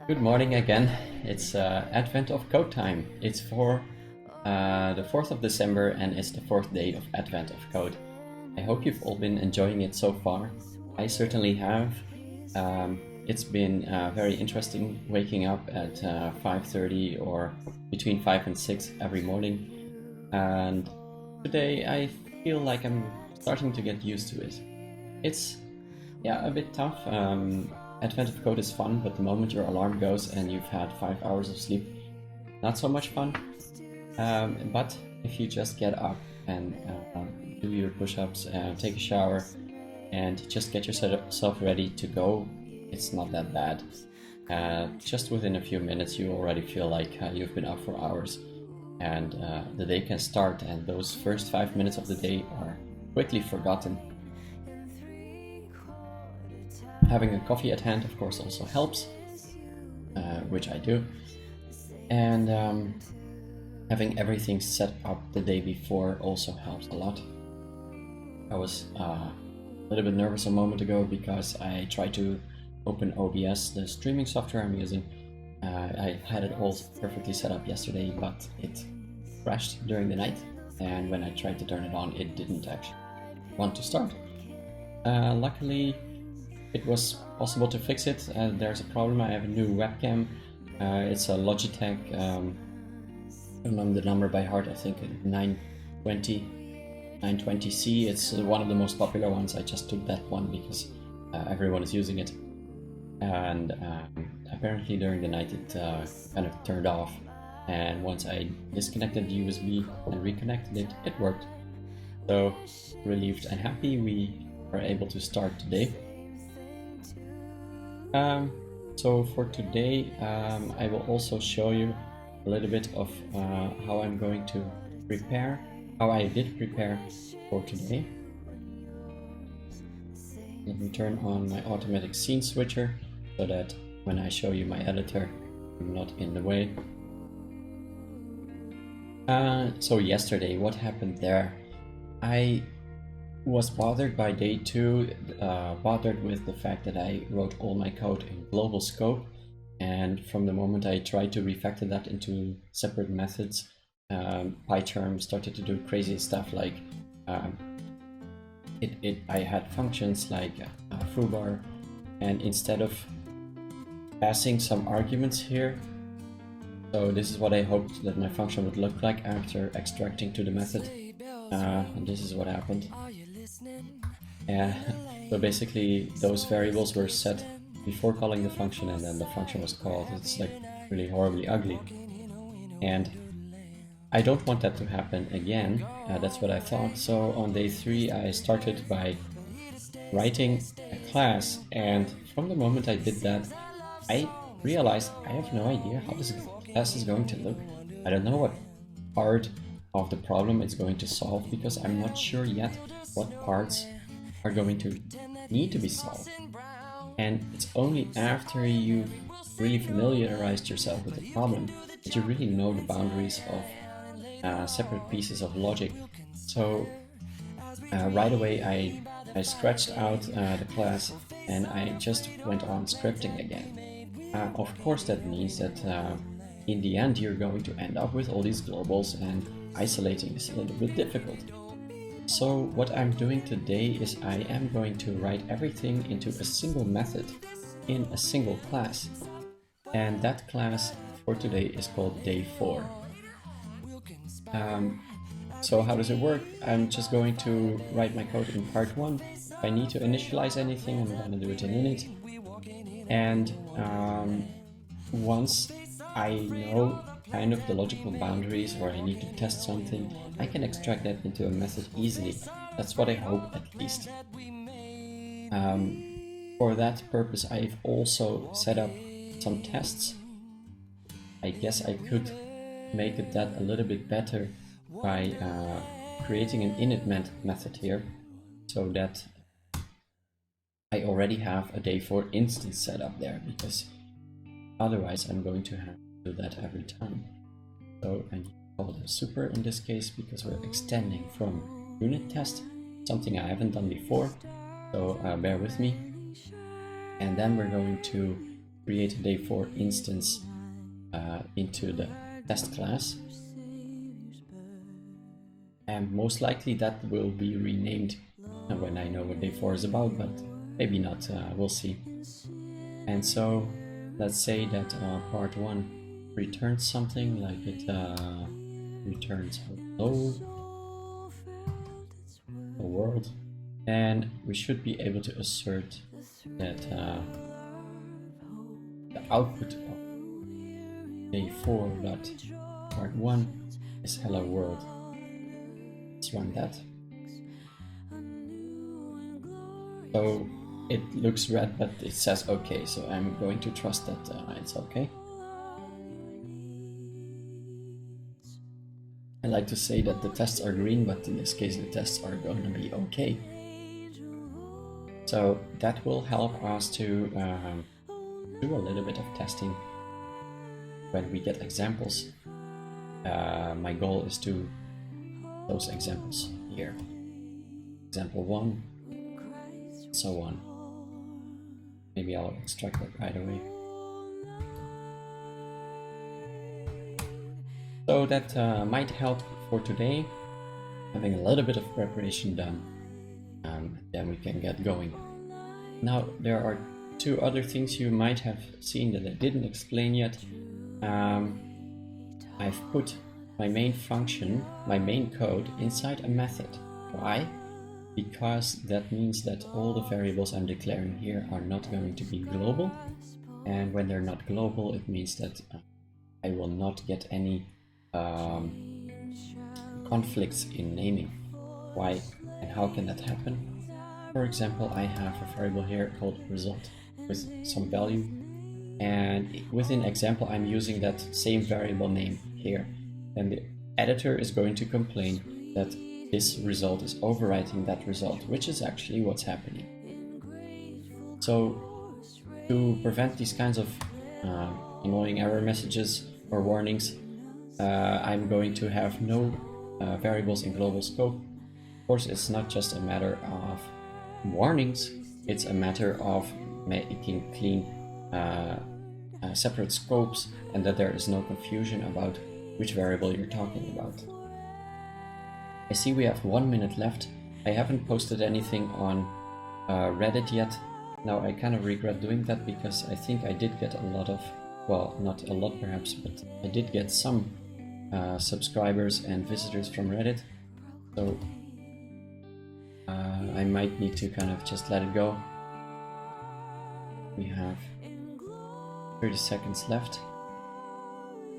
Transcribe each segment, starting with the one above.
Good morning again. It's Advent of Code time. It's for the 4th of December and it's the 4th day of Advent of Code. I hope you've all been enjoying it so far. I certainly have. It's been very interesting waking up at 5:30 or between 5 and 6 every morning. And today I feel like I'm starting to get used to it. It's a bit tough. Advent of Code is fun, but the moment your alarm goes and you've had 5 hours of sleep, not so much fun. But if you just get up and do your push-ups, take a shower, and just get yourself ready to go, it's not that bad. Just within a few minutes you already feel like you've been up for hours, and the day can start, and those first 5 minutes of the day are quickly forgotten. Having a coffee at hand, of course, also helps, which I do. And having everything set up the day before also helps a lot. I was a little bit nervous a moment ago because I tried to open OBS, the streaming software I'm using. I had it all perfectly set up yesterday, but it crashed during the night. And when I tried to turn it on, it didn't actually want to start. Luckily, it was possible to fix it. There's a problem. I have a new webcam. It's a Logitech, I don't know the number by heart, I think 920C. It's one of the most popular ones. I just took that one because everyone is using it. And apparently during the night it kind of turned off. And once I disconnected the USB and reconnected it, it worked. So relieved and happy we are able to start today. So for today, I will also show you a little bit of how I'm going to prepare, how I did prepare for today. Let me turn on my automatic scene switcher so that when I show you my editor, I'm not in the way. So yesterday, what happened there? I was bothered by day 2, bothered with the fact that I wrote all my code in global scope, and from the moment I tried to refactor that into separate methods, PyCharm started to do crazy stuff like I had functions like foobar, and instead of passing some arguments here, so this is what I hoped that my function would look like after extracting to the method, and this is what happened. So basically those variables were set before calling the function, and then the function was called. It's like really horribly ugly, and I don't want that to happen again. That's what I thought. So on day 3 I started by writing a class, and from the moment I did that I realized I have no idea how this class is going to look. I don't know what part of the problem it's going to solve, because I'm not sure yet what parts are going to need to be solved. And it's only after you've really familiarized yourself with the problem that you really know the boundaries of separate pieces of logic. So right away I scratched out the class and I just went on scripting again. Of course that means that in the end you're going to end up with all these globals, and isolating is a little bit difficult. So what I'm doing today is I am going to write everything into a single method in a single class. And that class for today is called day 4. So how does it work? I'm just going to write my code in part 1. If I need to initialize anything, I'm going to do it in init. And once I know kind of the logical boundaries where I need to test something, I can extract that into a method easily. That's what I hope, at least. For that purpose, I've also set up some tests. I guess I could make that a little bit better by creating an init method here, so that I already have a day 4 instance set up there, because otherwise I'm going to have to do that every time. So I call it a super in this case because we're extending from unit test something I haven't done before, so bear with me. And then we're going to create a day4 instance into the test class. And most likely that will be renamed when I know what day4 is about, but maybe not, we'll see. And so let's say that part 1 returns something, like it returns hello, the world, and we should be able to assert that the output of day4.part1 is hello world. Let's run that. So it looks red, but it says okay, so I'm going to trust that it's okay. I like to say that the tests are green, but in this case the tests are going to be okay. So that will help us to do a little bit of testing when we get examples. My goal is to those examples here. Example 1, so on. Maybe I'll extract that right away. So that might help for today, having a little bit of preparation done, then we can get going. Now there are 2 other things you might have seen that I didn't explain yet. I've put my main function, my main code, inside a method. Why? Because that means that all the variables I'm declaring here are not going to be global, and when they're not global it means that I will not get any conflicts in naming. Why and how can that happen? For example, I have a variable here called result with some value, and within example I'm using that same variable name here, and the editor is going to complain that this result is overwriting that result, which is actually what's happening. So to prevent these kinds of annoying error messages or warnings, I'm going to have no variables in global scope. Of course, it's not just a matter of warnings, it's a matter of making clean separate scopes, and that there is no confusion about which variable you're talking about. I see we have 1 minute left. I haven't posted anything on Reddit yet. Now I kind of regret doing that because I think I did get a lot of, well, not a lot perhaps, but I did get some subscribers and visitors from Reddit. So I might need to kind of just let it go. We have 30 seconds left.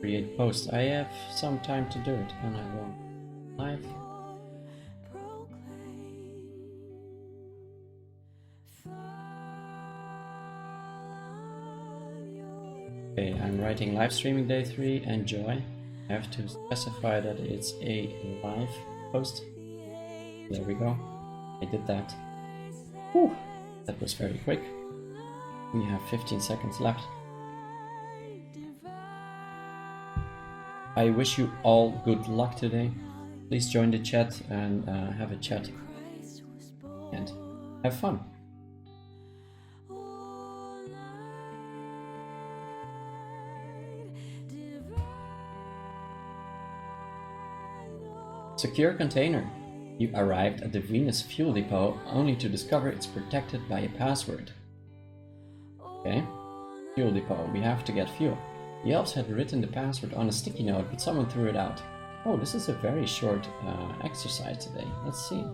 Create post. I have some time to do it, and I will live. Okay, I'm writing live streaming day 3, enjoy. I have to specify that it's a live post. There we go. I did that. Whew, that was very quick. We have 15 seconds left. I wish you all good luck today. Please join the chat and have a chat and have fun. Secure container. You arrived at the Venus fuel depot only to discover it's protected by a password. Okay, fuel depot. We have to get fuel. The elves had written the password on a sticky note, but someone threw it out. Oh, this is a very short exercise today. Let's see.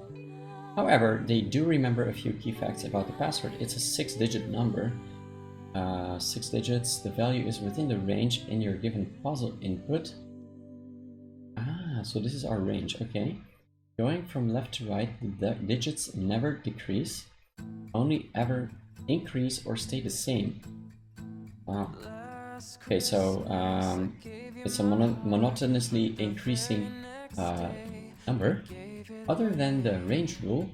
However, they do remember a few key facts about the password. It's a 6-digit number. 6 digits. The value is within the range in your given puzzle input. Ah, so this is our range. Okay. Going from left to right, the digits never decrease, only ever increase or stay the same. Wow. Okay, so it's a monotonously increasing number. Other than the range rule,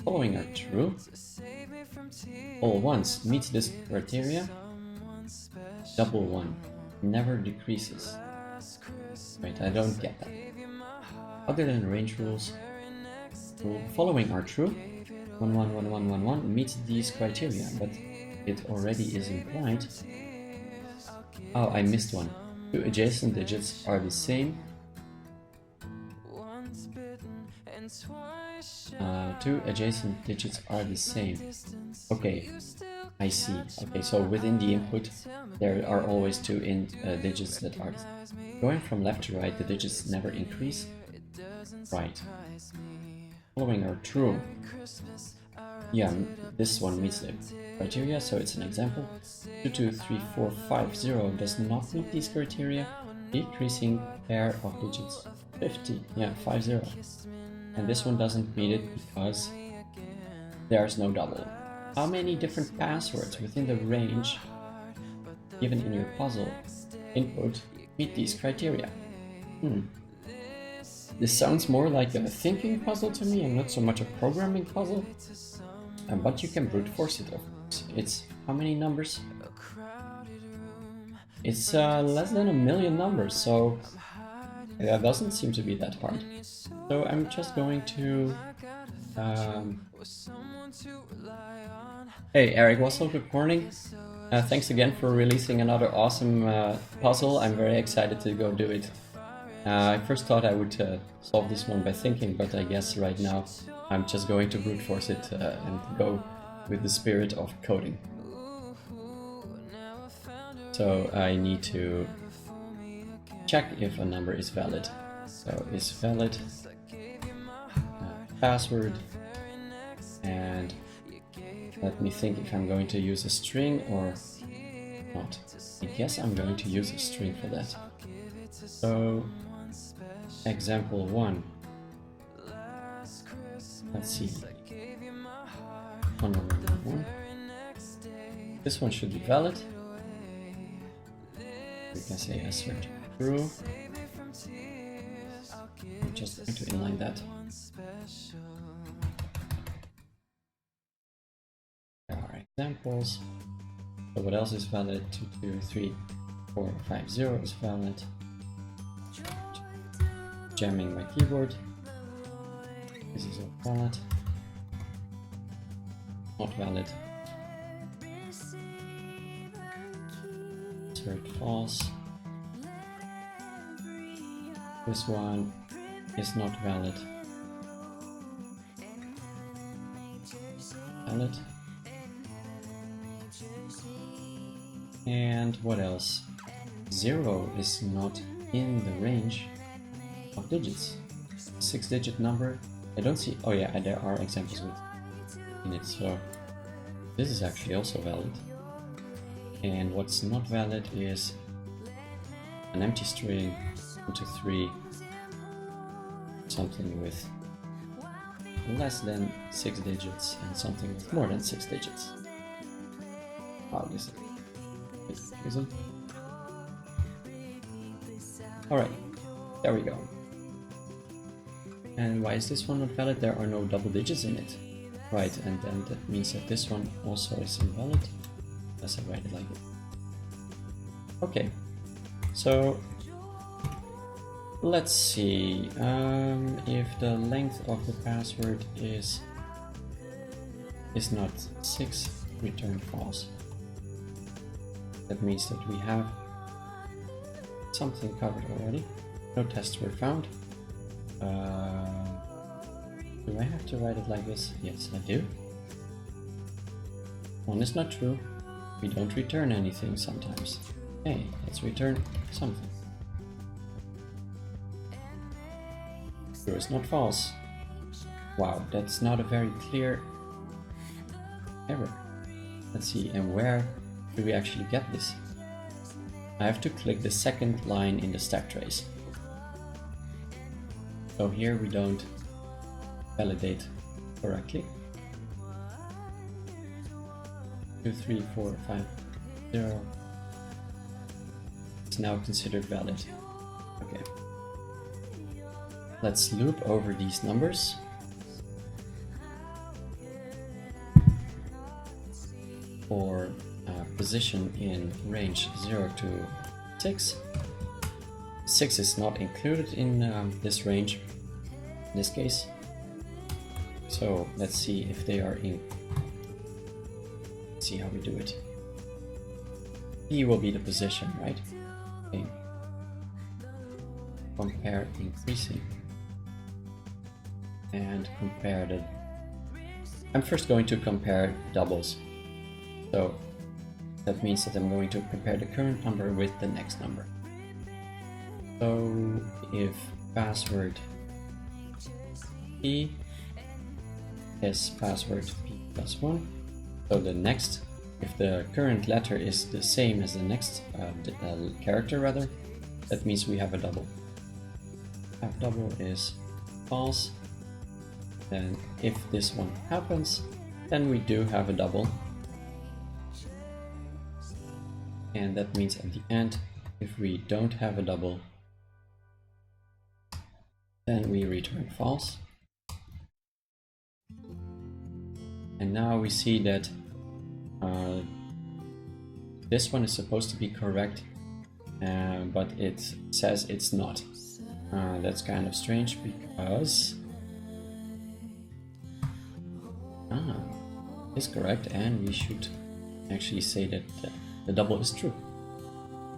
following are true. All ones meets this criteria. Double one never decreases. Wait, I don't get that. Other than range rules, following are true. 1 1 1 1 1 1 meets these criteria, but it already is implied. Oh, I missed one. Two adjacent digits are the same. Two adjacent digits are the same. Okay, I see. Okay, so within the input, there are always two digits that are going from left to right. The digits never increase. Right. Following are true. Yeah, this one meets the criteria, so it's an example. 2 2 3 4 5 0 does not meet these criteria. Decreasing pair of digits 50. Yeah, 5 0. And this one doesn't meet it because there's no double. How many different passwords within the range given in your puzzle input meet these criteria? This sounds more like a thinking puzzle to me and not so much a programming puzzle. But you can brute force it, of course. It's how many numbers? It's less than 1 million numbers, so that doesn't seem to be that hard. So I'm just going to... Hey, Eric Wassel, good morning. Thanks again for releasing another awesome puzzle. I'm very excited to go do it. I first thought I would solve this one by thinking, but I guess right now I'm just going to brute force it and go with the spirit of coding. So I need to check if a number is valid. So is valid password, and let me think if I'm going to use a string or not. I guess I'm going to use a string for that. So example 1. Let's see. 1 1 1 1. This one should be valid. We can say assert true. I'm just going to inline that. There are examples. So what else is valid? 2 2 3 4 5 0 is valid. Jamming my keyboard. This is all valid. Not valid. Insert false. This one is not valid. Valid. And what else? 0 is not in the range of digits. 6-digit number. I don't see. Oh yeah, there are examples with in it. So this is actually also valid. And what's not valid is an empty string, 1 2 3, something with less than 6 digits and something with more than 6 digits. Wow, this is confusing. Alright, there we go. And why is this one not valid? There are no double digits in it. Right, and then that means that this one also is invalid. Unless I write it like it. Okay, so let's see if the length of the password is not 6, return false. That means that we have something covered already. No tests were found. Do I have to write it like this? Yes, I do. 1 is not true. We don't return anything sometimes. Hey, let's return something. True is not false. Wow, that's not a very clear error. Let's see, and where do we actually get this? I have to click the second line in the stack trace. So here we don't validate correctly. 2 3 4 5 0 is now considered valid. Okay. Let's loop over these numbers. For position in range 0 to 6. 6 is not included in this range, in this case. So let's see if they are in. Let's see how we do it. P will be the position, right? Okay. Compare increasing. And compare the... I'm first going to compare doubles. So that means that I'm going to compare the current number with the next number. So if password P is password P plus 1, so the next, if the current letter is the same as the next character rather, that means we have a double. Have double is false. Then if this one happens, then we do have a double. And that means at the end, if we don't have a double, then we return false. And now we see that this one is supposed to be correct, but it says it's not. That's kind of strange because it's correct, and we should actually say that the double is true.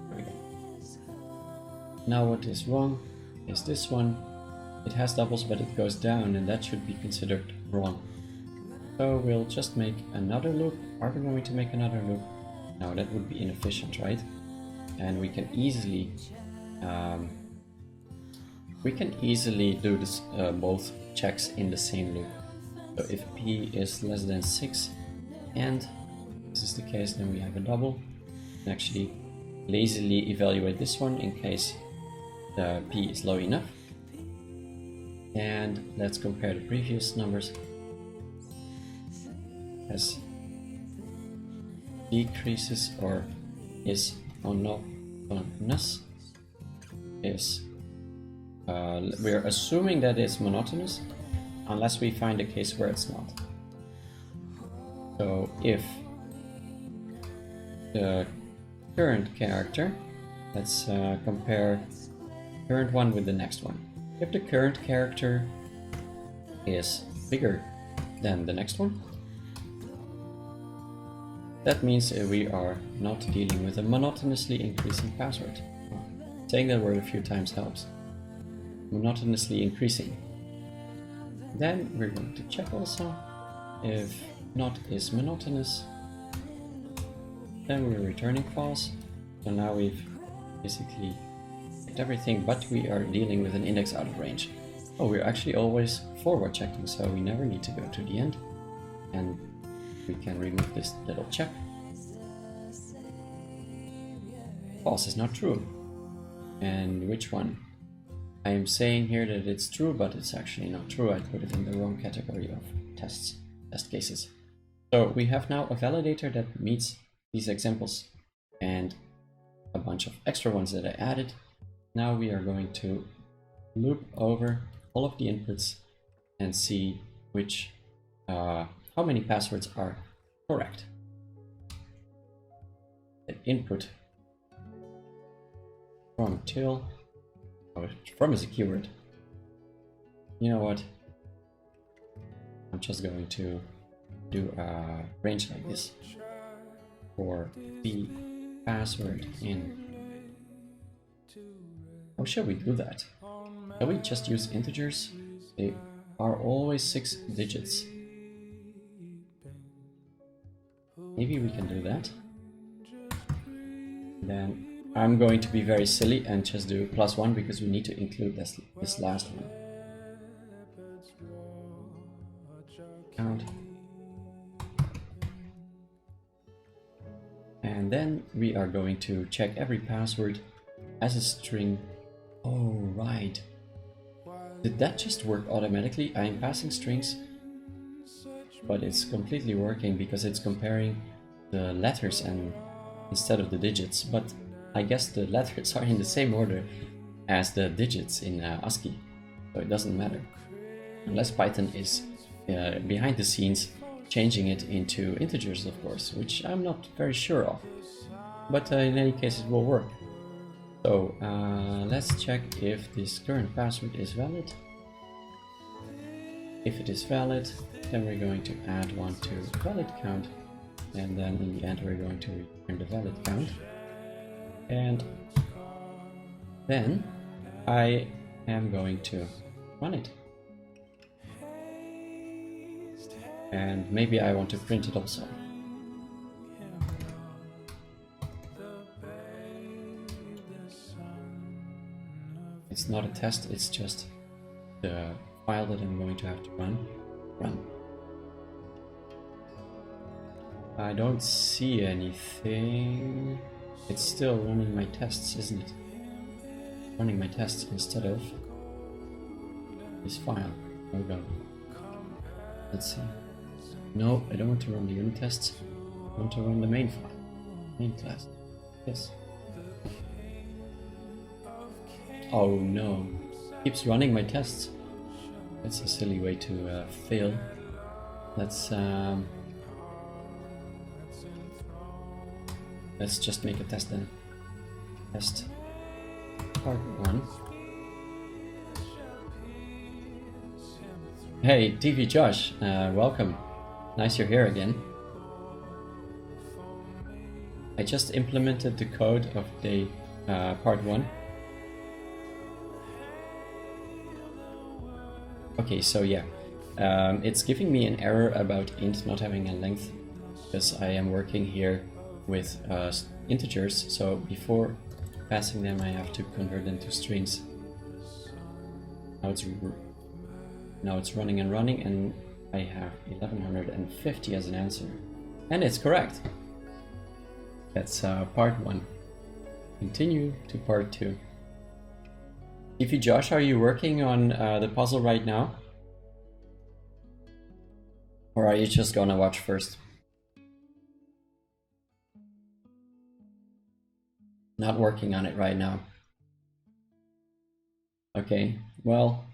There we go. Now what is wrong is this one. It has doubles, but it goes down, and that should be considered wrong. So we'll just make another loop. Are we going to make another loop? No, that would be inefficient, right? And we can easily do this both checks in the same loop. So if P is less than 6 and this is the case, then we have a double. And actually lazily evaluate this one in case the P is low enough. And let's compare the previous numbers. As decreases or is monotonous is we're assuming that it's monotonous unless we find a case where it's not. So if the current character, let's compare current one with the next one. If the current character is bigger than the next one, that means we are not dealing with a monotonously increasing password. Saying that word a few times helps. Monotonously increasing. Then we're going to check also if not is monotonous. Then we're returning false. So now we've basically checked everything, but we are dealing with an index out of range. Oh, we're actually always forward checking, so we never need to go to the end. And we can remove this little check. False is not true. And which one? I am saying here that it's true, but it's actually not true. I put it in the wrong category of test cases. So we have now a validator that meets these examples and a bunch of extra ones that I added. Now we are going to loop over all of the inputs and see which how many passwords are correct. The input from till, oh, from is a keyword. You know what? I'm just going to do a range like this for the password in. How shall we do that? Shall we just use integers? They are always 6 digits. Maybe we can do that. Then I'm going to be very silly and just do +1 because we need to include this last one. Count. And then we are going to check every password as a string. Oh, right. Did that just work automatically? I am passing strings, but it's completely working because it's comparing the letters and instead of the digits. But I guess the letters are in the same order as the digits in ASCII, so it doesn't matter. Unless Python is behind the scenes changing it into integers, of course, which I'm not very sure of. But in any case, it will work. So let's check if this current password is valid. If it is valid, then we're going to add one to valid count, and then in the end we're going to return the valid count. And then I am going to run it. And maybe I want to print it also. It's not a test, it's just the file that I'm going to have to run. I don't see anything. It's still running my tests, isn't it? Running my tests instead of this file. Hold on. Let's see. No, I don't want to run the unit tests. I want to run the main file. Main class. Yes. Oh no. Keeps running my tests. That's a silly way to fail. Let's just make a test then. Test part 1. Hey, TV Josh, welcome. Nice you're here again. I just implemented the code of the part 1. Okay, so yeah, it's giving me an error about int not having a length because I am working here with integers, so before passing them I have to convert them to strings. Now it's running and running, and I have 1150 as an answer. And it's correct. That's part 1. Continue to part 2. Ify Josh, are you working on the puzzle right now? Or are you just gonna watch first? Not working on it right now. Okay, well,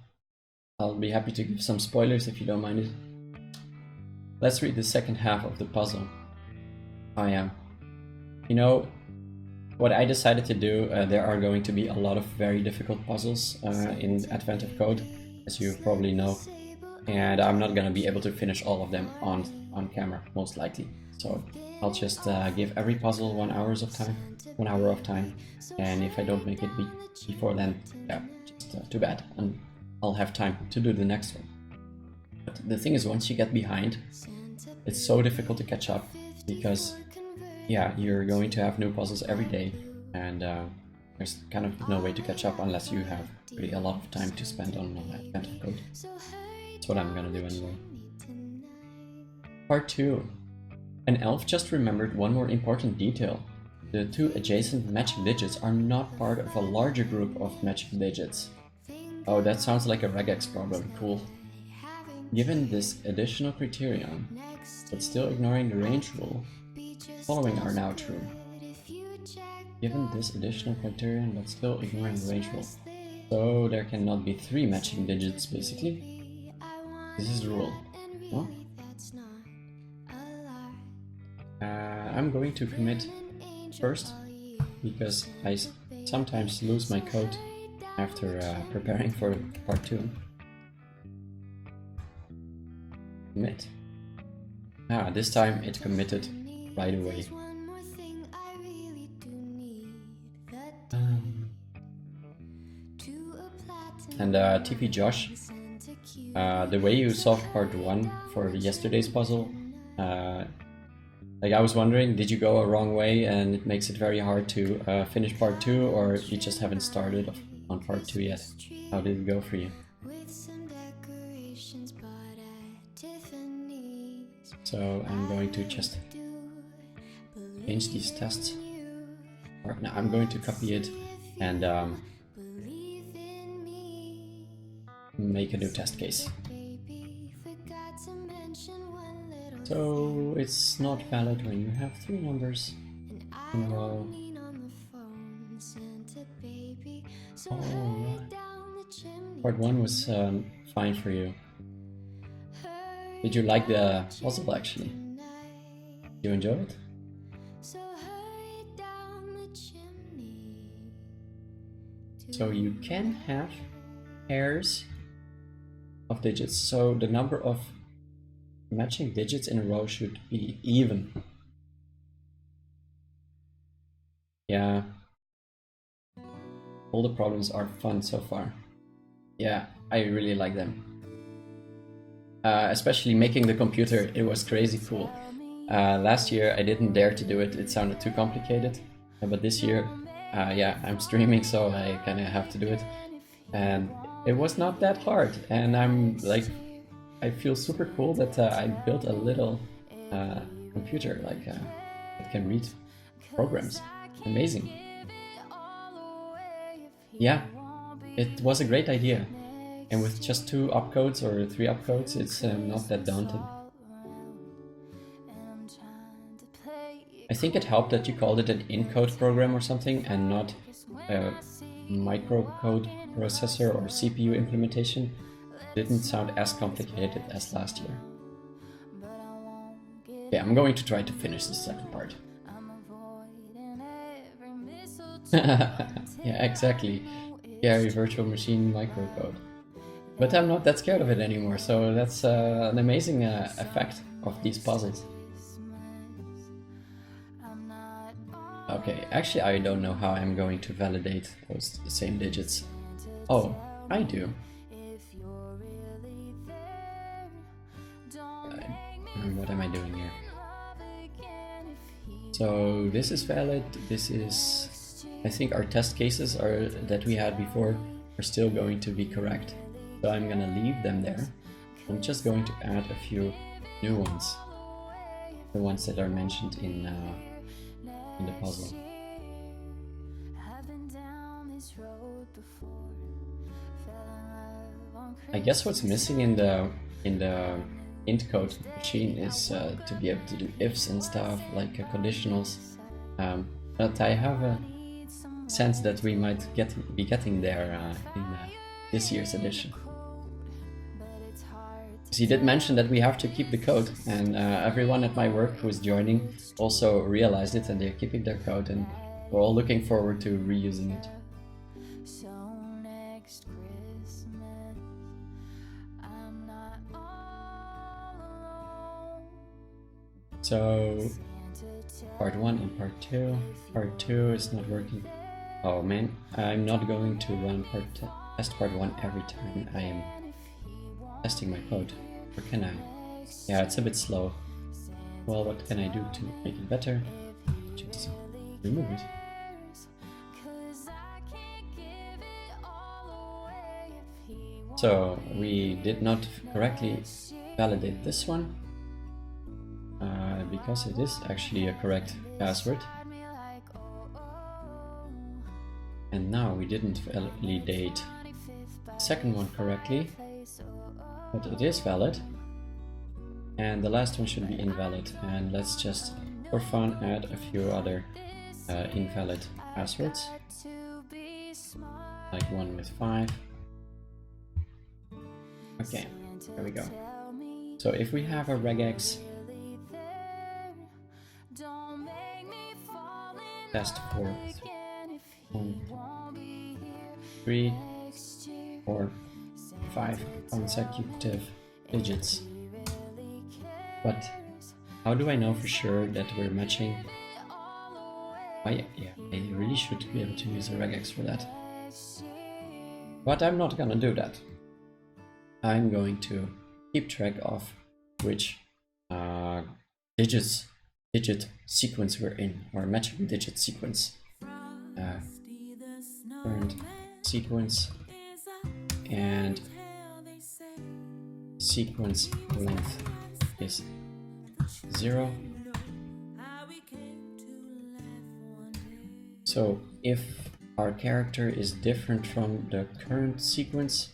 I'll be happy to give some spoilers if you don't mind it. Let's read the second half of the puzzle. You know, what I decided to do, there are going to be a lot of very difficult puzzles in Advent of Code, as you probably know. And I'm not gonna be able to finish all of them on camera, most likely. So I'll just give every puzzle 1 hour of time. And if I don't make it before then, yeah, just too bad. And I'll have time to do the next one. But the thing is, once you get behind, it's so difficult to catch up because, yeah, you're going to have new puzzles every day, and there's kind of no way to catch up unless you have really a lot of time to spend on Advent of Code. That's what I'm gonna do anyway. Part 2. An elf just remembered one more important detail. The 2 adjacent matching digits are not part of a larger group of matching digits. Oh, that sounds like a regex problem. Cool. Given this additional criterion, but still ignoring the range rule, following are now true. Given this additional criterion, but still ignoring the range rule. So there cannot be 3 matching digits, basically. This is the rule. No? I'm going to commit first, because I sometimes lose my code after preparing for part 2. Commit. This time it committed right away. And TP Josh, the way you solved part 1 for yesterday's puzzle, like I was wondering, did you go a wrong way and it makes it very hard to finish part 2, or you just haven't started on part 2 yet? How did it go for you? So I'm going to just change these tests. Or no, I'm going to copy it and make a new test case. So it's not valid when you have 3 numbers in a row. Alright. Part 1 was fine for you. Did you like the puzzle actually? Did you enjoy it? So you can have pairs of digits. So the number of matching digits in a row should be even. Yeah. All the problems are fun so far. Yeah, I really like them. Especially making the computer, it was crazy cool. Last year I didn't dare to do it, it sounded too complicated. But this year, yeah, I'm streaming, so I kind of have to do it. And it was not that hard. And I'm like, I feel super cool that I built a little computer like that can read programs. Amazing. Yeah, it was a great idea. And with just 2 opcodes or 3 opcodes, it's not that daunting. I think it helped that you called it an encode program or something and not a microcode processor or CPU implementation. It didn't sound as complicated as last year. Yeah, I'm going to try to finish the second part. Yeah, exactly. Gary Virtual Machine microcode. But I'm not that scared of it anymore, so that's an amazing effect of these puzzles. Okay, actually I don't know how I'm going to validate those same digits. Oh, I do. What am I doing here? So this is valid, this is... I think our test cases that we had before are still going to be correct. So I'm gonna leave them there. I'm just going to add a few new ones. The ones that are mentioned in the puzzle. I guess what's missing in the int code machine is to be able to do ifs and stuff like conditionals. But I have a sense that we might be getting there in this year's edition. He did mention that we have to keep the code, and everyone at my work who is joining also realized it, and they're keeping their code, and we're all looking forward to reusing it. So, part 1 and part 2. Part 2 is not working. Oh man, I'm not going to run test part 1 every time I am testing my code. Or can I? Yeah, it's a bit slow. Well, what can I do to make it better? Just remove it. So, we did not correctly validate this one. Because it is actually a correct password. And now we didn't validate the second one correctly. But it is valid, and the last one should be invalid, and let's just for fun add a few other invalid passwords, like one with 5. Okay, there we go. So if we have a regex test for 1, 3, 4, 5 consecutive digits. But how do I know for sure that we're matching? Yeah, I really should be able to use a regex for that. But I'm not gonna do that. I'm going to keep track of which digit sequence we're in, or matching digit sequence. Current sequence and sequence length is 0. So if our character is different from the current sequence,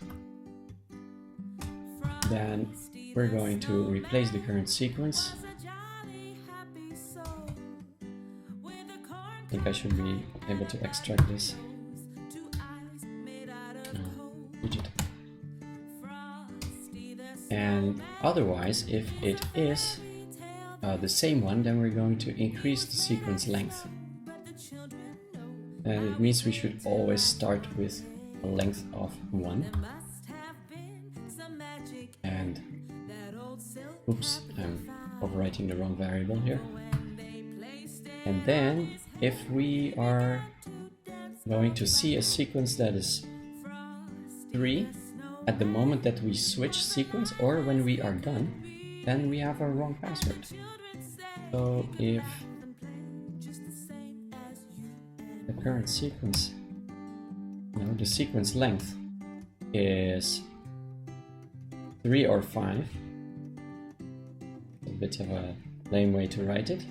then we're going to replace the current sequence. I think I should be able to extract this. Digit. And otherwise, if it is the same one, then we're going to increase the sequence length. And it means we should always start with a length of 1. And Oops, I'm overwriting the wrong variable here. And then if we are going to see a sequence that is 3 at the moment that we switch sequence or when we are done, then we have a wrong password. So if the current sequence, no, the sequence length is 3 or 5, a bit of a lame way to write it,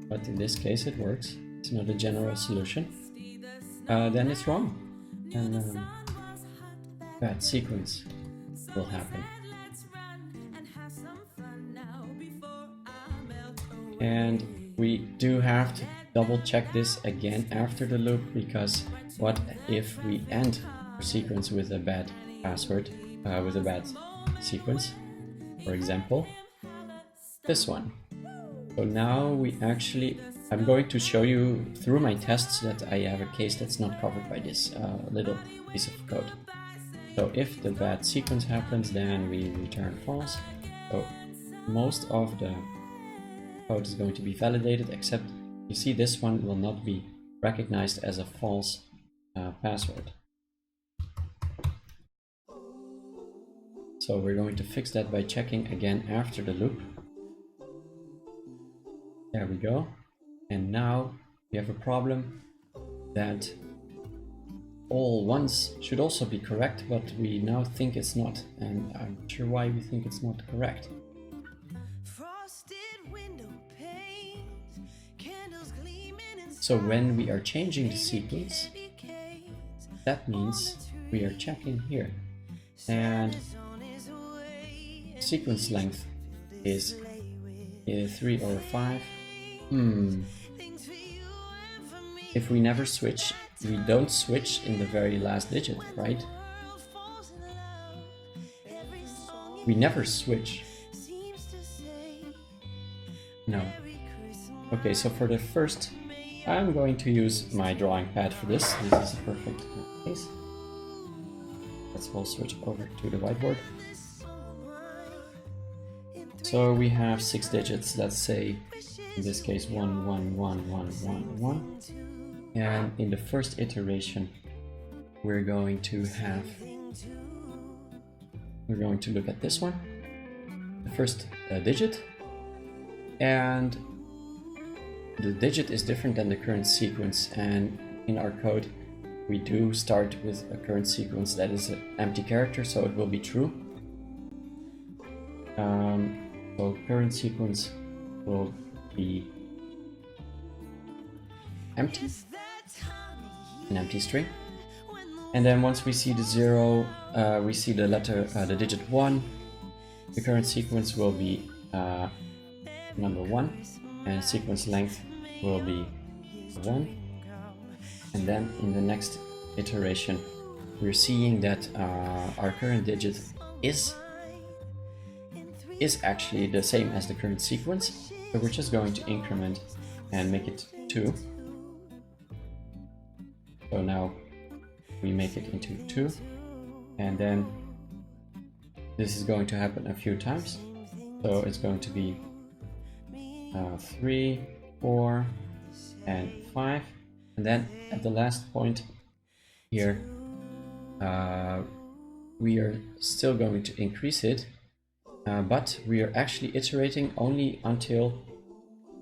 but in this case it works. It's not a general solution. Then it's wrong, and bad sequence will happen. And we do have to double check this again after the loop, because what if we end our sequence with a bad password, with a bad sequence, for example this one. So now we actually, I'm going to show you through my tests that I have a case that's not covered by this little piece of code. So if the bad sequence happens, then we return false. So most of the code is going to be validated, except you see this one will not be recognized as a false password. So we're going to fix that by checking again after the loop. There we go. And now we have a problem that all ones should also be correct, but we now think it's not, and I'm not sure why we think it's not correct. So when we are changing the sequence, that means we are checking here, and sequence length is 3 or 5. If we never switch, we don't switch in the very last digit, right? We never switch. No. Okay, so for the first, I'm going to use my drawing pad for this. This is a perfect case. Let's all switch over to the whiteboard. So we have 6 digits, let's say in this case 1, 1, 1, 1, 1, 1. And in the first iteration we're going to look at this one, the first digit, and the digit is different than the current sequence, and in our code we do start with a current sequence that is an empty character, so it will be true. So current sequence will be empty, an empty string. And then once we see the 0, we see the letter, the digit 1, the current sequence will be number 1, and sequence length will be 1. And then in the next iteration, we're seeing that our current digit is actually the same as the current sequence, so we're just going to increment and make it 2. So now we make it into 2, and then this is going to happen a few times. So it's going to be 3, 4, and 5, and then at the last point here we are still going to increase it, but we are actually iterating only until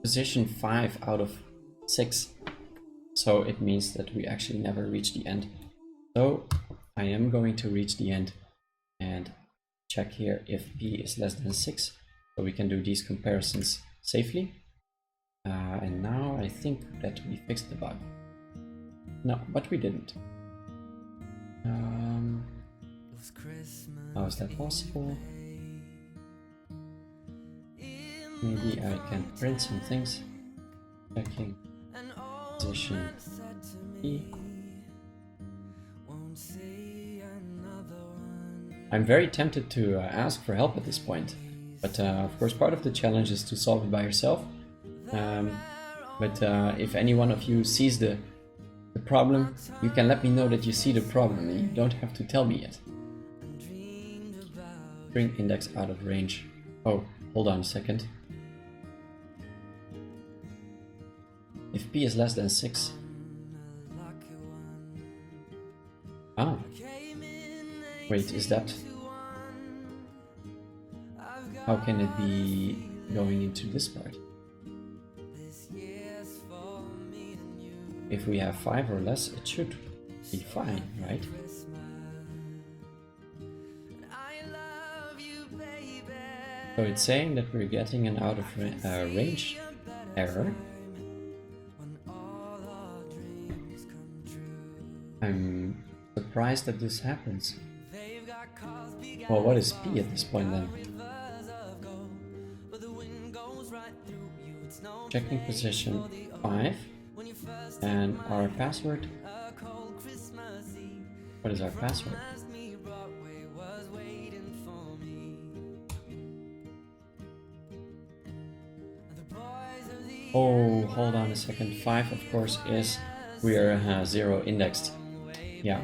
position 5 out of 6. So it means that we actually never reach the end. So I am going to reach the end and check here if p is less than 6, so we can do these comparisons safely. And now I think that we fixed the bug. No, but we didn't. How is that possible? Maybe I can print some things. Checking position E. I'm very tempted to ask for help at this point, but of course part of the challenge is to solve it by yourself. But if any one of you sees the problem, you can let me know that you see the problem. You don't have to tell me yet. String index out of range. Oh, hold on a second. If p is less than 6. Oh. Wait, is that... How can it be going into this part? If we have 5 or less, it should be fine, right? So it's saying that we're getting an out of range error. I'm surprised that this happens. Well, what is P at this point then? Checking position 5. And our password? What is our password? Oh, hold on a second. 5, of course, is we are 0 indexed. Yeah.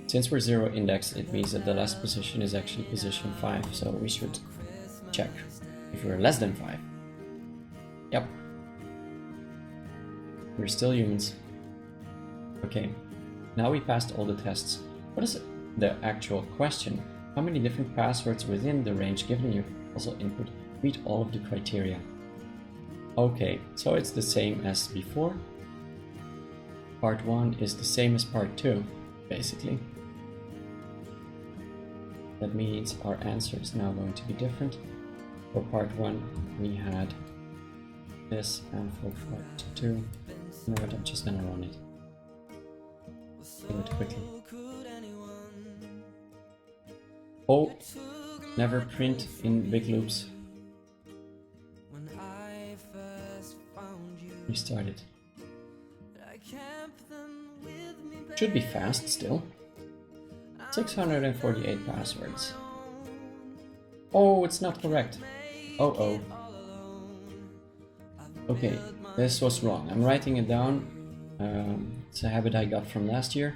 Since we're 0 indexed, it means that the last position is actually position 5. So we should check if we're less than 5. Yep. We're still humans. Okay. Now we passed all the tests. What is the actual question? How many different passwords within the range given in your puzzle input meet all of the criteria? Okay, so it's the same as before. Part 1 is the same as part 2, basically. That means our answer is now going to be different. For part 1, we had this, and for part 2, you know what, I'm just gonna run it. Do it quickly. Oh, never print in big loops. Restart it. Should be fast still. 648 passwords. Oh, it's not correct. Oh. Okay, this was wrong. I'm writing it down. It's a habit I got from last year.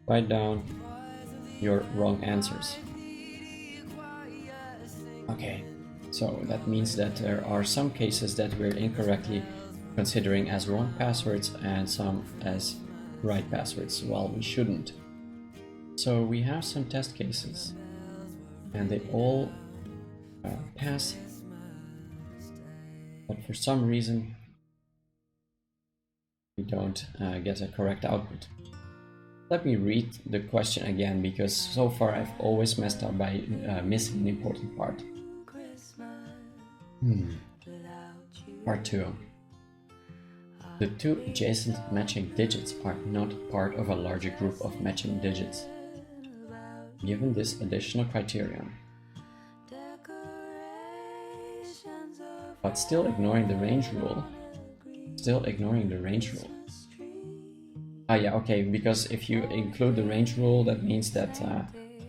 Write down your wrong answers. Okay, so that means that there are some cases that we're incorrectly considering as wrong passwords and some as right passwords, while we shouldn't. So we have some test cases and they all pass, but for some reason we don't get a correct output. Let me read the question again, because so far I've always messed up by missing an important part. Part 2. The two adjacent matching digits are not part of a larger group of matching digits. Given this additional criterion, but still ignoring the range rule. Ah yeah, okay, because if you include the range rule, that means that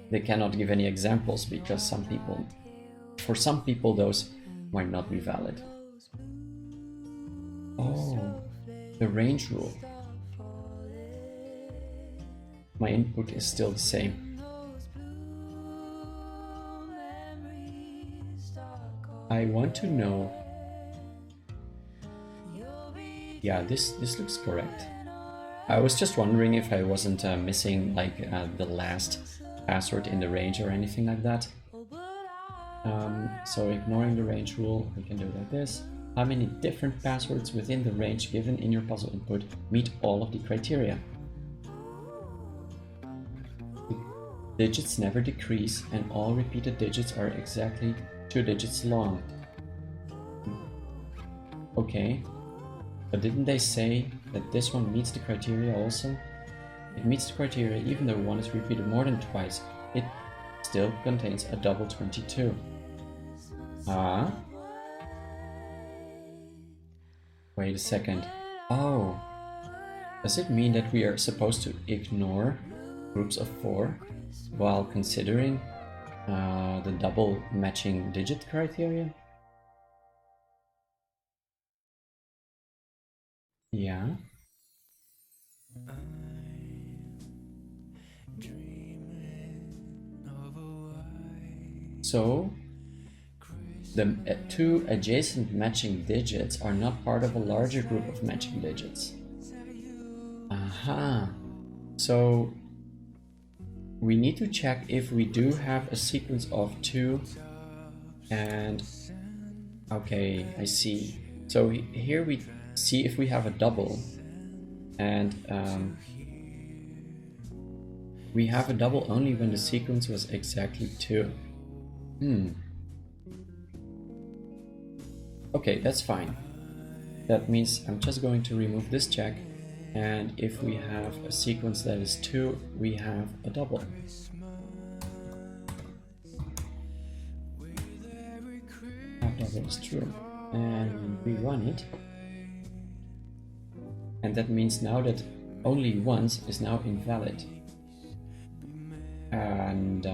they cannot give any examples, because for some people those might not be valid. Oh, the range rule. My input is still the same. I want to know. Yeah, this looks correct. I was just wondering if I wasn't missing like the last password in the range or anything like that. So ignoring the range rule, we can do it like this. How many different passwords within the range given in your puzzle input meet all of the criteria? The digits never decrease and all repeated digits are exactly 2 digits long. Okay, but didn't they say that this one meets the criteria also? It meets the criteria even though one is repeated more than twice. It still contains a double 22. Ah? Wait a second. Oh. Does it mean that we are supposed to ignore groups of 4 while considering the double matching digit criteria? Yeah. So the two adjacent matching digits are not part of a larger group of matching digits. Aha. So we need to check if we do have a sequence of 2 and okay, I see. So here we see if we have a double, and we have a double only when the sequence was exactly 2. Okay, that's fine. That means I'm just going to remove this check, and if we have a sequence that is 2, we have a double. That double is true. And we run it. And that means now that only once is now invalid. And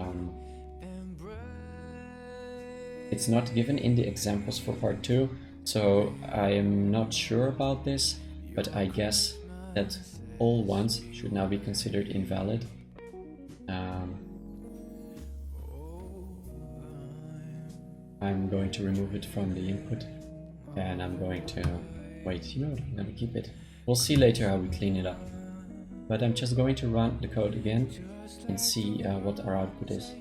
it's not given in the examples for part 2, so I am not sure about this, but I guess that all ones should now be considered invalid. I'm going to remove it from the input, and I'm going to wait, you know what, I'm going to keep it. We'll see later how we clean it up. But I'm just going to run the code again and see what our output is.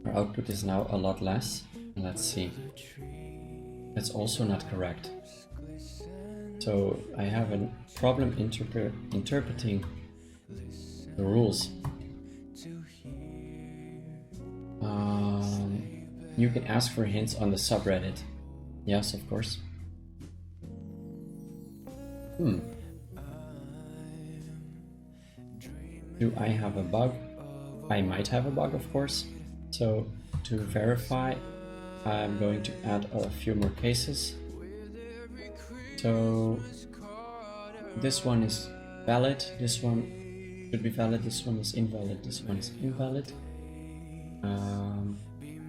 Our output is now a lot less. Let's see. That's also not correct. So I have a problem interpreting the rules. You can ask for hints on the subreddit. Yes, of course. Do I have a bug? I might have a bug, of course. So to verify, I'm going to add a few more cases. So this one is valid, this one should be valid, this one is invalid, this one is invalid.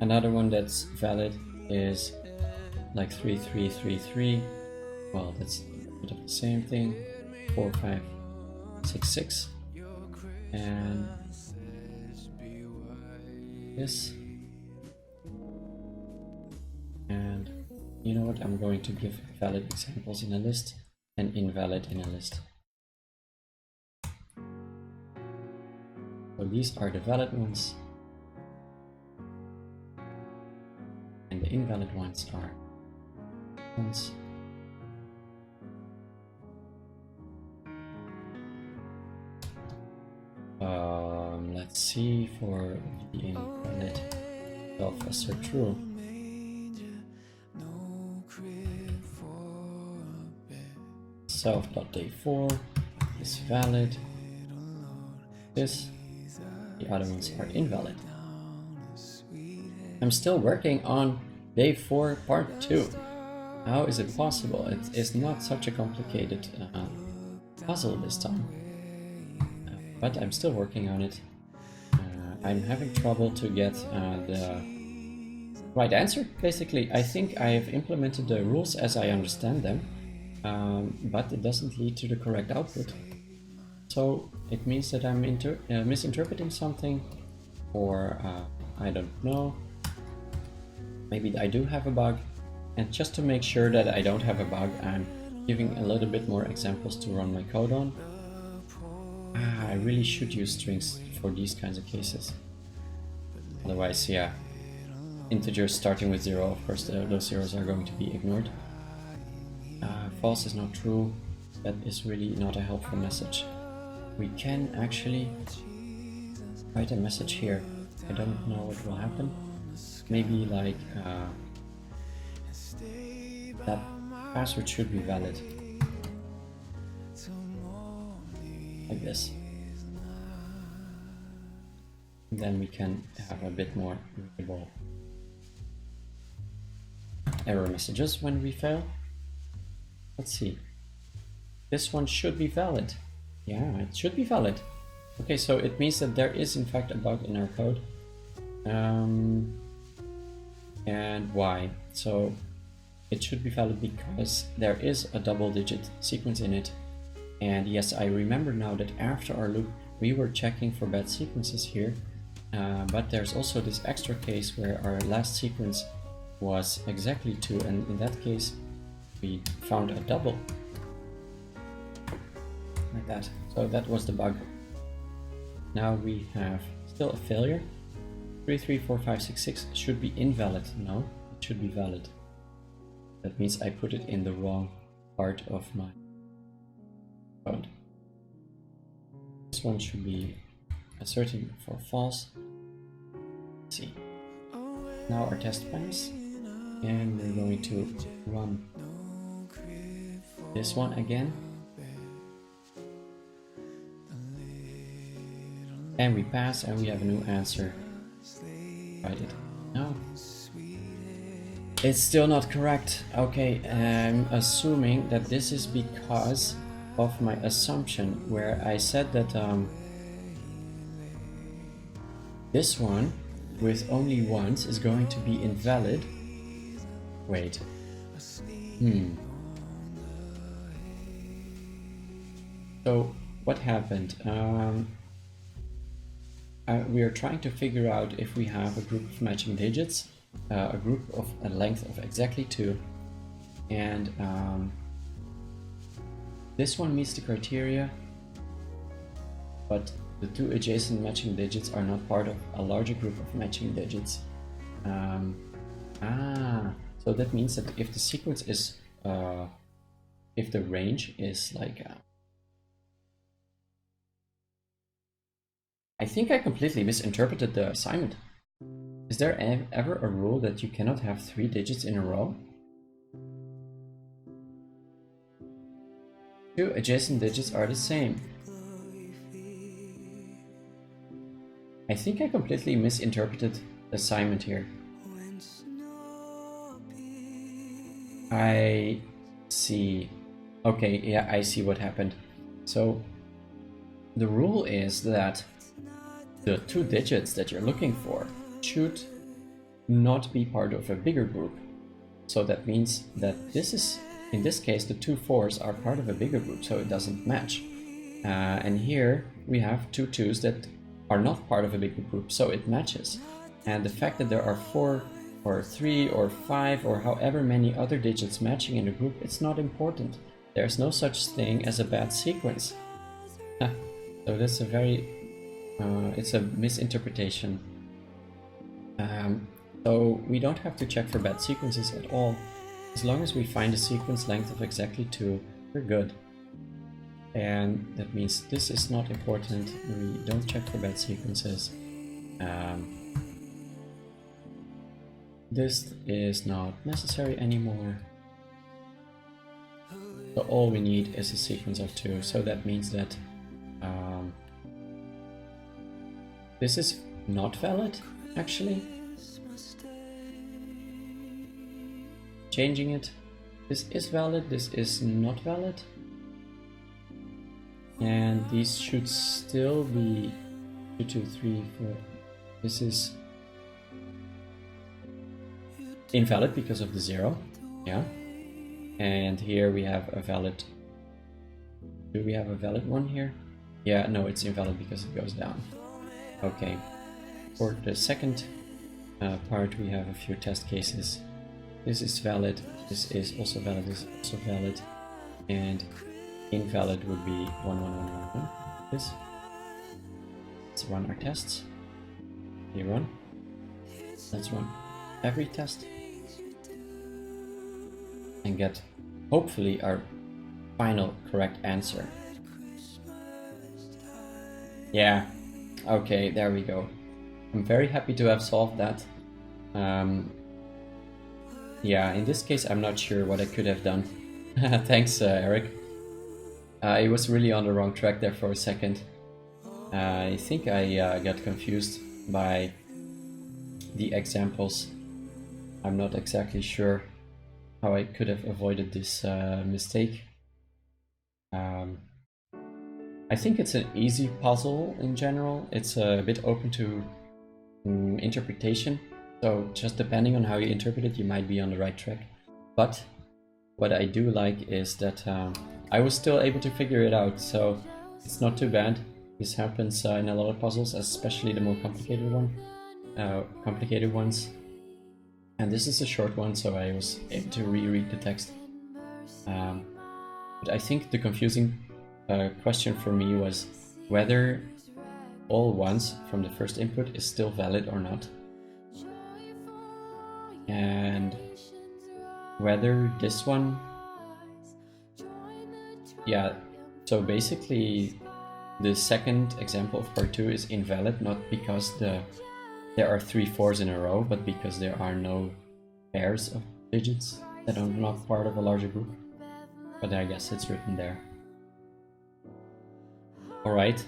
Another one that's valid is like 3333. Well, that's a bit of the same thing. 4566. And this. And you know what? I'm going to give valid examples in a list and invalid in a list. So these are the valid ones. And the invalid ones are ones. Let's see for the invalid self-assert true. Self.day4 is valid. This, the other ones are invalid. I'm still working on day 4 part 2. How is it possible? It is not such a complicated puzzle this time. But I'm still working on it. I'm having trouble to get the right answer, basically. I think I have implemented the rules as I understand them, but it doesn't lead to the correct output. So it means that I'm misinterpreting something, or I don't know. Maybe I do have a bug, and just to make sure that I don't have a bug, I'm giving a little bit more examples to run my code on. I really should use strings for these kinds of cases. Otherwise, yeah, integers starting with 0, of course, those zeros are going to be ignored. False is not true. That is really not a helpful message. We can actually write a message here. I don't know what will happen. Maybe like that password should be valid. Like this. And then we can have a bit more readable error messages when we fail. Let's see. This one should be valid. Yeah, it should be valid. Okay, so it means that there is in fact a bug in our code. And why? So it should be valid because there is a double-digit sequence in it. And yes, I remember now that after our loop, we were checking for bad sequences here. But there's also this extra case where our last sequence was exactly 2, and in that case we found a double. Like that. So that was the bug. Now we have still a failure. 3, 3, 4, 5, 6, 6 should be invalid. No, it should be valid. That means I put it in the wrong part of my code. This one should be asserting for false. Let's see. Now our test pass, and we're going to run this one again. And we pass, and we have a new answer. Write it. No. It's still not correct. Okay, I'm assuming that this is because of my assumption where I said that this one with only once is going to be invalid. Wait. So what happened? We are trying to figure out if we have a group of matching digits, a group of a length of exactly 2, and this one meets the criteria, but the 2 adjacent matching digits are not part of a larger group of matching digits. So that means that if the sequence is, if the range is like I think I completely misinterpreted the assignment. Is there ever a rule that you cannot have 3 digits in a row? 2 adjacent digits are the same. I think I completely misinterpreted the assignment here. I see. Okay, yeah, I see what happened. So the rule is that the 2 digits that you're looking for should not be part of a bigger group. So that means that this is, in this case, the 2 4s are part of a bigger group, so it doesn't match. And here we have 2 2s that are not part of a bigger group, so it matches. And the fact that there are 4 or 3 or 5 or however many other digits matching in a group, it's not important. There's no such thing as a bad sequence. So that's a very it's a misinterpretation. So we don't have to check for bad sequences at all. As long as we find a sequence length of exactly 2, we're good. And that means this is not important. We don't check for bad sequences. This is not necessary anymore. So all we need is a sequence of 2. So that means that this is not valid, actually. Changing it. This is valid, this is not valid. And these should still be 2, 2, 3, 4. This is invalid because of the 0. Yeah. And here we have a valid. Do we have a valid one here? Yeah, no, it's invalid because it goes down. Okay, for the second part we have a few test cases. This is valid, this is also valid, this is also valid, and invalid would be 1, 1, 1, 1, 1. This. Let's run our tests. You run. Let's run every test and get hopefully our final correct answer. Yeah. Okay, there we go. I'm very happy to have solved that. Yeah, in this case I'm not sure what I could have done. Thanks, Eric. I was really on the wrong track there for a second. I think I got confused by the examples. I'm not exactly sure how I could have avoided this mistake. I think it's an easy puzzle in general. It's a bit open to interpretation. So just depending on how you interpret it, you might be on the right track. But what I do like is that I was still able to figure it out. So it's not too bad. This happens in a lot of puzzles, especially the more complicated ones. And this is a short one, so I was able to reread the text. But I think the confusing question for me was whether all ones from the first input is still valid or not. And whether this one, yeah, so basically the second example of part 2 is invalid, not because there are 3 4s in a row, but because there are no pairs of digits that are not part of a larger group. But I guess it's written there. Alright,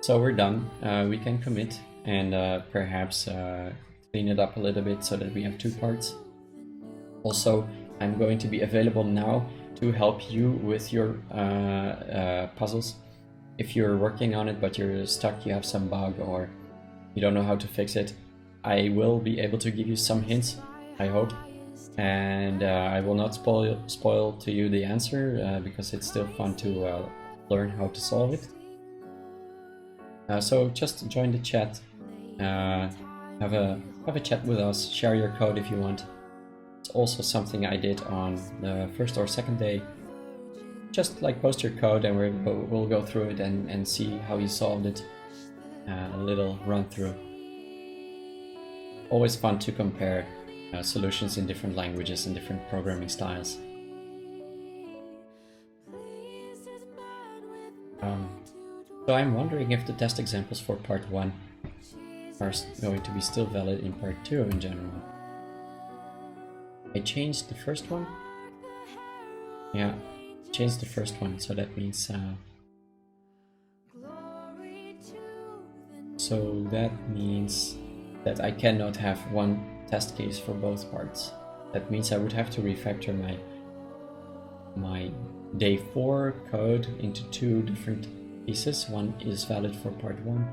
so we're done. We can commit and perhaps clean it up a little bit so that we have 2 parts. Also, I'm going to be available now to help you with your puzzles. If you're working on it but you're stuck, you have some bug, or you don't know how to fix it, I will be able to give you some hints, I hope. And I will not spoil to you the answer because it's still fun to learn how to solve it. So just join the chat, have a chat with us, share your code if you want. It's also something I did on the first or second day. Just like post your code and we'll go through it and see how you solved it. A little run through. Always fun to compare solutions in different languages and different programming styles. So I'm wondering if the test examples for part 1 are going to be still valid in part 2 in general. I changed the first one. Yeah, changed the first one, so that means that I cannot have one test case for both parts. That means I would have to refactor my day 4 code into 2 different pieces. One is valid for part 1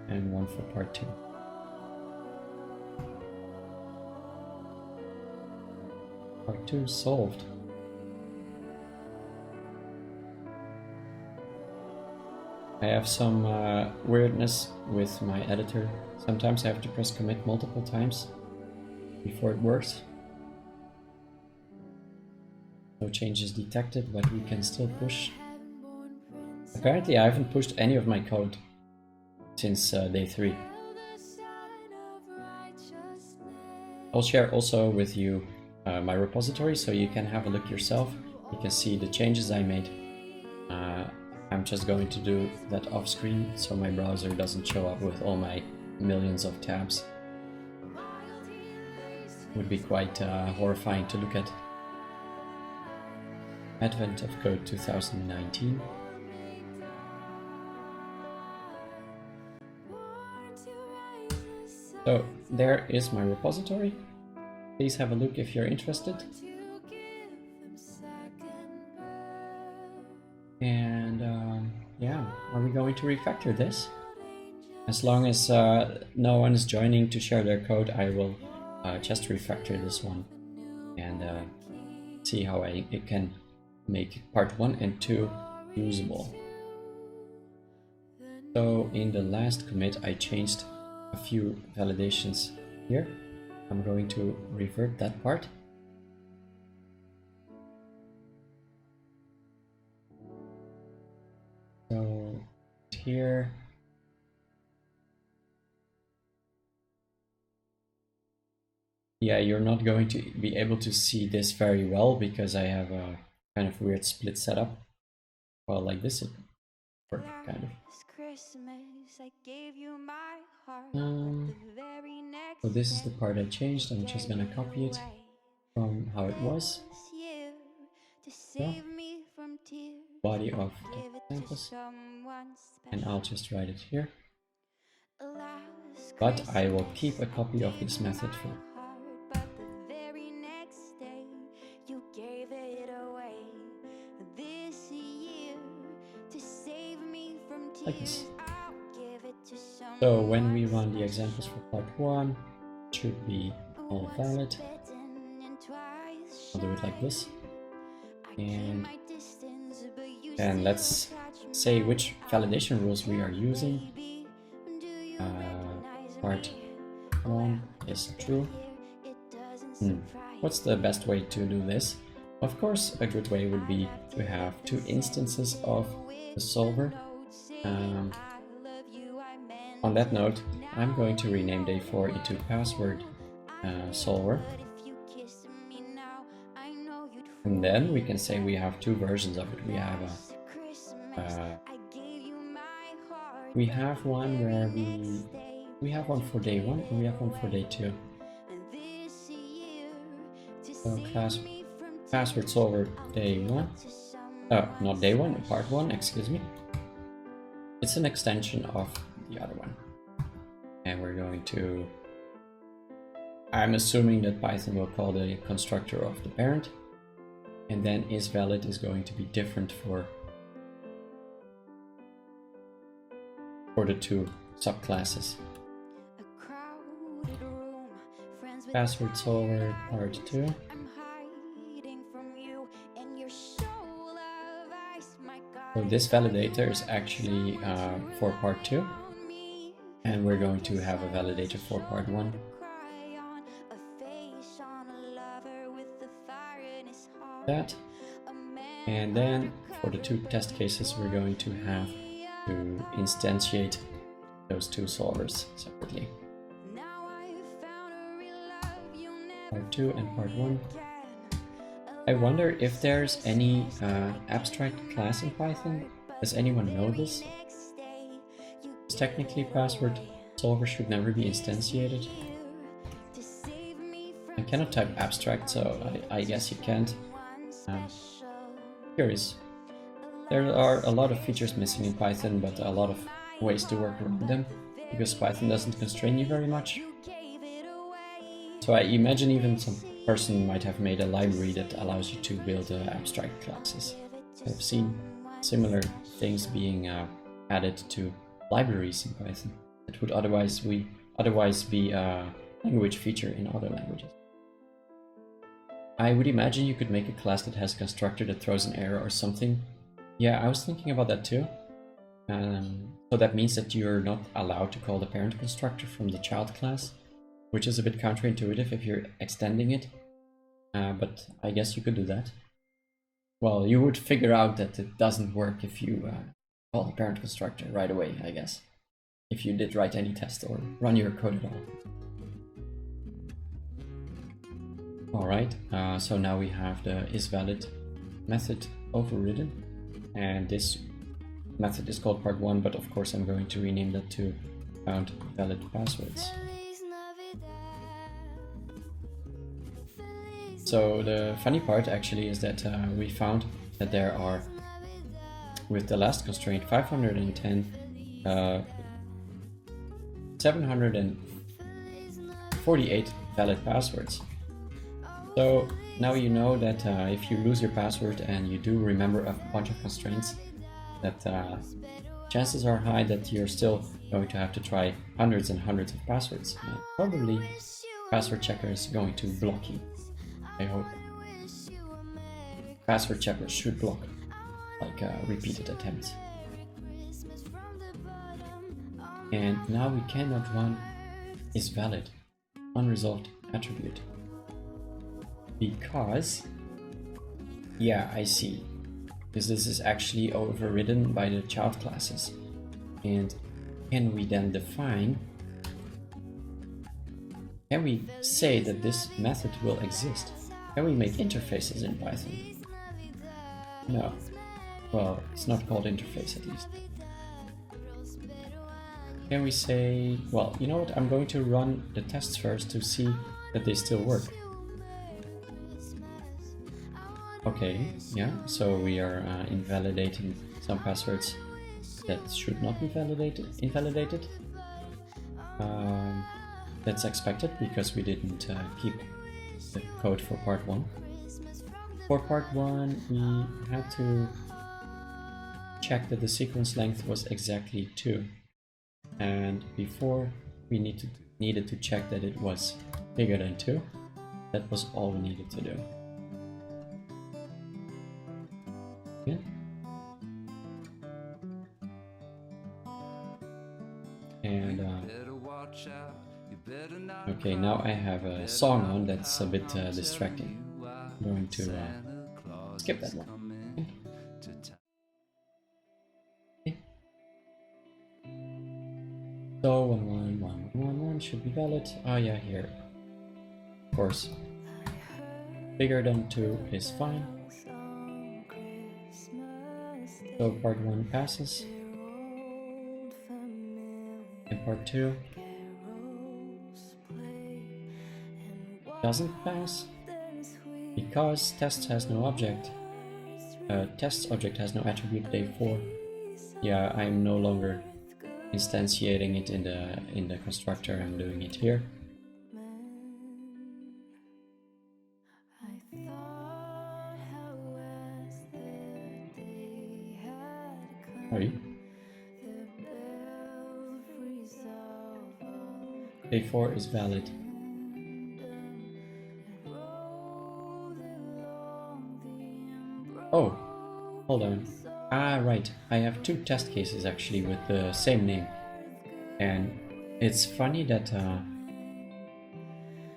and one for part 2. Part 2 solved. I have some weirdness with my editor. Sometimes I have to press commit multiple times before it works. No changes detected, but we can still push. Apparently I haven't pushed any of my code since day 3. I'll share also with you my repository so you can have a look yourself. You can see the changes I made. I'm just going to do that off screen so my browser doesn't show up with all my millions of tabs. Would be quite horrifying to look at. Advent of Code 2019. So there is my repository. Please have a look if you're interested. And yeah, are we going to refactor this? As long as no one is joining to share their code, I will just refactor this one and see how I can make part 1 and 2 usable. So in the last commit I changed a few validations here. I'm going to revert that part. So here yeah, you're not going to be able to see this very well because I have a kind of weird split setup. Well, like this it worked kind of. So this is the part I changed. I'm just gonna copy it from how it was. Yeah. Body of examples, and I'll just write it here. But I will keep a copy of this method for like this. So when we run the examples for part 1, it should be all valid. I'll do it like this. And let's say which validation rules we are using. Part 1 is true. What's the best way to do this? Of course, a good way would be to have 2 instances of the solver. On that note, I'm going to rename day4 into password solver. And then we can say we have 2 versions of it. We have one where we have one for day 1 and we have one for day 2. So password solver day 1. Not day 1, part 1, excuse me. It's an extension of the other one. And we're going to... I'm assuming that Python will call the constructor of the parent. And then isValid is going to be different for the 2 subclasses. Password solver part 2. So this validator is actually for part 2, and we're going to have a validator for part 1. That, and then for the 2 test cases we're going to have to instantiate those 2 solvers separately. Part 2 and part 1. I wonder if there's any abstract class in Python. Does anyone know this? Technically, password solver should never be instantiated. I cannot type abstract, so I guess you can't. Curious. There are a lot of features missing in Python, but a lot of ways to work around them, because Python doesn't constrain you very much. So I imagine even some person might have made a library that allows you to build abstract classes. I've seen similar things being added to libraries in Python that would otherwise be a language feature in other languages. I would imagine you could make a class that has a constructor that throws an error or something. Yeah, I was thinking about that too. So that means that you're not allowed to call the parent constructor from the child class, which is a bit counterintuitive if you're extending it. But I guess you could do that. Well, you would figure out that it doesn't work if you call the parent constructor right away, I guess. If you did write any test or run your code at all. Alright, so now we have the isValid method overridden. And this method is called part 1, but of course I'm going to rename that to count valid passwords. So the funny part actually is that we found that there are, with the last constraint, 510, 748 valid passwords. So now you know that if you lose your password and you do remember a bunch of constraints, that chances are high that you're still going to have to try hundreds and hundreds of passwords. And probably password checker is going to block you. I hope. Password checker should block like repeated attempts. And now we cannot run isValid unresolved attribute. Because, yeah, I see. Because this is actually overridden by the child classes. And can we then define, can we say that this method will exist? Can we make interfaces in Python? No. Well, it's not called interface at least. Can we say, well, you know what, I'm going to run the tests first to see that they still work. Okay, yeah, so we are invalidating some passwords that should not be invalidated. That's expected because we didn't keep the code for part 1. For part 1, we had to check that the sequence length was exactly 2. And before we needed to check that it was bigger than 2. That was all we needed to do. Yeah. And okay, now I have a song on that's a bit distracting. I'm going to skip that one. Okay. So 11111 should be valid. Oh yeah, here. Of course. Bigger than 2 is fine. So part 1 passes. And part 2 doesn't pass because test has no object. Test object has no attribute day 4. Yeah, I'm no longer instantiating it in the constructor. I'm doing it here. Sorry. Day 4 is valid. Oh, hold on. Ah, right. I have 2 test cases actually with the same name. And it's funny that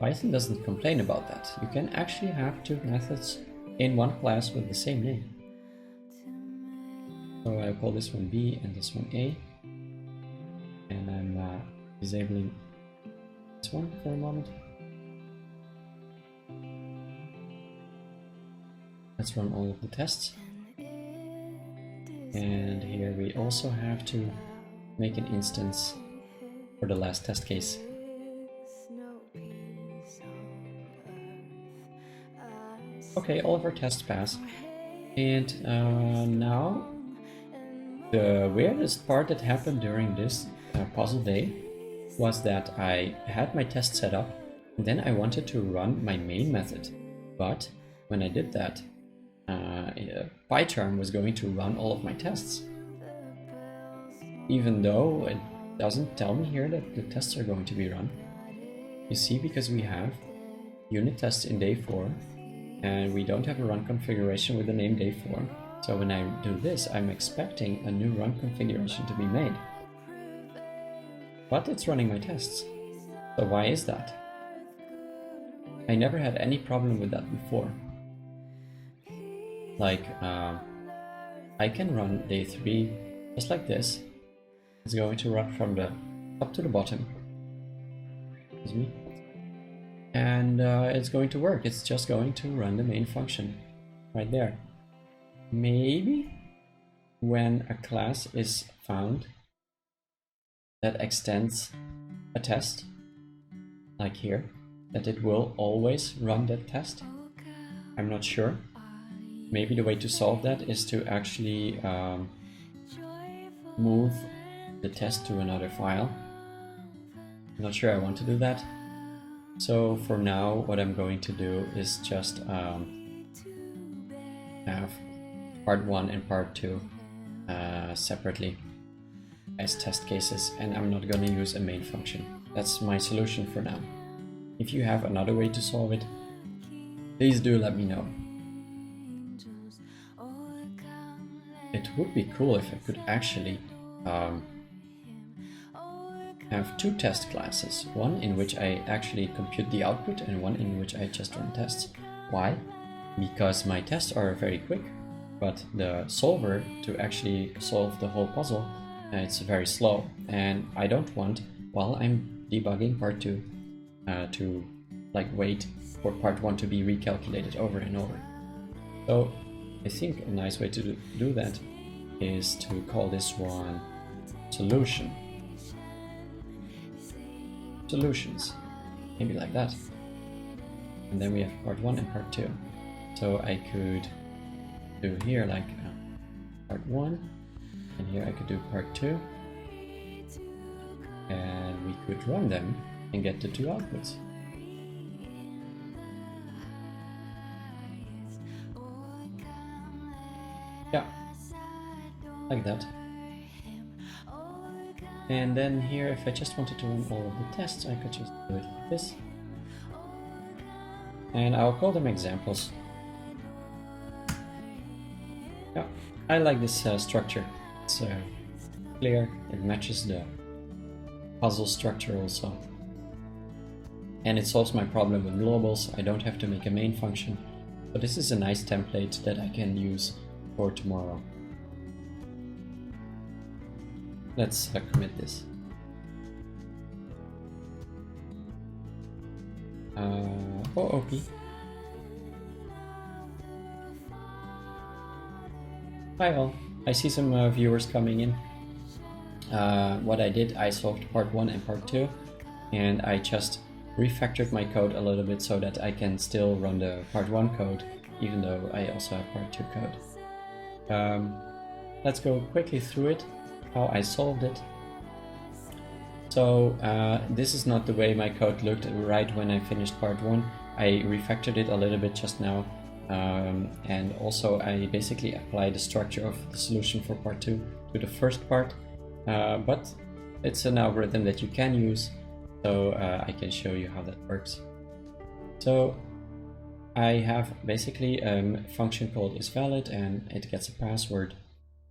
Python doesn't complain about that. You can actually have 2 methods in one class with the same name. So I'll call this one B and this one A. And I'm disabling this one for a moment. Let's run all of the tests. And here we also have to make an instance for the last test case. Okay, all of our tests pass. And now the weirdest part that happened during this puzzle day was that I had my test set up and then I wanted to run my main method. But when I did that, PyCharm was going to run all of my tests. Even though it doesn't tell me here that the tests are going to be run. You see, because we have unit tests in day 4 and we don't have a run configuration with the name day 4. So when I do this, I'm expecting a new run configuration to be made. But it's running my tests. So why is that? I never had any problem with that before. Like, I can run day 3 just like this. It's going to run from the top to the bottom. Excuse me. And it's going to work. It's just going to run the main function right there. Maybe when a class is found that extends a test, like here, that it will always run that test. I'm not sure. Maybe the way to solve that is to actually move the test to another file. I'm not sure I want to do that. So for now, what I'm going to do is just have part 1 and part 2 separately as test cases, and I'm not going to use a main function. That's my solution for now. If you have another way to solve it, please do let me know. It would be cool if I could actually have 2 test classes, one in which I actually compute the output and one in which I just run tests. Why? Because my tests are very quick, but the solver to actually solve the whole puzzle, it's very slow, and I don't want, while I'm debugging part 2, to like wait for part 1 to be recalculated over and over. So I think a nice way to do that is to call this one solution. Solutions, maybe like that. And then we have part 1 and part 2. So I could do here like part 1, and here I could do part 2, and we could run them and get the 2 outputs. Yeah, like that. And then here, if I just wanted to run all of the tests, I could just do it like this. And I'll call them examples. Yeah, I like this structure. It's clear, it matches the puzzle structure also. And it solves my problem with globals. I don't have to make a main function. So this is a nice template that I can use for tomorrow. Let's commit this. OP. Hi all. I see some viewers coming in. What I did, I solved part 1 and part 2, and I just refactored my code a little bit so that I can still run the part 1 code, even though I also have part 2 code. Let's go quickly through it, how I solved it. So this is not the way my code looked right when I finished part 1. I refactored it a little bit just now, and also I basically applied the structure of the solution for part 2 to the first part, but it's an algorithm that you can use, so I can show you how that works. So I have basically a function called isValid, and it gets a password,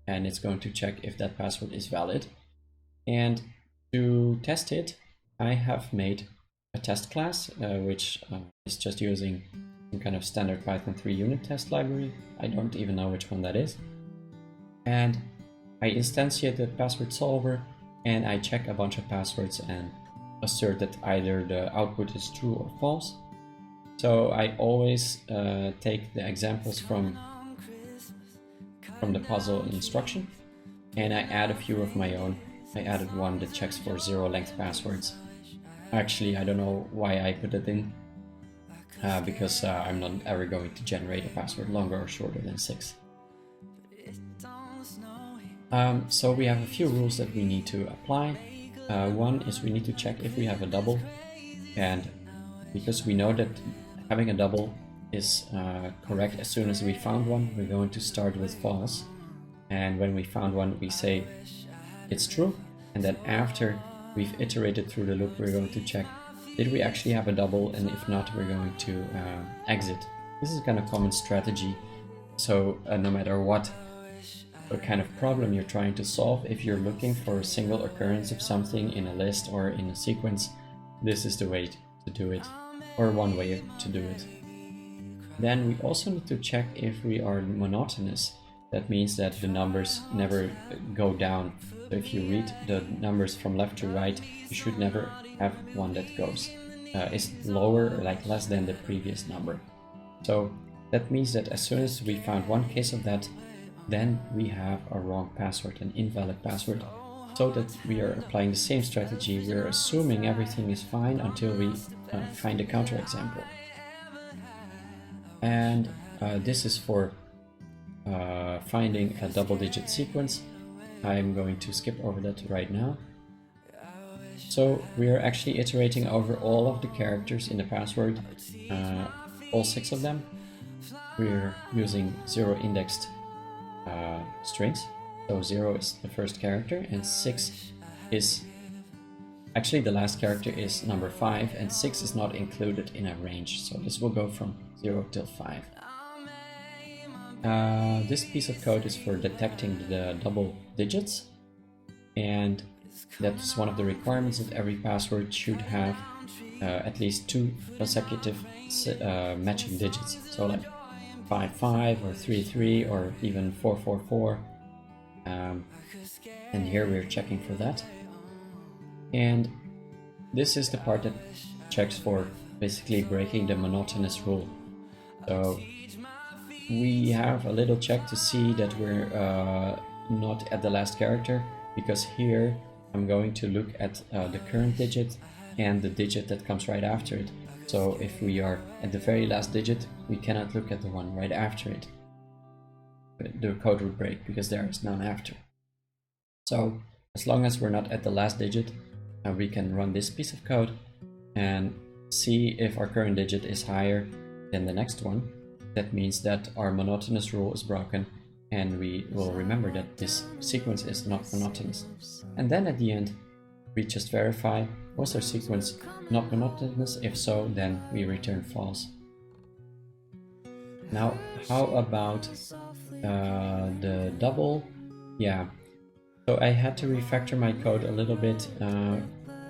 and it's going to check if that password is valid. And to test it, I have made a test class, which is just using some kind of standard Python 3 unit test library. I don't even know which one that is. And I instantiate the password solver, and I check a bunch of passwords and assert that either the output is true or false. So I always take the examples from the puzzle instruction, and I add a few of my own. I added one that checks for 0 length passwords. Actually, I don't know why I put it in, because I'm not ever going to generate a password longer or shorter than 6. So we have a few rules that we need to apply. One is we need to check if we have a double, and because we know that having a double is correct as soon as we found one, we're going to start with false. And when we found one, we say it's true, and then after we've iterated through the loop, we're going to check, did we actually have a double, and if not, we're going to exit. This is kind of common strategy, so no matter what kind of problem you're trying to solve, if you're looking for a single occurrence of something in a list or in a sequence, this is the way to do it, or one way to do it. Then we also need to check if we are monotonous. That means that the numbers never go down. So if you read the numbers from left to right, you should never have one that goes is lower or like less than the previous number. So that means that as soon as we found one case of that, then we have a wrong password, an invalid password. So that we are applying the same strategy, we're assuming everything is fine until we find a counterexample. And this is for finding a double-digit sequence. I'm going to skip over that right now. So we are actually iterating over all of the characters in the password, all 6 of them. We're using 0 indexed strings. So 0 is the first character, and 6 is actually the last character is number 5, and 6 is not included in a range. So this will go from 0 till 5. This piece of code is for detecting the double digits, and that's one of the requirements that every password should have at least 2 consecutive matching digits. So like 55 or 33 or even 444. And here we're checking for that. And this is the part that checks for basically breaking the monotonous rule. So we have a little check to see that we're not at the last character, because here I'm going to look at the current digit and the digit that comes right after it. So if we are at the very last digit, we cannot look at the one right after it. The code would break because there is none after. So as long as we're not at the last digit, we can run this piece of code and see if our current digit is higher than the next one. That means that our monotonous rule is broken, and we will remember that this sequence is not monotonous. And then at the end, we just verify, was our sequence not monotonous? If so, then we return false. Now, how about the double? Yeah, so I had to refactor my code a little bit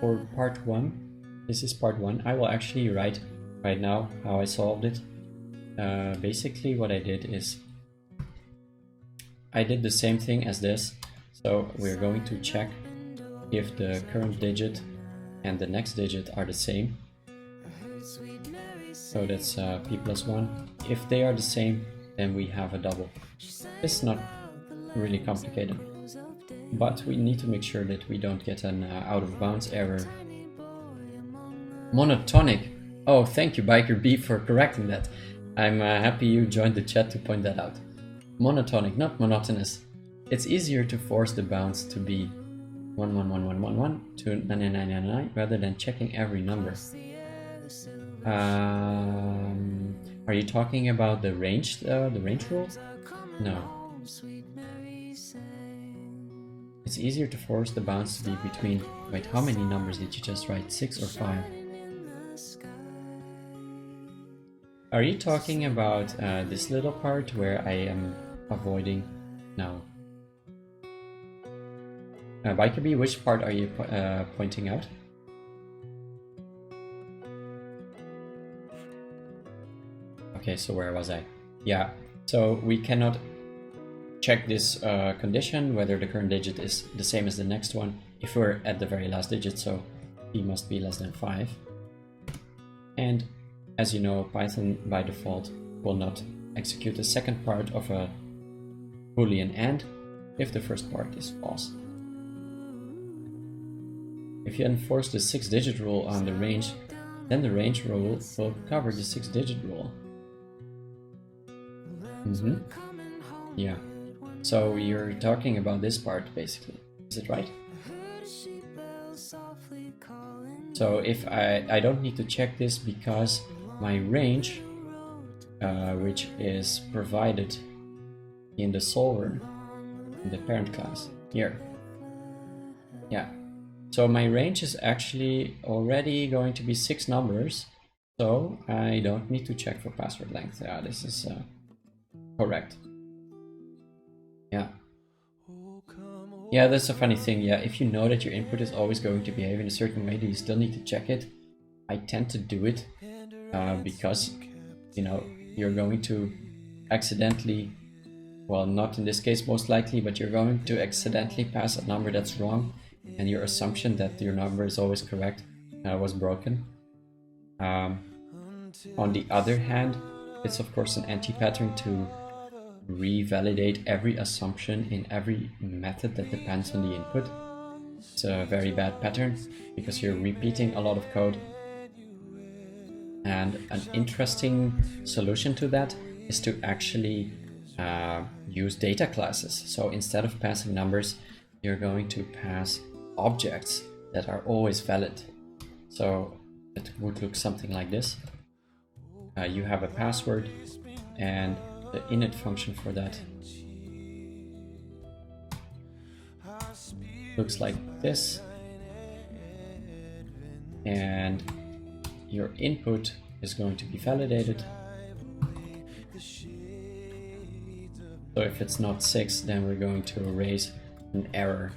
for part 1, this is part 1, I will actually write right now how I solved it. Basically what I did is I did the same thing as this. So we're going to check if the current digit and the next digit are the same. So that's p plus 1. If they are the same, then we have a double. It's not really complicated, but we need to make sure that we don't get an out of bounds error. Monotonic. Oh, thank you, Biker B, for correcting that. I'm happy you joined the chat to point that out. Monotonic, not monotonous. It's easier to force the bounds to be 111111 to 9999 rather than checking every number. Are you talking about the range rule? No. It's easier to force the bounds to be between... Wait, how many numbers did you just write? 6 or 5? Are you talking about this little part where I am avoiding... No. Biker B, which part are you pointing out? Okay, so where was I? Yeah, so we cannot check this condition, whether the current digit is the same as the next one, if we're at the very last digit, so p must be less than 5. And as you know, Python by default will not execute the second part of a Boolean AND if the first part is false. If you enforce the 6-digit rule on the range, then the range rule will cover the 6-digit rule. Yeah. So you're talking about this part, basically. Is it right? So if I don't need to check this because my range, which is provided in the solver, in the parent class, here. Yeah. So my range is actually already going to be 6 numbers, so I don't need to check for password length. Yeah, this is correct. Yeah. Yeah, that's a funny thing. Yeah, if you know that your input is always going to behave in a certain way, do you still need to check it? I tend to do it because, you know, you're going to accidentally, well, not in this case most likely, but you're going to accidentally pass a number that's wrong, and your assumption that your number is always correct was broken. On the other hand, it's of course an anti-pattern to revalidate every assumption in every method that depends on the input. It's a very bad pattern because you're repeating a lot of code. And an interesting solution to that is to actually use data classes. So instead of passing numbers, you're going to pass objects that are always valid. So it would look something like this. You have a password, and the init function for that looks like this. And your input is going to be validated. So if it's not 6, then we're going to erase an error,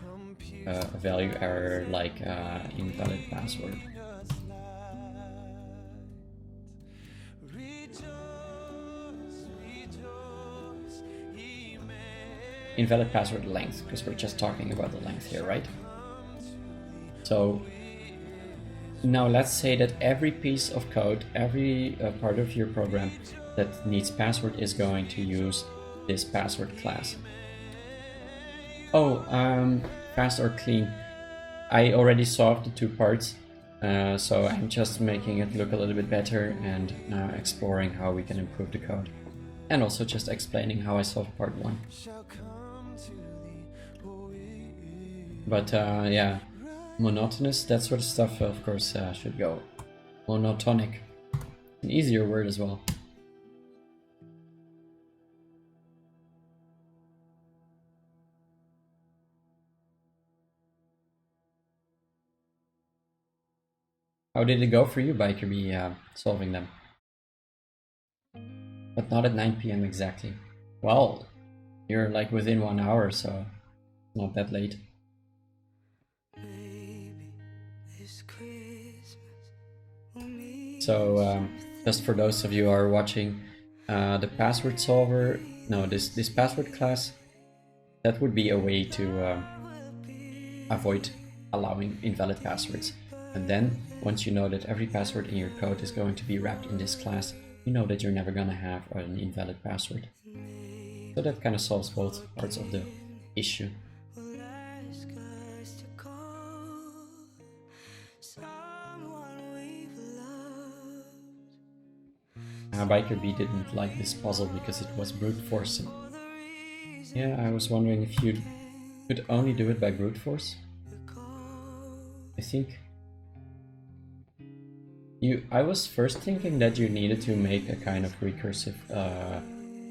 a value error like invalid password. Invalid password length, because we're just talking about the length here, right? So now let's say that every piece of code, every part of your program that needs password is going to use this password class. Oh, fast or clean. I already solved the 2 parts, so I'm just making it look a little bit better and exploring how we can improve the code. And also just explaining how I solved part 1. But yeah, monotonous, that sort of stuff, of course, should go. Monotonic, an easier word as well. How did it go for you, Biker B, solving them? But not at 9 PM exactly. Well, you're like within 1 hour, so not that late. So just for those of you who are watching, the password solver, no, this password class, that would be a way to avoid allowing invalid passwords. And then once you know that every password in your code is going to be wrapped in this class, you know that you're never going to have an invalid password. So that kind of solves both parts of the issue. Biker B didn't like this puzzle because it was brute forcing. Yeah, I was wondering if you could only do it by brute force. I think I was first thinking that you needed to make a kind of recursive,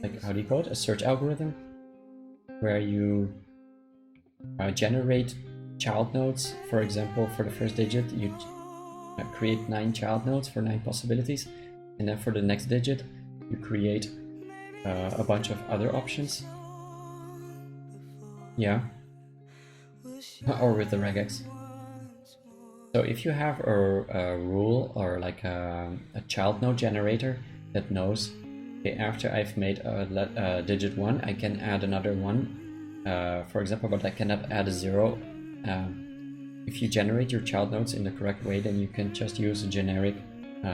like, how do you call it? A search algorithm, where you generate child nodes. For example, for the first digit, you create 9 child nodes for 9 possibilities. And then for the next digit, you create a bunch of other options. Yeah. Or with the regex. So if you have a rule or like a child node generator that knows, okay, after I've made a digit 1, I can add another 1, for example, but I cannot add a 0. If you generate your child nodes in the correct way, then you can just use a generic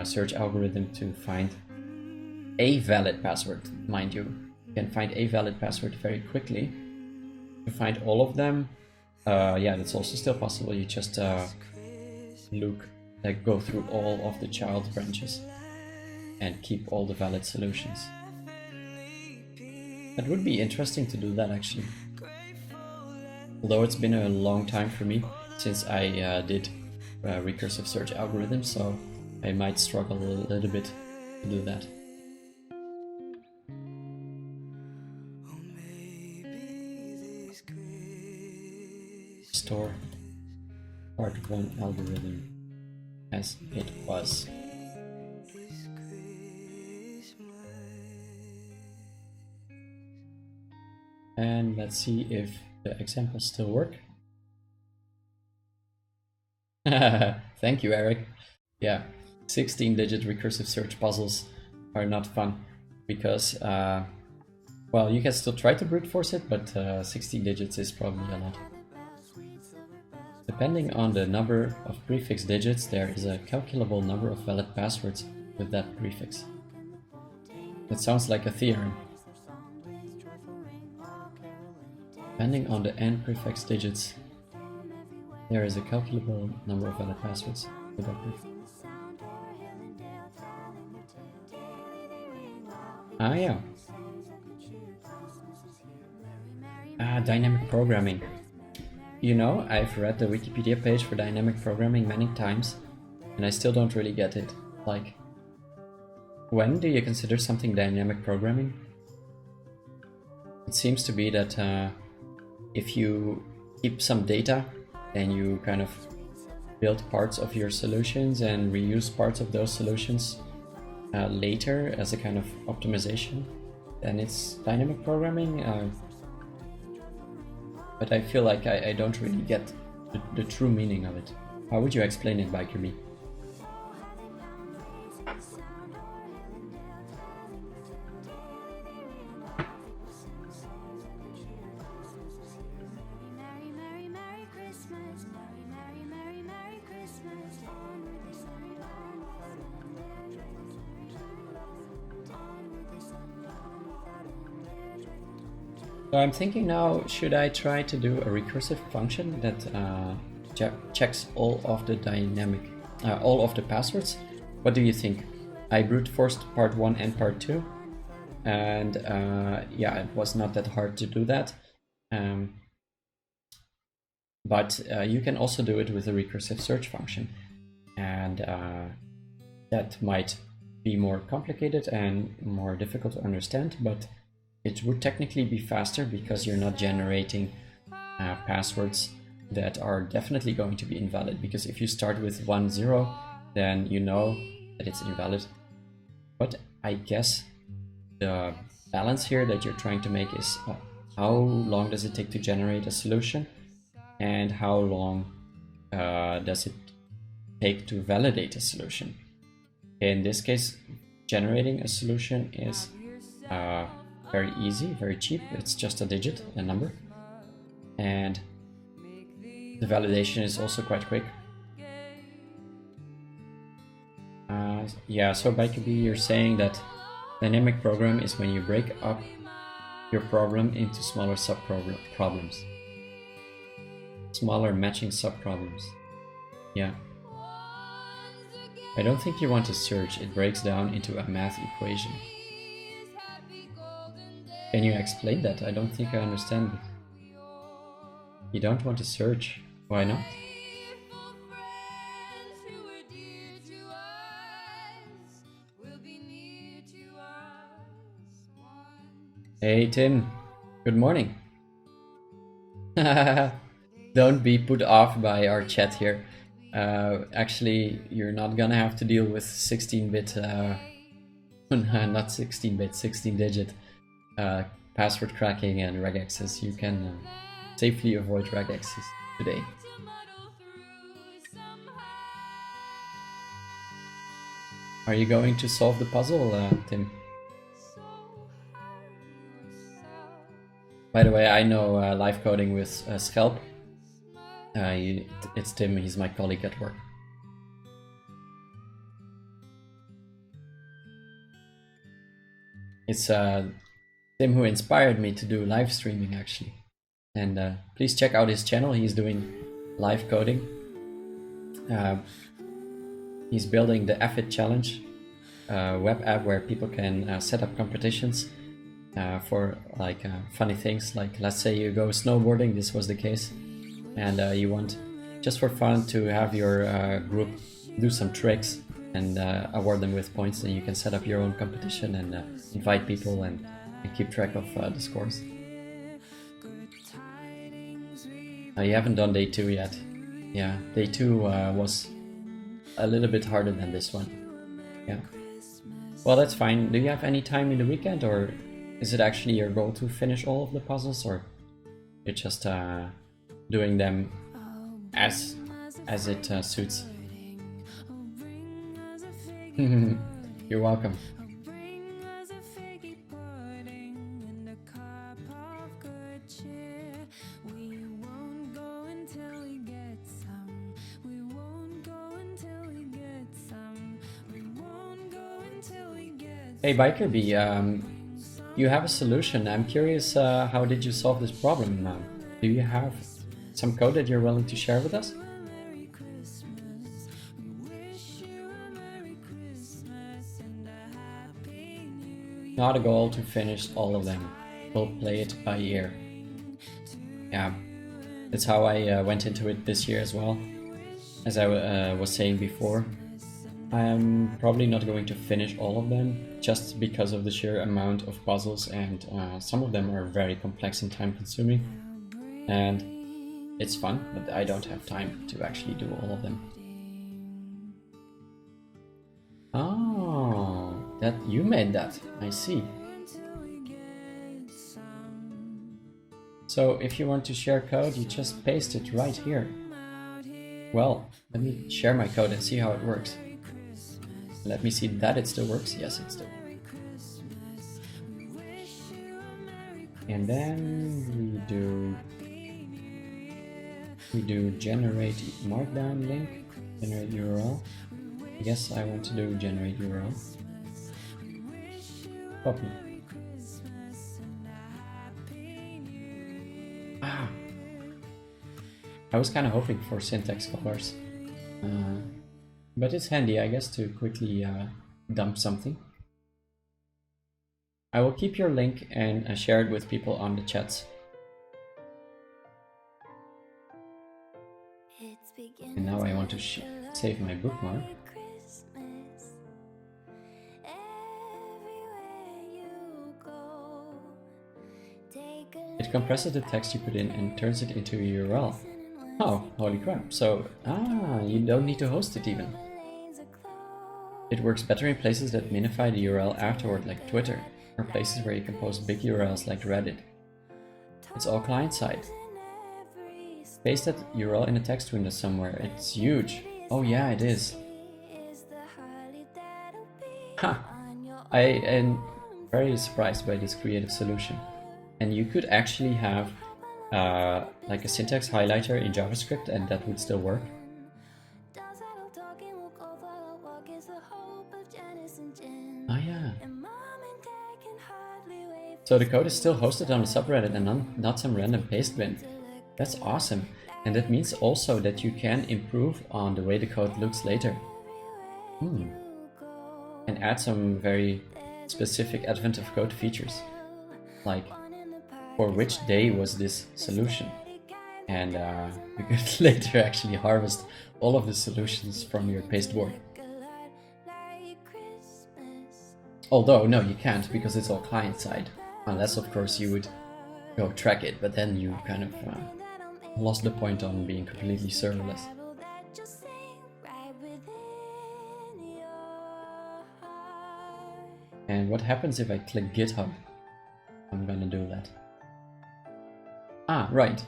search algorithm to find a valid password. Mind you, you can find a valid password very quickly. To find all of them, yeah, that's also still possible. You just go through all of the child branches and keep all the valid solutions. It would be interesting to do that, actually. Although it's been a long time for me since I did recursive search algorithms, so I might struggle a little bit to do that. Store part 1 algorithm as it was. And let's see if the examples still work. Thank you, Eric. Yeah, 16-digit recursive search puzzles are not fun because, well, you can still try to brute force it, but 16 digits is probably a lot. Depending on the number of prefix digits, there is a calculable number of valid passwords with that prefix. That sounds like a theorem. Depending on the n prefix digits, there is a calculable number of valid passwords with that prefix. Ah, yeah. Dynamic programming. You know, I've read the Wikipedia page for dynamic programming many times, and I still don't really get it. Like, when do you consider something dynamic programming? It seems to be that if you keep some data, then you kind of build parts of your solutions and reuse parts of those solutions later as a kind of optimization, then it's dynamic programming. But I feel like I don't really get the true meaning of it. How would you explain it, Biker B? So I'm thinking now, should I try to do a recursive function that checks all of the all of the passwords? What do you think? I brute forced part 1 and part 2, and yeah, it was not that hard to do that. But you can also do it with a recursive search function, and that might be more complicated and more difficult to understand, but it would technically be faster because you're not generating passwords that are definitely going to be invalid. Because if you start with 1, 0, then you know that it's invalid. But I guess the balance here that you're trying to make is how long does it take to generate a solution, and how long does it take to validate a solution. In this case, generating a solution is very easy, very cheap. It's just a digit, a number. And the validation is also quite quick. Yeah, so Bikeaby, you're saying that dynamic program is when you break up your problem into smaller sub-problems. Smaller matching sub-problems. Yeah. I don't think you want to search, it breaks down into a math equation. Can you explain that? I don't think I understand it. You don't want to search. Why not? Hey Tim, good morning. Don't be put off by our chat here. Actually, you're not gonna have to deal with 16-bit, not 16-bit, 16-digit password cracking and regexes. You can safely avoid regexes today. Are you going to solve the puzzle, Tim? By the way, I know live coding with Schelp. It's Tim, he's my colleague at work. It's Tim who inspired me to do live streaming, actually. And please check out his channel, he's doing live coding. He's building the Affit Challenge, web app where people can set up competitions for like funny things, like let's say you go snowboarding, this was the case, and you want just for fun to have your group do some tricks and award them with points, and you can set up your own competition and invite people and keep track of the scores. You haven't done day 2 yet. Yeah, day 2 was a little bit harder than this one. Yeah. Well, that's fine. Do you have any time in the weekend, or is it actually your goal to finish all of the puzzles, or you're just doing them as it suits? You're welcome. Hey Bikeaby, you have a solution. I'm curious, how did you solve this problem? Do you have some code that you're willing to share with us? Not a goal to finish all of them. We'll play it by ear. Yeah, that's how I went into it this year as well. As I was saying before, I'm probably not going to finish all of them just because of the sheer amount of puzzles, and some of them are very complex and time consuming. And it's fun, but I don't have time to actually do all of them. Oh, that you made that, I see. So if you want to share code, you just paste it right here. Well, let me share my code and see how it works. Let me see that it still works. Yes, it still works. And then we do generate markdown link, generate URL. I guess I want to do generate URL. Copy. Ah, I was kind of hoping for syntax colors. But it's handy, I guess, to quickly dump something. I will keep your link and share it with people on the chats. And now I want to save my bookmark. It compresses the text you put in and turns it into a URL. Oh, holy crap. So, you don't need to host it even. It works better in places that minify the URL afterward, like Twitter, or places where you can post big URLs like Reddit. It's all client-side. Paste that URL in a text window somewhere. It's huge. Oh yeah, it is. Ha! I am very surprised by this creative solution. And you could actually have like a syntax highlighter in JavaScript and that would still work. Oh yeah. So the code is still hosted on the subreddit and not some random paste bin. That's awesome. And that means also that you can improve on the way the code looks later. And add some very specific Advent of Code features. Like, for which day was this solution? And you could later actually harvest all of the solutions from your pasteboard. Although, no, you can't, because it's all client-side. Unless, of course, you would go track it, but then you kind of lost the point on being completely serverless. And what happens if I click GitHub? I'm gonna do that. Ah, right.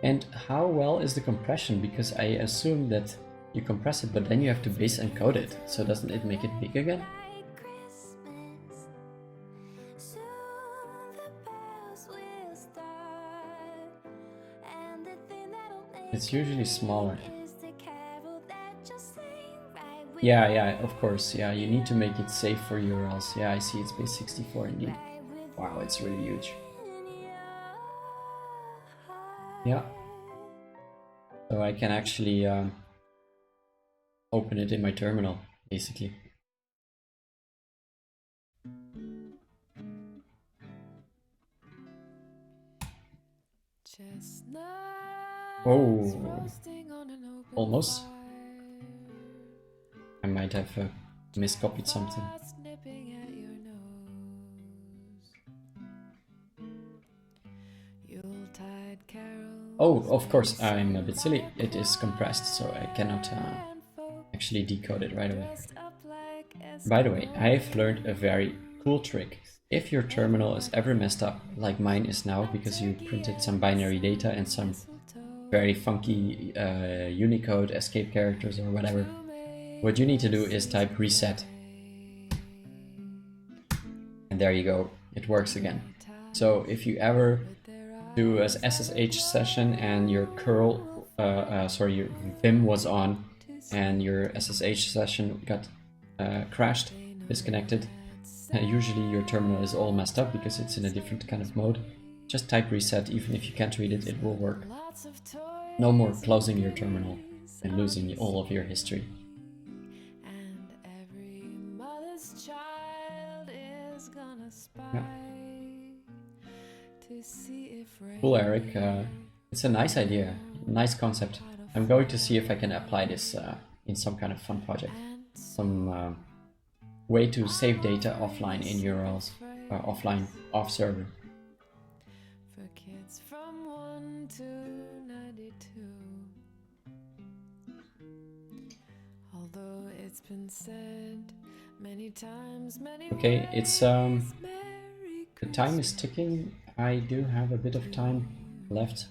And how well is the compression? Because I assume that you compress it, but then you have to base encode it. So doesn't it make it big again? It's usually smaller. Yeah, of course. Yeah, you need to make it safe for URLs. Yeah, I see it's base 64 indeed. Wow, it's really huge. Yeah. So I can actually open it in my terminal, basically. Oh, almost. I might have miscopied something. Oh, of course, I'm a bit silly. It is compressed, so I cannot actually decode it right away. By the way, I've learned a very cool trick. If your terminal is ever messed up, like mine is now because you printed some binary data and some very funky Unicode escape characters or whatever, what you need to do is type reset. And there you go, it works again. So if you ever do a SSH session and your curl, your Vim was on and your SSH session got crashed, disconnected, usually your terminal is all messed up because it's in a different kind of mode. Just type reset, even if you can't read it, it will work. No more closing your terminal and losing all of your history. Yeah. Cool, Eric. It's a nice idea, nice concept. I'm going to see if I can apply this in some kind of fun project. Some way to save data offline in URLs, offline, off server. For kids from 1 to 92. Although it's been said many times, okay, it's the time is ticking. I do have a bit of time left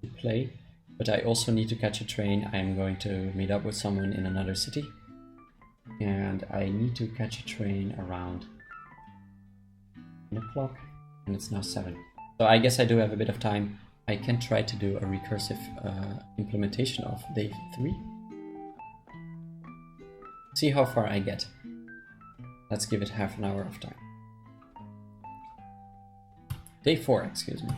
to play, but I also need to catch a train. I'm going to meet up with someone in another city, and I need to catch a train around 9 o'clock, and it's now 7. So I guess I do have a bit of time. I can try to do a recursive implementation of day 3. See how far I get. Let's give it half an hour of time. Day 4, excuse me.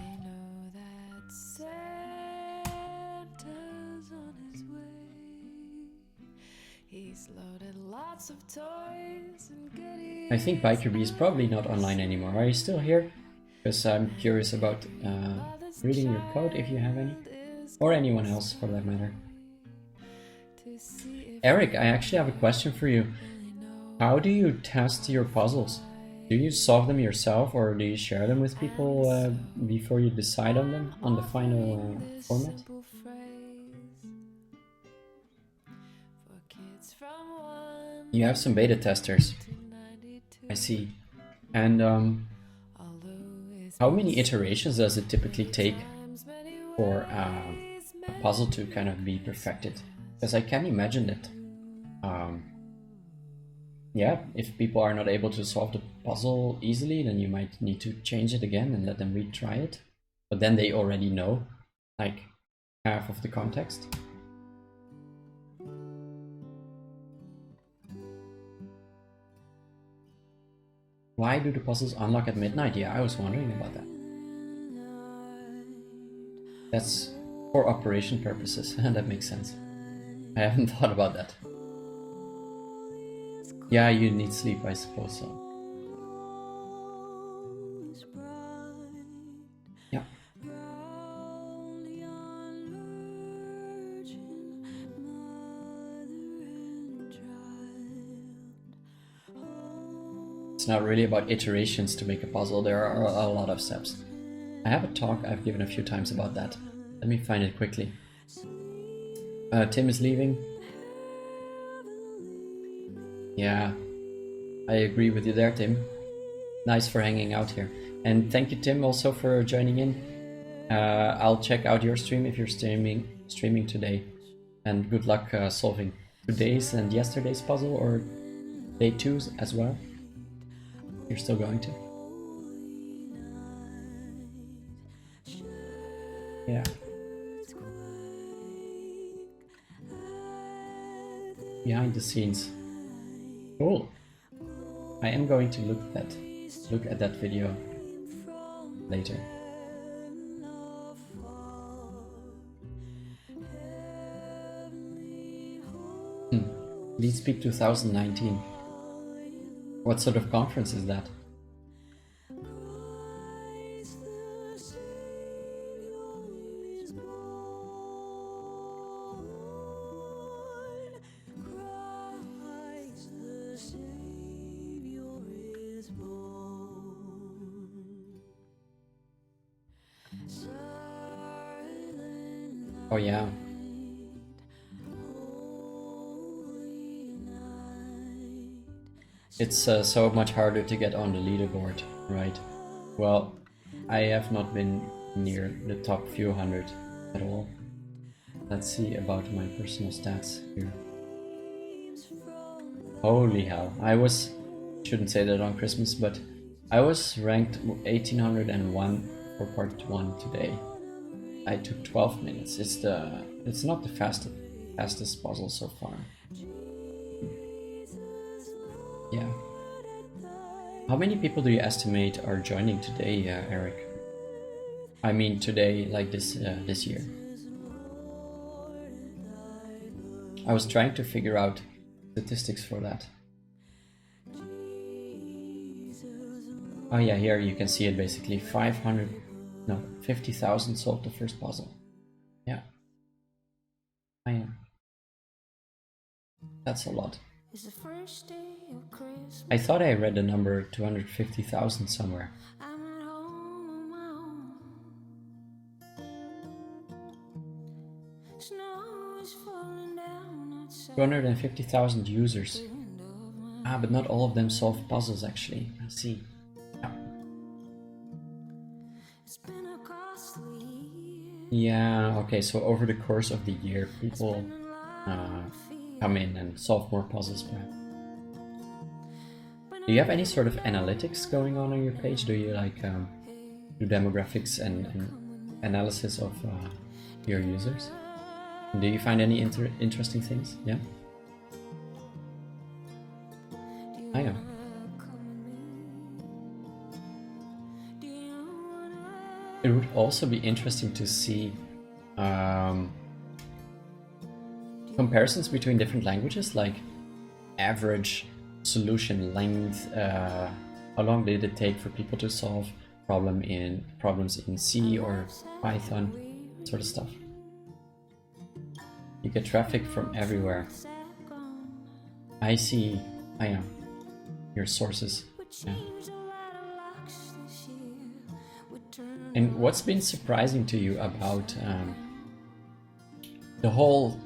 I think BikerB is probably not online anymore. Are you still here? Because I'm curious about reading your code if you have any. Or anyone else for that matter. Eric, I actually have a question for you. How do you test your puzzles? Do you solve them yourself or do you share them with people before you decide on them, on the final format? You have some beta testers. I see. And how many iterations does it typically take for a puzzle to kind of be perfected? Because I can imagine that, yeah, if people are not able to solve the puzzle easily, then you might need to change it again and let them retry it. But then they already know, like, half of the context. Why do the puzzles unlock at midnight? Yeah, I was wondering about that. That's for operation purposes. That makes sense. I haven't thought about that. Yeah, you need sleep, I suppose so. Yeah. It's not really about iterations to make a puzzle. There are a lot of steps. I have a talk I've given a few times about that. Let me find it quickly. Tim is leaving. Yeah, I agree with you there, Tim. Nice for hanging out here. And thank you, Tim, also for joining in. I'll check out your stream if you're streaming today. And good luck solving today's and yesterday's puzzle, or day 2's as well. You're still going to. Yeah. Behind the scenes. Cool. I am going to look at that video later. Leadspeak 2019. What sort of conference is that? Oh yeah. It's so much harder to get on the leaderboard, right? Well, I have not been near the top few hundred at all. Let's see about my personal stats here. Holy hell, shouldn't say that on Christmas, but I was ranked 1801 for part 1 today. I took 12 minutes. It's not the fastest puzzle so far. Yeah. How many people do you estimate are joining today, Eric? I mean today, like this year. I was trying to figure out statistics for that. Oh yeah, here you can see it basically. 50,000 solved the first puzzle. Yeah. I am. That's a lot. I thought I read the number 250,000 somewhere. 250,000 users. Ah, but not all of them solve puzzles actually. I see. Yeah, okay, so over the course of the year, people come in and solve more puzzles perhaps. Do you have any sort of analytics going on your page? Do you like do demographics and analysis of your users? Do you find any interesting things? Yeah? I am. It would also be interesting to see comparisons between different languages, like average solution length, how long did it take for people to solve problems in C or Python, sort of stuff. You get traffic from everywhere. I see. I am. Your sources. Yeah. And what's been surprising to you about the whole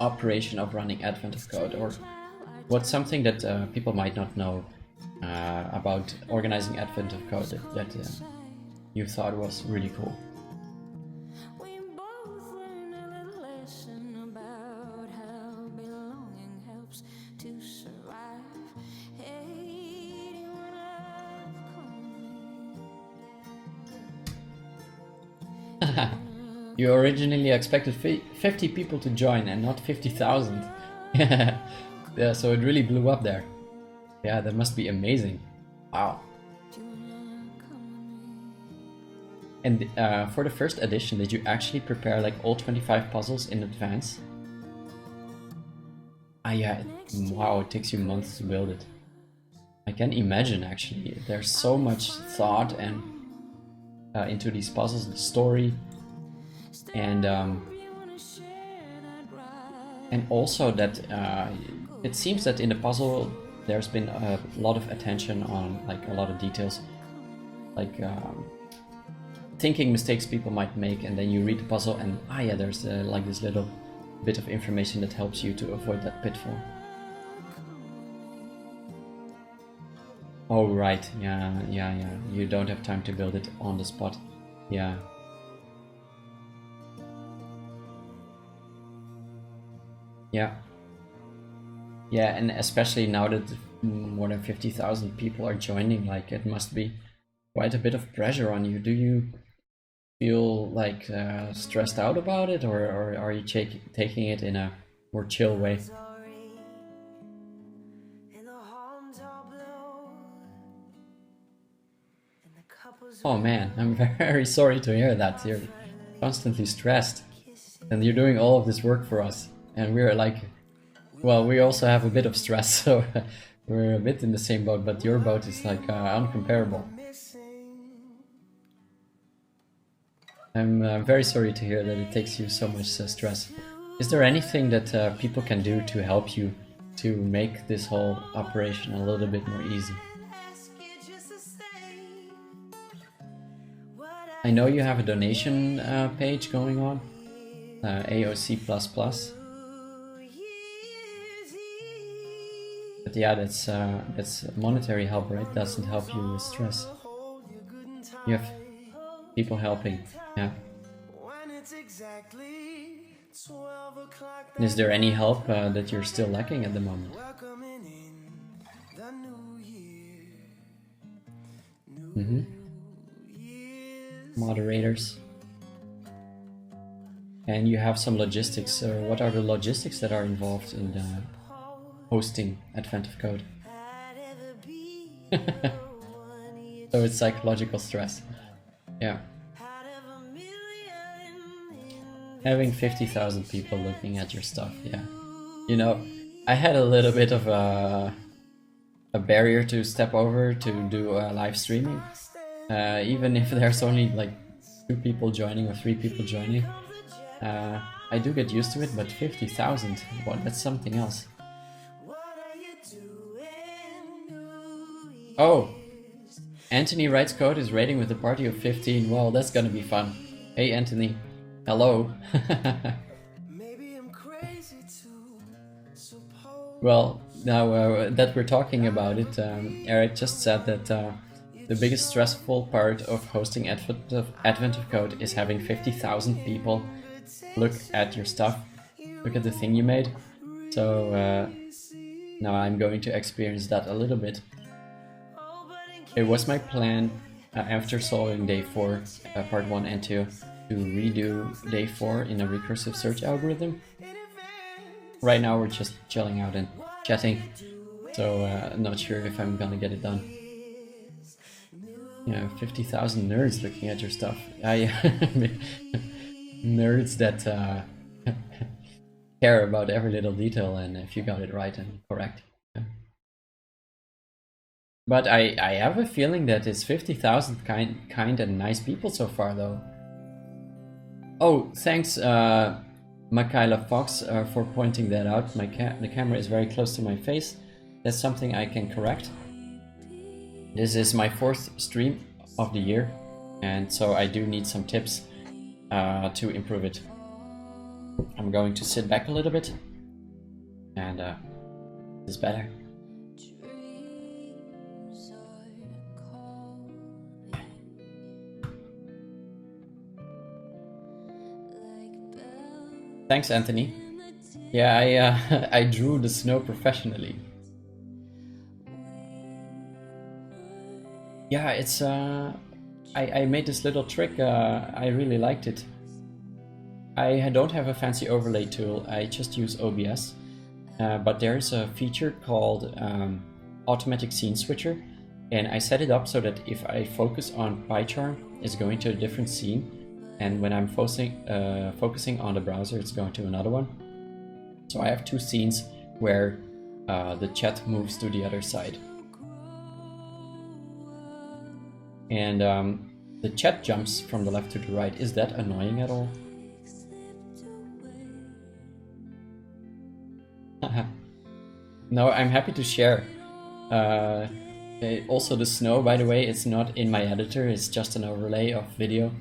operation of running Advent of Code, or what's something that people might not know about organizing Advent of Code that you thought was really cool? You originally expected 50 people to join and not 50,000. Yeah, so it really blew up there. Yeah, that must be amazing. Wow. And for the first edition, did you actually prepare like all 25 puzzles in advance? Ah yeah, wow, it takes you months to build it. I can imagine actually. There's so much thought and into these puzzles, the story, and also that it seems that in the puzzle there's been a lot of attention on like a lot of details, like thinking mistakes people might make, and then you read the puzzle and ah yeah, there's like this little bit of information that helps you to avoid that pitfall. Oh right, yeah, you don't have time to build it on the spot. Yeah. Yeah. Yeah, and especially now that more than 50,000 people are joining, like it must be quite a bit of pressure on you. Do you feel like stressed out about it, or are you taking it in a more chill way? Oh man, I'm very sorry to hear that. You're constantly stressed and you're doing all of this work for us, and we're like, well, we also have a bit of stress, so we're a bit in the same boat, but your boat is like uncomparable. I'm very sorry to hear that it takes you so much stress. Is there anything that people can do to help you to make this whole operation a little bit more easy? I know you have a donation page going on, AOC++. But yeah, that's monetary help, right? Doesn't help you with stress. You have people helping, yeah. Is there any help that you're still lacking at the moment? Mm-hmm. Moderators. And you have some logistics. What are the logistics that are involved in hosting Advent of Code? So it's psychological stress. Yeah. Having 50,000 people looking at your stuff, yeah. You know, I had a little bit of a barrier to step over to do live streaming. Even if there's only like 2 people joining or 3 people joining. I do get used to it, but 50,000, well, that's something else. Oh! Anthony writes code is raiding with a party of 15. Well, that's gonna be fun. Hey Anthony. Hello. Well, now that we're talking about it, Eric just said that the biggest stressful part of hosting Advent of Code is having 50,000 people look at your stuff, look at the thing you made. So now I'm going to experience that a little bit. It was my plan after solving day 4, part 1 and 2, to redo day 4 in a recursive search algorithm. Right now we're just chilling out and chatting, so I'm not sure if I'm gonna get it done. You know, 50,000 nerds looking at your stuff. Nerds that care about every little detail and if you got it right and correct. Yeah. But I have a feeling that it's 50,000 kind and nice people so far, though. Oh, thanks, Michaela Fox, for pointing that out. The camera is very close to my face. That's something I can correct. This is my 4th stream of the year, and so I do need some tips to improve it. I'm going to sit back a little bit, and this is better. Thanks, Anthony. Yeah, I drew the snow professionally. Yeah, it's I made this little trick, I really liked it. I don't have a fancy overlay tool, I just use OBS. But there's a feature called Automatic Scene Switcher, and I set it up so that if I focus on PyCharm, it's going to a different scene, and when I'm focusing on the browser, it's going to another one. So I have two scenes where the chat moves to the other side. And the chat jumps from the left to the right. Is that annoying at all? No, I'm happy to share. Also the snow, by the way, it's not in my editor, it's just an overlay of video.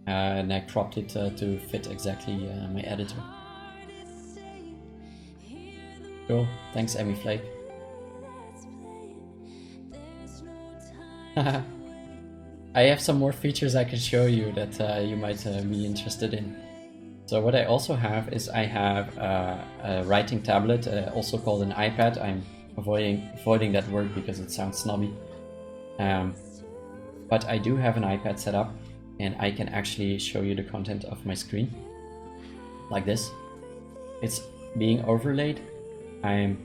And I cropped it to fit exactly my editor. Cool, thanks Emmy Flake. I have some more features I can show you that you might be interested in. So what I also have is I have a writing tablet, also called an iPad. I'm avoiding that word because it sounds snobby. But I do have an iPad set up, and I can actually show you the content of my screen like this. It's being overlaid. I'm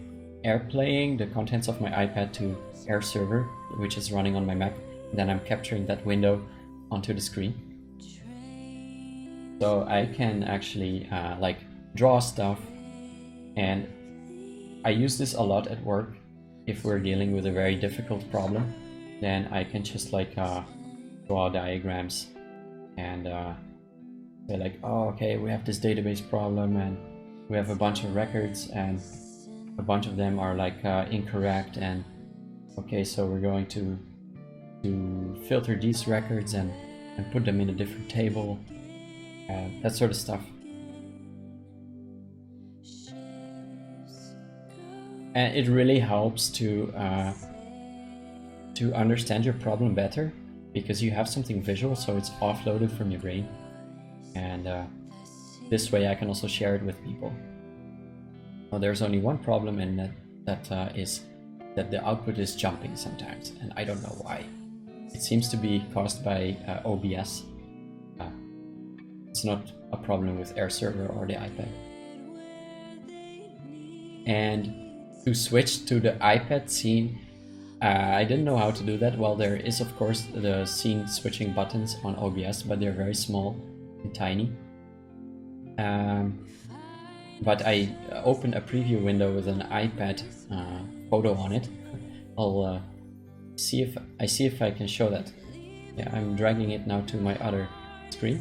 airplaying the contents of my iPad to Air Server, which is running on my Mac. Then I'm capturing that window onto the screen. So I can actually like draw stuff, and I use this a lot at work. If we're dealing with a very difficult problem, then I can just like draw diagrams and say like, oh, okay, we have this database problem and we have a bunch of records and a bunch of them are like incorrect, and okay, so we're going to filter these records and put them in a different table, that sort of stuff. And it really helps to understand your problem better because you have something visual, so it's offloaded from your brain, and this way I can also share it with people. Well, there's only one problem, and that is that the output is jumping sometimes, and I don't know why. It seems to be caused by OBS. It's not a problem with Air Server or the iPad. And to switch to the iPad scene, I didn't know how to do that. Well, there is of course the scene switching buttons on OBS, but they're very small and tiny. But I opened a preview window with an iPad photo on it. I'll see if I can show that. Yeah, I'm dragging it now to my other screen.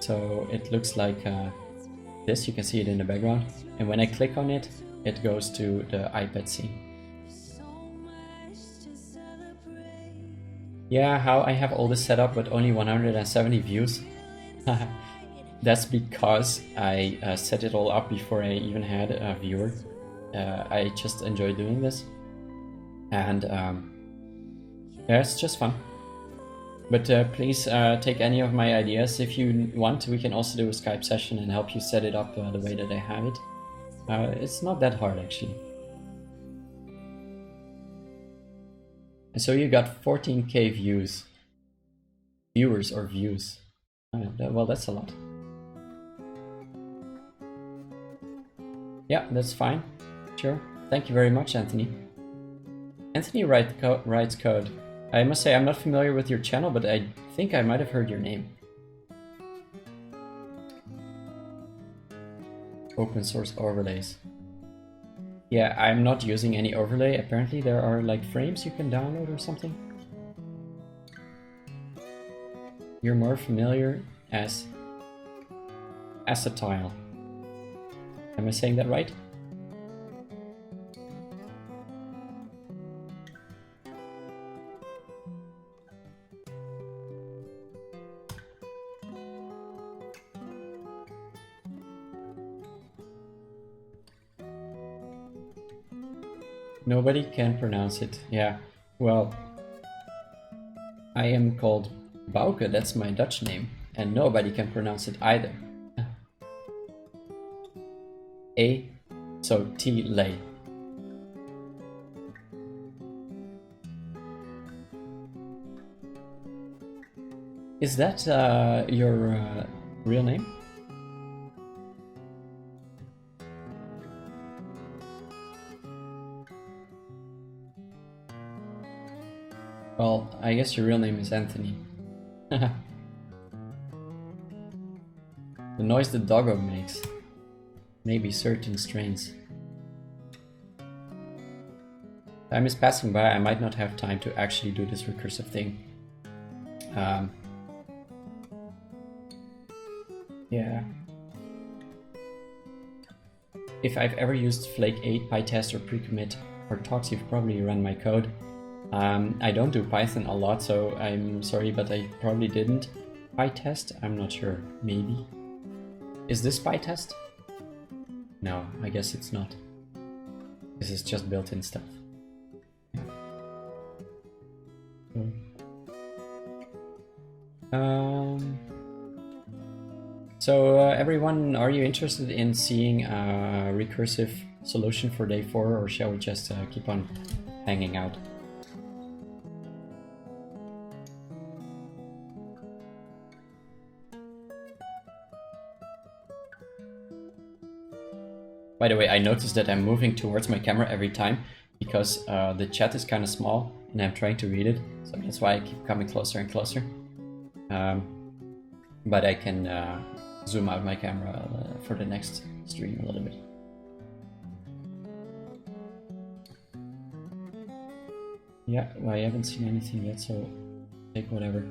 So it looks like this. You can see it in the background, and when I click on it, it goes to the iPad scene. Yeah, how I have all this set up but only 170 views? That's because I set it all up before I even had a viewer. I just enjoy doing this, and yeah, it's just fun. But please take any of my ideas if you want. We can also do a Skype session and help you set it up the way that I have it. It's not that hard actually. And so you got 14k views. Viewers or views. Well, that's a lot. Yeah, that's fine. Sure. Thank you very much, Anthony. Anthony writes code. I must say I'm not familiar with your channel, but I think I might have heard your name. Open source overlays. Yeah, I'm not using any overlay. Apparently there are like frames you can download or something. You're more familiar as acetyl. Am I saying that right? Nobody can pronounce it. Yeah, well, I am called Bouke, that's my Dutch name, and nobody can pronounce it either. So T-lay. Is that your real name? Well, I guess your real name is Anthony. The noise the doggo makes. Maybe certain strains. Time is passing by, I might not have time to actually do this recursive thing. Yeah. If I've ever used Flake 8, PyTest, or Precommit, or Tox, you've probably run my code. I don't do Python a lot, so I'm sorry, but I probably didn't. PyTest? I'm not sure. Maybe. Is this PyTest? No, I guess it's not. This is just built-in stuff. So everyone, are you interested in seeing a recursive solution for day 4, or shall we just keep on hanging out? By the way, I noticed that I'm moving towards my camera every time because the chat is kind of small and I'm trying to read it, so that's why I keep coming closer and closer. But I can zoom out my camera for the next stream a little bit. Yeah, well, I haven't seen anything yet, so take whatever.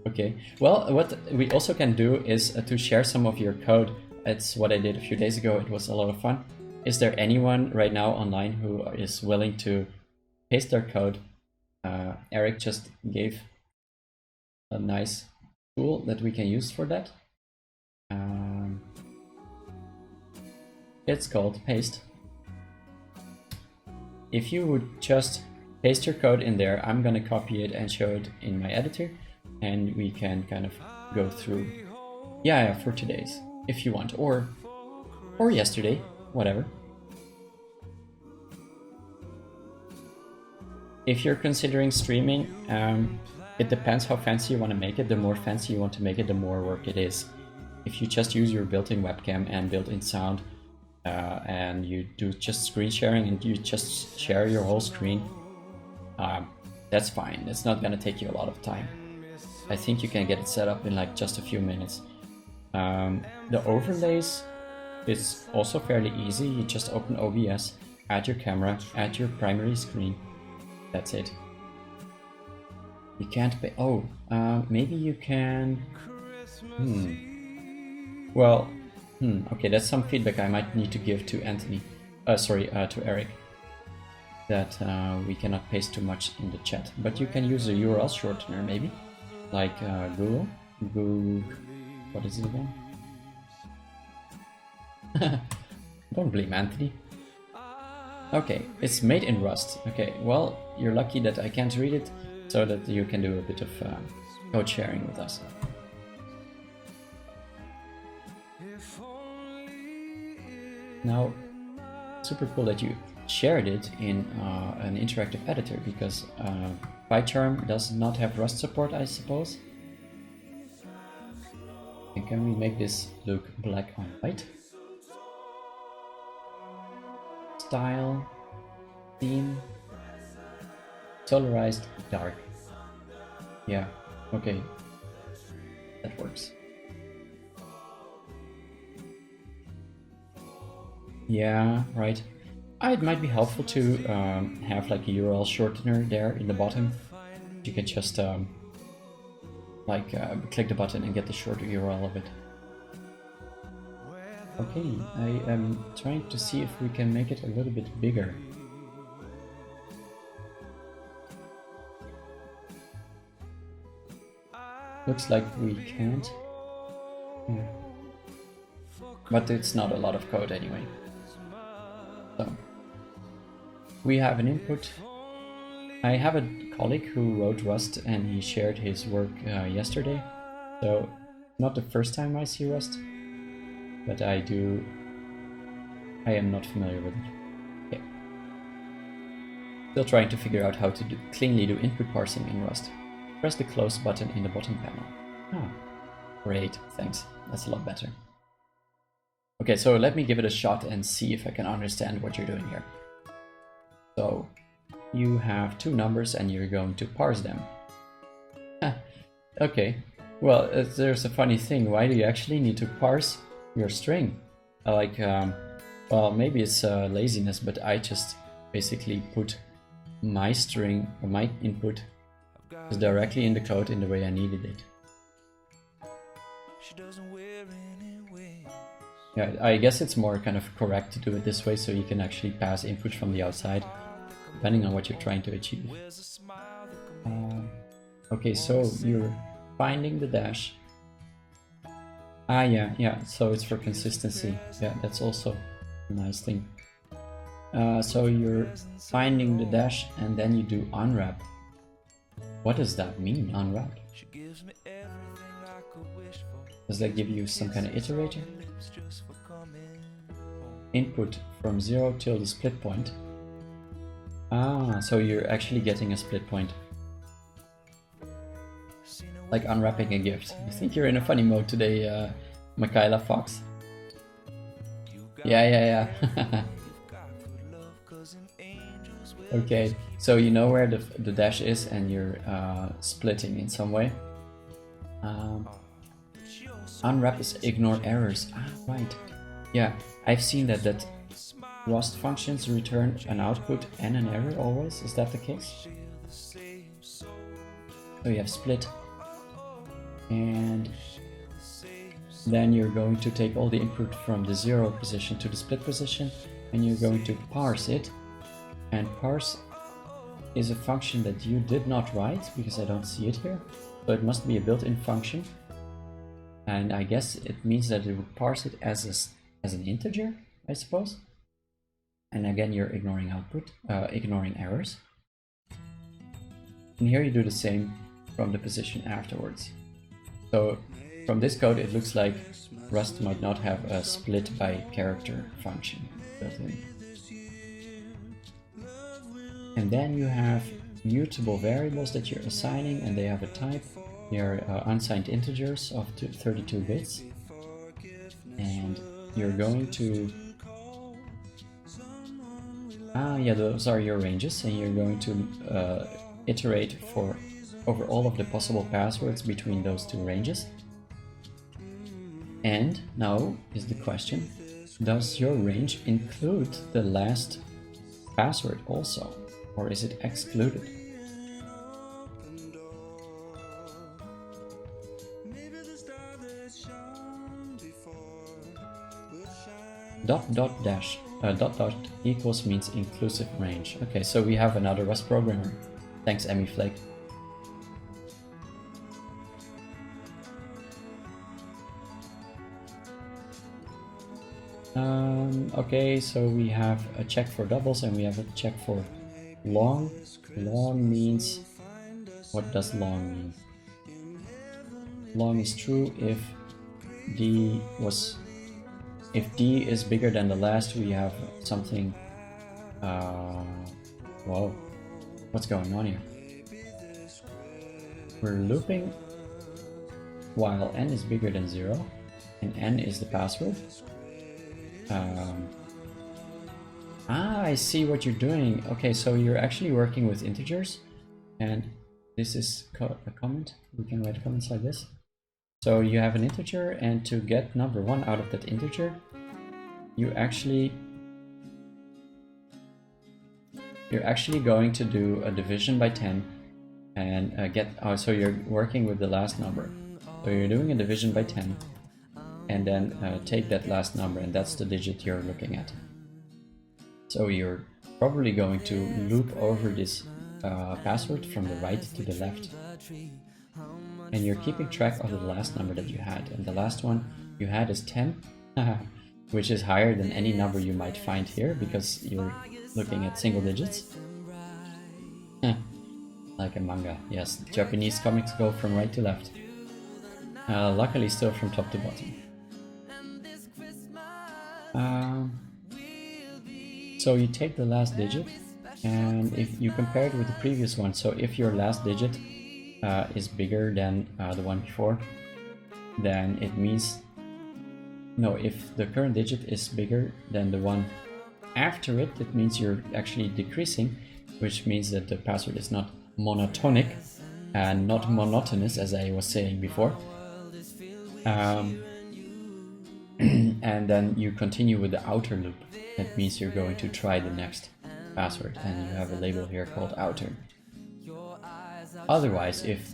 Okay, well, what we also can do is to share some of your code. It's what I did a few days ago. It was a lot of fun. Is there anyone right now online who is willing to paste their code? Eric just gave a nice tool that we can use for that. It's called Paste. If you would just paste your code in there, I'm gonna copy it and show it in my editor, and we can kind of go through. Yeah, for today's, if you want, or yesterday, whatever. If you're considering streaming, it depends how fancy you want to make it. The more fancy you want to make it, the more work it is. If you just use your built-in webcam and built-in sound, and you do just screen sharing and you just share your whole screen, that's fine. It's not gonna take you a lot of time. I think you can get it set up in like just a few minutes. The overlays is also fairly easy. You just open OBS, add your camera, add your primary screen. That's it. You can't pay. Oh, maybe you can. Well, okay, that's some feedback I might need to give to Anthony. To Eric. That we cannot paste too much in the chat, but you can use a URL shortener maybe, like Google. What is it again? Don't blame Anthony. Okay, it's made in Rust. Okay, well, you're lucky that I can't read it, so that you can do a bit of code sharing with us. Now, super cool that you shared it in an interactive editor, because PyCharm does not have Rust support, I suppose. And can we make this look black on white? Style, theme, solarized dark. Yeah, okay, that works. Yeah, right. It might be helpful to have like a URL shortener there in the bottom. You can just click the button and get the shorter URL of it. Okay, I am trying to see if we can make it a little bit bigger. Looks like we can't. But it's not a lot of code anyway. So, we have an input. I have a colleague who wrote Rust and he shared his work yesterday. So, not the first time I see Rust, but I am not familiar with it. Okay. Still trying to figure out how to cleanly do input parsing in Rust. Press the close button in the bottom panel. Ah, great, thanks. That's a lot better. Okay, so let me give it a shot and see if I can understand what you're doing here. So, you have two numbers and you're going to parse them. Okay, well, there's a funny thing. Why do you actually need to parse your string? Well, maybe it's laziness, but I just basically put my string, or my input, directly in the code in the way I needed it. Yeah, I guess it's more kind of correct to do it this way, so you can actually pass input from the outside, depending on what you're trying to achieve. Okay, so you're finding the dash. Ah, yeah, so it's for consistency. Yeah, that's also a nice thing. So you're finding the dash and then you do unwrap. What does that mean, unwrap? Does that give you some kind of iterator? Input from 0 till the split point. Ah, so you're actually getting a split point. Like unwrapping a gift. I think you're in a funny mode today, Michaela Fox. Yeah. Okay, so you know where the dash is and you're splitting in some way. Unwrap is ignore errors. Ah, right. Yeah, I've seen that Rust functions return an output and an error always. Is that the case? So you have split. And then you're going to take all the input from the 0 position to the split position and you're going to parse it. And parse is a function that you did not write because I don't see it here. So it must be a built-in function. And I guess it means that it would parse it as an integer, I suppose. And again, you're ignoring output, ignoring errors. And here you do the same from the position afterwards. So from this code, it looks like Rust might not have a split by character function built in. And then you have mutable variables that you're assigning, and they have a type. They are unsigned integers of 32 bits. And you're going to... yeah, those are your ranges, and you're going to iterate over all of the possible passwords between those two ranges. And now is the question, does your range include the last password also, or is it excluded? Dot equals means inclusive range. Okay, so we have another Rust programmer. Thanks, Emmy Flake. Okay, so we have a check for doubles and we have a check for long. Long means... what does long mean? Long is true if D is bigger than the last, we have something... whoa, what's going on here? We're looping while n is bigger than 0 and n is the password. I see what you're doing. Okay, so you're actually working with integers, and this is a comment. We can write comments like this. So you have an integer, and to get number 1 out of that integer, you're actually going to do a division by 10 and so you're working with the last number. So you're doing a division by 10 and then take that last number, and that's the digit you're looking at. So you're probably going to loop over this password from the right to the left. And you're keeping track of the last number that you had. And the last one you had is 10, which is higher than any number you might find here because you're looking at single digits. Like a manga, yes. Japanese comics go from right to left. Luckily still from top to bottom. So you take the last digit, and if you compare it with the previous one, so if your last digit is bigger than the one before, then it means... No, if the current digit is bigger than the one after it, it means you're actually decreasing, which means that the password is not monotonic and not monotonous, as I was saying before. And then you continue with the outer loop. That means you're going to try the next password, and you have a label here called outer. Otherwise, if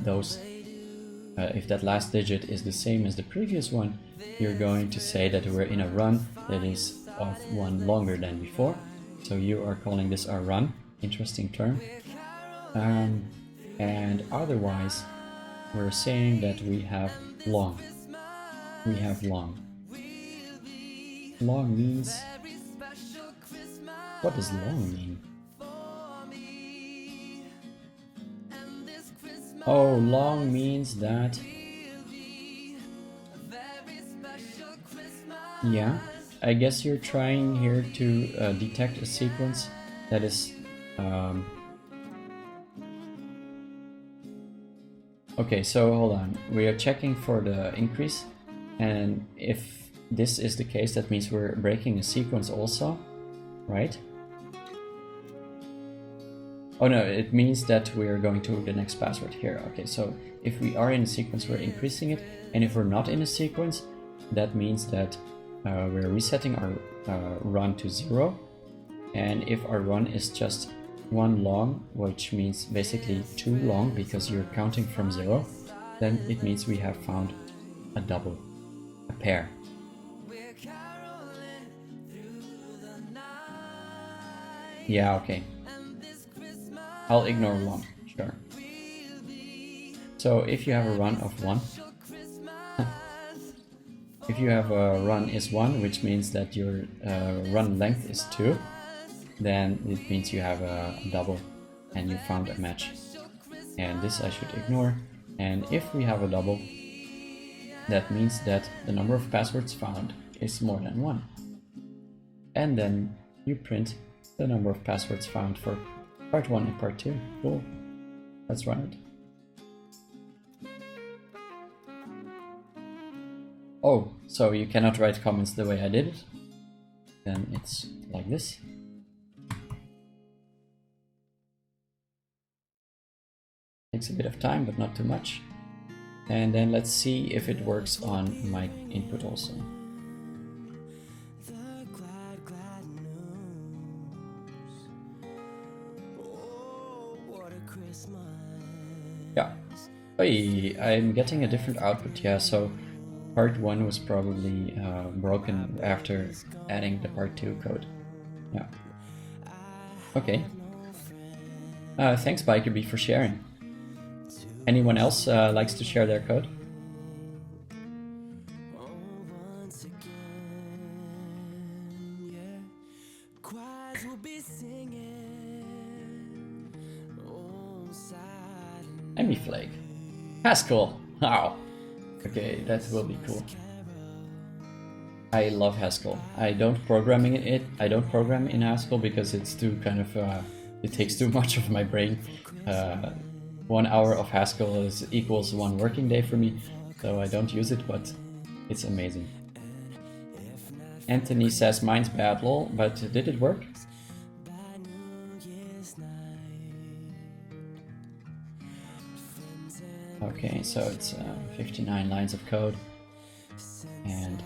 that last digit is the same as the previous one, you're going to say that we're in a run that is of one longer than before. So you are calling this a run. Interesting term. And otherwise, we're saying that we have long. We have long. Long means... What does long mean? Oh, long means that... Yeah, I guess you're trying here to detect a sequence that is... Okay, so hold on. We are checking for the increase, and if this is the case, that means we're breaking a sequence also, right? Oh no, it means that we're going to the next password here. Okay, so if we are in a sequence, we're increasing it, and if we're not in a sequence, that means that we're resetting our run to 0, and if our run is just one long, which means basically too long because you're counting from 0, then it means we have found a double, a pair. Yeah, okay. I'll ignore 1, sure. So if you have a run of 1, if you have a run is 1, which means that your run length is 2, then it means you have a double and you found a match. And this I should ignore. And if we have a double, that means that the number of passwords found is more than 1. And then you print the number of passwords found for part 1 and part 2. Cool. Let's run it. Oh, so you cannot write comments the way I did it? Then it's like this. Takes a bit of time, but not too much. And then let's see if it works on my input also. Yeah. Hey, I'm getting a different output, yeah, so part 1 was probably broken after adding the part 2 code. Yeah. Okay. Thanks, BikerB, for sharing. Anyone else likes to share their code? Emiflake. Haskell. Wow. Okay, that will be cool. I love Haskell. I don't program in it. I don't program in Haskell because it's too kind of it takes too much of my brain. 1 hour of Haskell equals 1 working day for me, so I don't use it, but it's amazing. Anthony says mine's bad, lol, but did it work? Okay, so it's 59 lines of code, and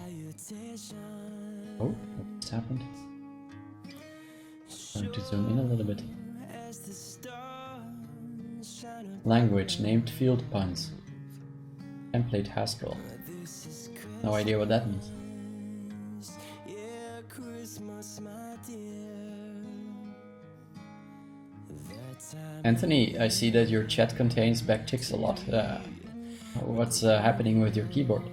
oh, what just happened? I'm going to zoom in a little bit. Language named field puns. Template Haskell. No idea what that means. Anthony, I see that your chat contains backticks a lot. What's happening with your keyboard?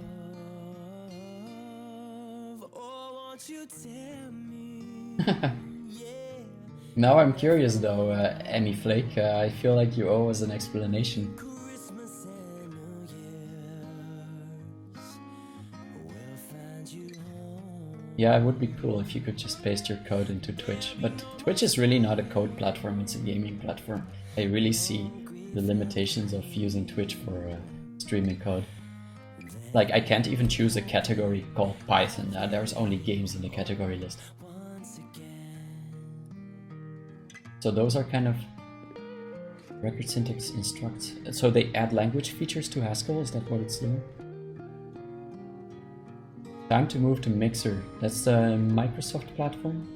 Now I'm curious though, Emiflake. I feel like you owe us an explanation. Yeah, it would be cool if you could just paste your code into Twitch, but Twitch is really not a code platform, it's a gaming platform. I really see the limitations of using Twitch for streaming code. Like, I can't even choose a category called Python. There's only games in the category list. So those are kind of record syntax instructs. So they add language features to Haskell, is that what it's doing? Time to move to Mixer. That's the Microsoft platform.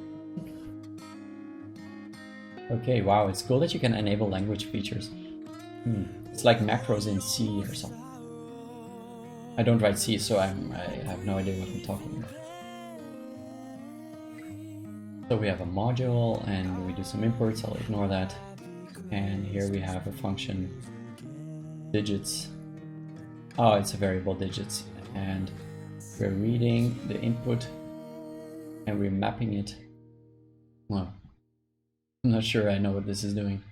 Okay, wow, it's cool that you can enable language features. It's like macros in C or something. I don't write C, so I have no idea what I'm talking about. So we have a module and we do some imports, I'll ignore that. And here we have a function, digits. Oh, it's a variable digits. And we're reading the input and we're mapping it. Well, I'm not sure I know what this is doing.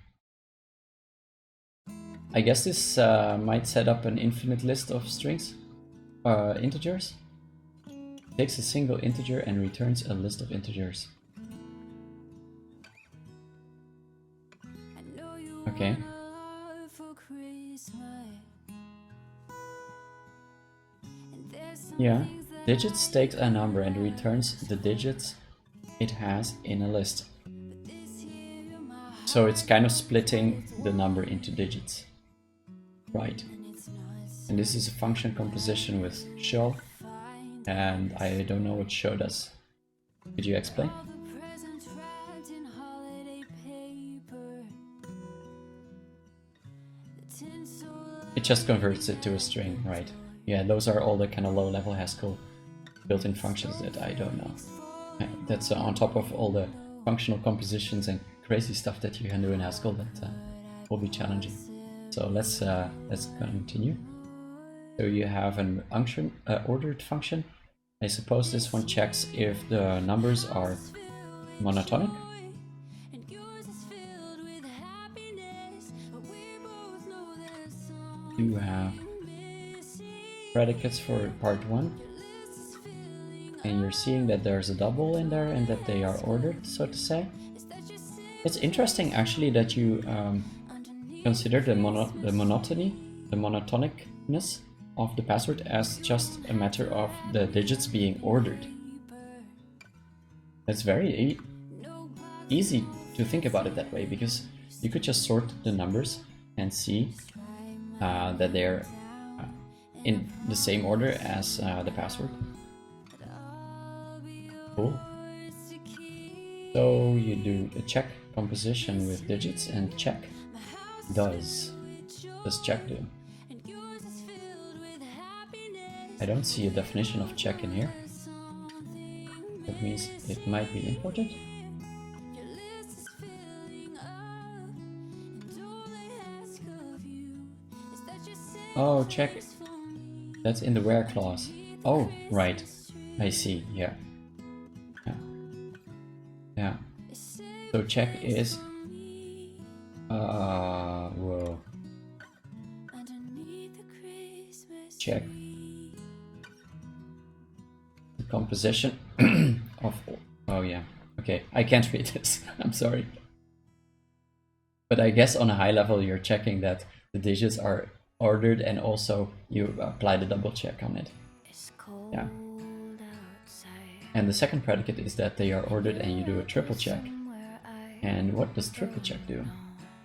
I guess this might set up an infinite list of strings, integers. Takes a single integer and returns a list of integers. Okay. Yeah, digits takes a number and returns the digits it has in a list. So it's kind of splitting the number into digits. Right. And this is a function composition with show. And I don't know what show does. Could you explain? It just converts it to a string, right? Yeah, those are all the kind of low-level Haskell built-in functions that I don't know. That's on top of all the functional compositions and crazy stuff that you can do in Haskell that will be challenging. So let's continue. So you have an ordered function. I suppose this one checks if the numbers are monotonic. You have predicates for part 1. And you're seeing that there's a double in there and that they are ordered, so to say. It's interesting actually that you consider the monotonicness of the password as just a matter of the digits being ordered. It's very easy to think about it that way, because you could just sort the numbers and see that they're in the same order as the password. Cool. So you do a check composition with digits and check does check do? I don't see a definition of check in here. That means it might be imported. Oh, check. That's in the where clause. Oh, right. I see, yeah. Yeah. So check is whoa. Check the composition of, oh yeah, okay, I can't read this. I'm sorry. But I guess on a high level you're checking that the digits are ordered and also you apply the double check on it. Yeah. And the second predicate is that they are ordered and you do a triple check. And what does triple check do?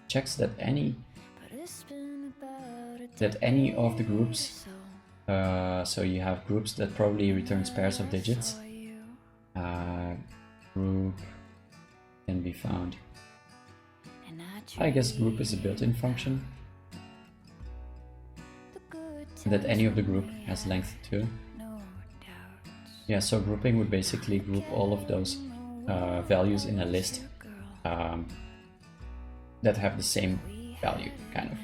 Checks that any of the groups, so you have groups that probably returns pairs of digits. Group can be found. I guess group is a built-in function. That any of the group has length 2. Yeah, so grouping would basically group all of those values in a list that have the same value, kind of.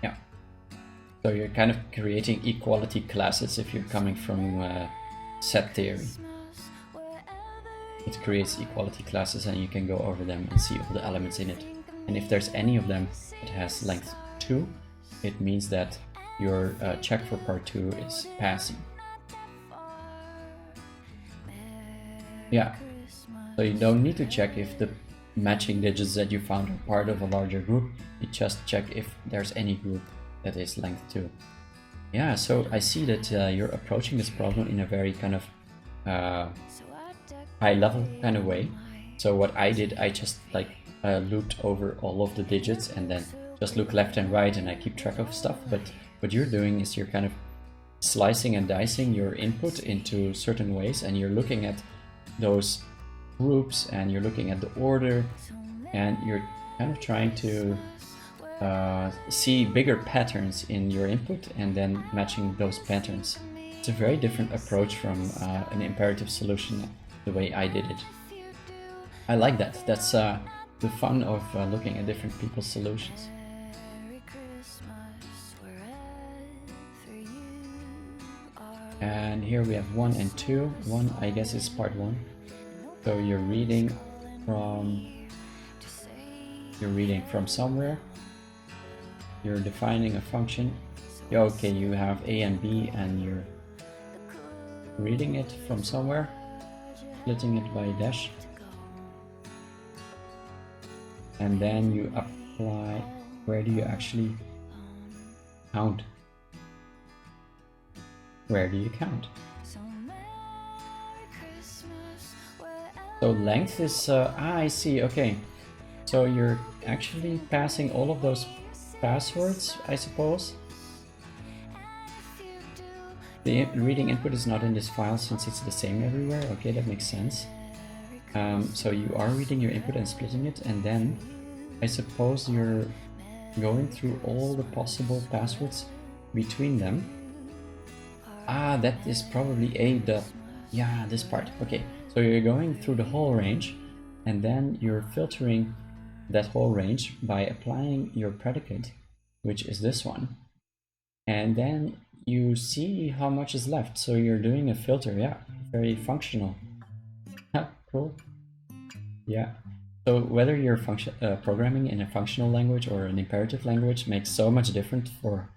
Yeah. So you're kind of creating equality classes if you're coming from set theory. It creates equality classes and you can go over them and see all the elements in it. And if there's any of them that has length 2, it means that your check for part 2 is passing. Yeah, so you don't need to check if the matching digits that you found are part of a larger group. You just check if there's any group that is length 2. Yeah, so I see that you're approaching this problem in a very kind of high level kind of way. So what I did, I just like looped over all of the digits and then just look left and right and I keep track of stuff. But what you're doing is you're kind of slicing and dicing your input into certain ways, and you're looking at those groups and you're looking at the order, and you're kind of trying to see bigger patterns in your input and then matching those patterns. It's a very different approach from an imperative solution, the way I did it. I like that. That's the fun of looking at different people's solutions. And here we have 1 and 2. 1, I guess, is part 1. So you're reading from somewhere. You're defining a function. Okay, you have a and b, and you're reading it from somewhere, splitting it by a dash, and then you apply. Where do you actually count? Where do you count? So length is, I see, okay. So you're actually passing all of those passwords, I suppose. The reading input is not in this file since it's the same everywhere. Okay, that makes sense. So you are reading your input and splitting it, and then I suppose you're going through all the possible passwords between them. That is probably this part. Okay, so you're going through the whole range, and then you're filtering that whole range by applying your predicate, which is this one. And then you see how much is left. So you're doing a filter. Yeah, very functional. Cool. Yeah. So whether you're programming in a functional language or an imperative language makes so much difference for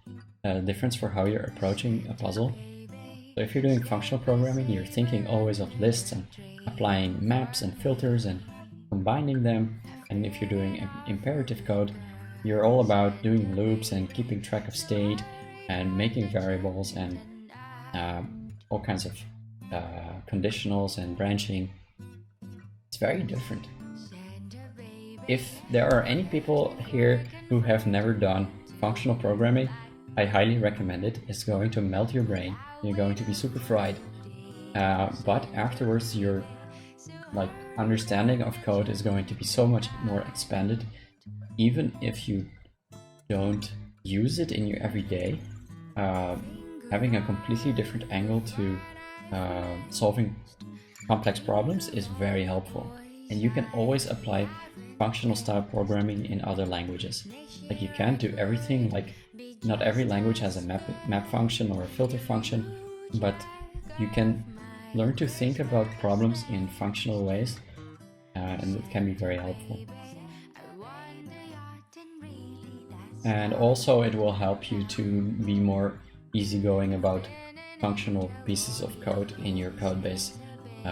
how you're approaching a puzzle. So if you're doing functional programming, you're thinking always of lists and applying maps and filters and combining them. And if you're doing imperative code, you're all about doing loops and keeping track of state and making variables and all kinds of conditionals and branching. It's very different. If there are any people here who have never done functional programming, I highly recommend it. It's going to melt your brain. You're going to be super fried. But afterwards, your understanding of code is going to be so much more expanded. Even if you don't use it in your everyday, having a completely different angle to solving complex problems is very helpful. And you can always apply functional style programming in other languages. Like, you can't do everything. Like, not every language has a map function or a filter function, but you can learn to think about problems in functional ways, and it can be very helpful. And also it will help you to be more easygoing about functional pieces of code in your code base,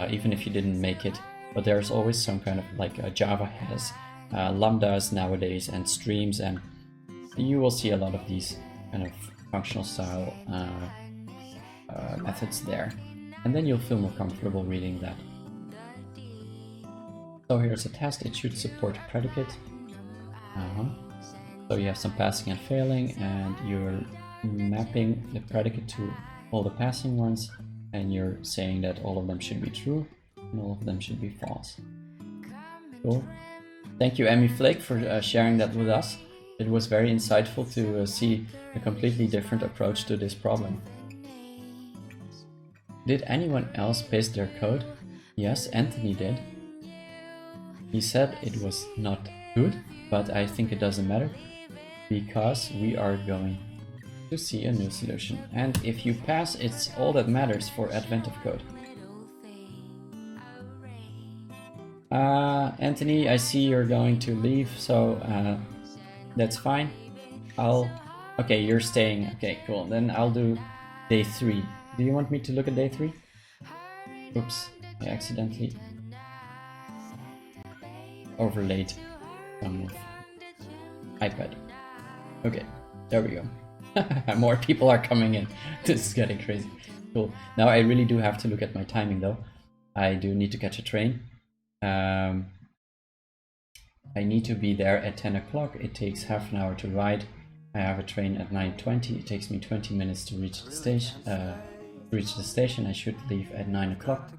even if you didn't make it. But there's always some kind of Java has lambdas nowadays and streams, and you will see a lot of these kind of functional style methods there. And then you'll feel more comfortable reading that. So here's a test. It should support predicate. So you have some passing and failing, and you're mapping the predicate to all the passing ones, and you're saying that all of them should be true and all of them should be false. Cool. Thank you, Emmy Flake, for sharing that with us. It was very insightful to see a completely different approach to this problem. Did anyone else paste their code? Yes, Anthony did. He said it was not good, but I think it doesn't matter because we are going to see a new solution. And if you pass, it's all that matters for Advent of Code. Anthony, I see you're going to leave, so that's fine. Okay, you're staying. Okay, cool. Then I'll do day 3. Do you want me to look at day 3? Oops, I accidentally. overlaid some iPad. Okay, there we go. More people are coming in. This is getting crazy. Cool. Now I really do have to look at my timing though. I do need to catch a train. I need to be there at 10 o'clock. It takes half an hour to ride. I have a train at 9:20. It takes me 20 minutes to reach the station. I should leave at 9 o'clock.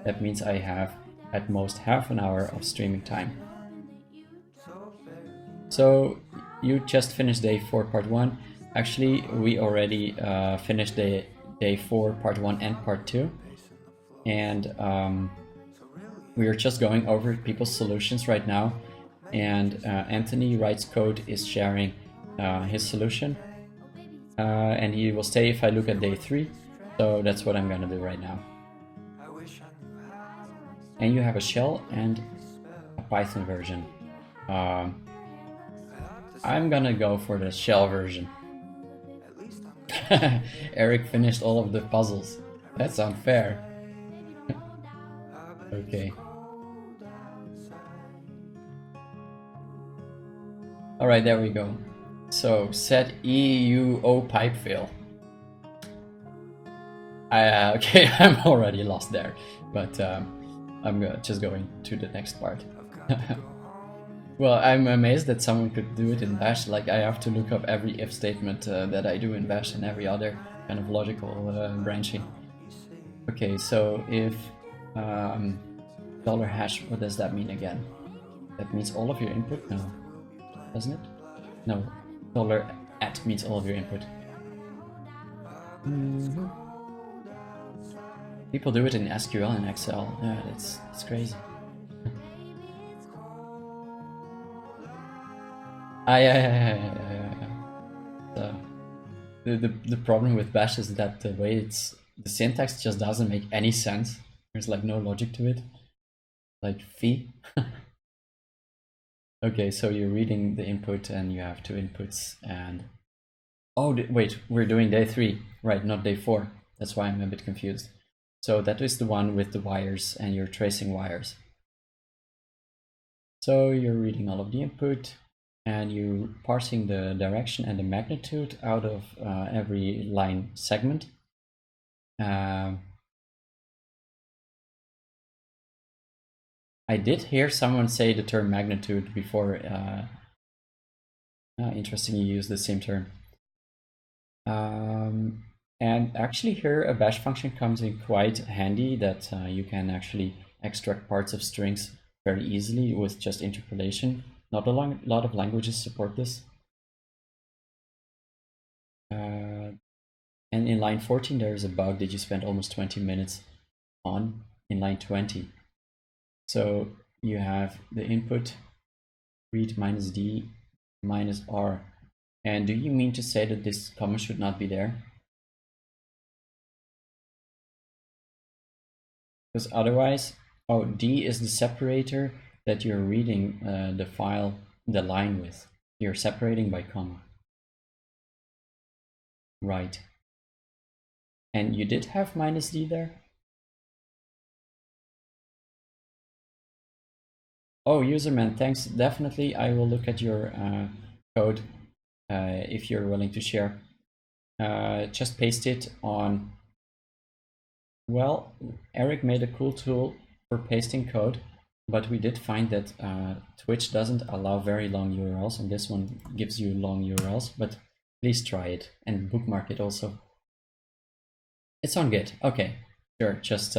That means I have at most half an hour of streaming time. So you just finished day 4 part 1. Actually, we already finished day 4 part 1 and part 2. And we are just going over people's solutions right now. And Anthony Writes Code is sharing his solution. And he will stay if I look at day 3. So that's what I'm gonna do right now. And you have a shell and a Python version. I'm gonna go for the shell version. Eric finished all of the puzzles. That's unfair. Okay. Alright, there we go. So, set EUO pipe fail. Okay, I'm already lost there. But I'm just going to the next part. Well, I'm amazed that someone could do it in Bash. Like, I have to look up every if statement that I do in Bash and every other kind of logical branching. Okay, so if $hash, what does that mean again? That means all of your input? No. Doesn't it? No. $@ means all of your input. People do it in SQL and Excel. Yeah, it's crazy. The problem with Bash is that the way the syntax just doesn't make any sense. There's like no logic to it. Like fee. Okay, so you're reading the input and you have 2 inputs and... Oh, wait, we're doing day 3, right, not day 4. That's why I'm a bit confused. So that is the one with the wires and you're tracing wires. So you're reading all of the input and you're parsing the direction and the magnitude out of every line segment. I did hear someone say the term magnitude before. Interesting, you use the same term. And actually here a bash function comes in quite handy that you can actually extract parts of strings very easily with just interpolation. Not a lot of languages support this. And in line 14 there's a bug that you spent almost 20 minutes on in line 20. So you have the input read -d -r. And do you mean to say that this comma should not be there? Because otherwise, oh, D is the separator that you're reading the file, the line with. You're separating by comma. Right. And you did have -d there? Oh, Userman, thanks. Definitely, I will look at your code if you're willing to share. Just paste it on. Well, Eric made a cool tool for pasting code, but we did find that Twitch doesn't allow very long URLs, and this one gives you long URLs, but please try it and bookmark it also. It's on Git. Okay, sure. Just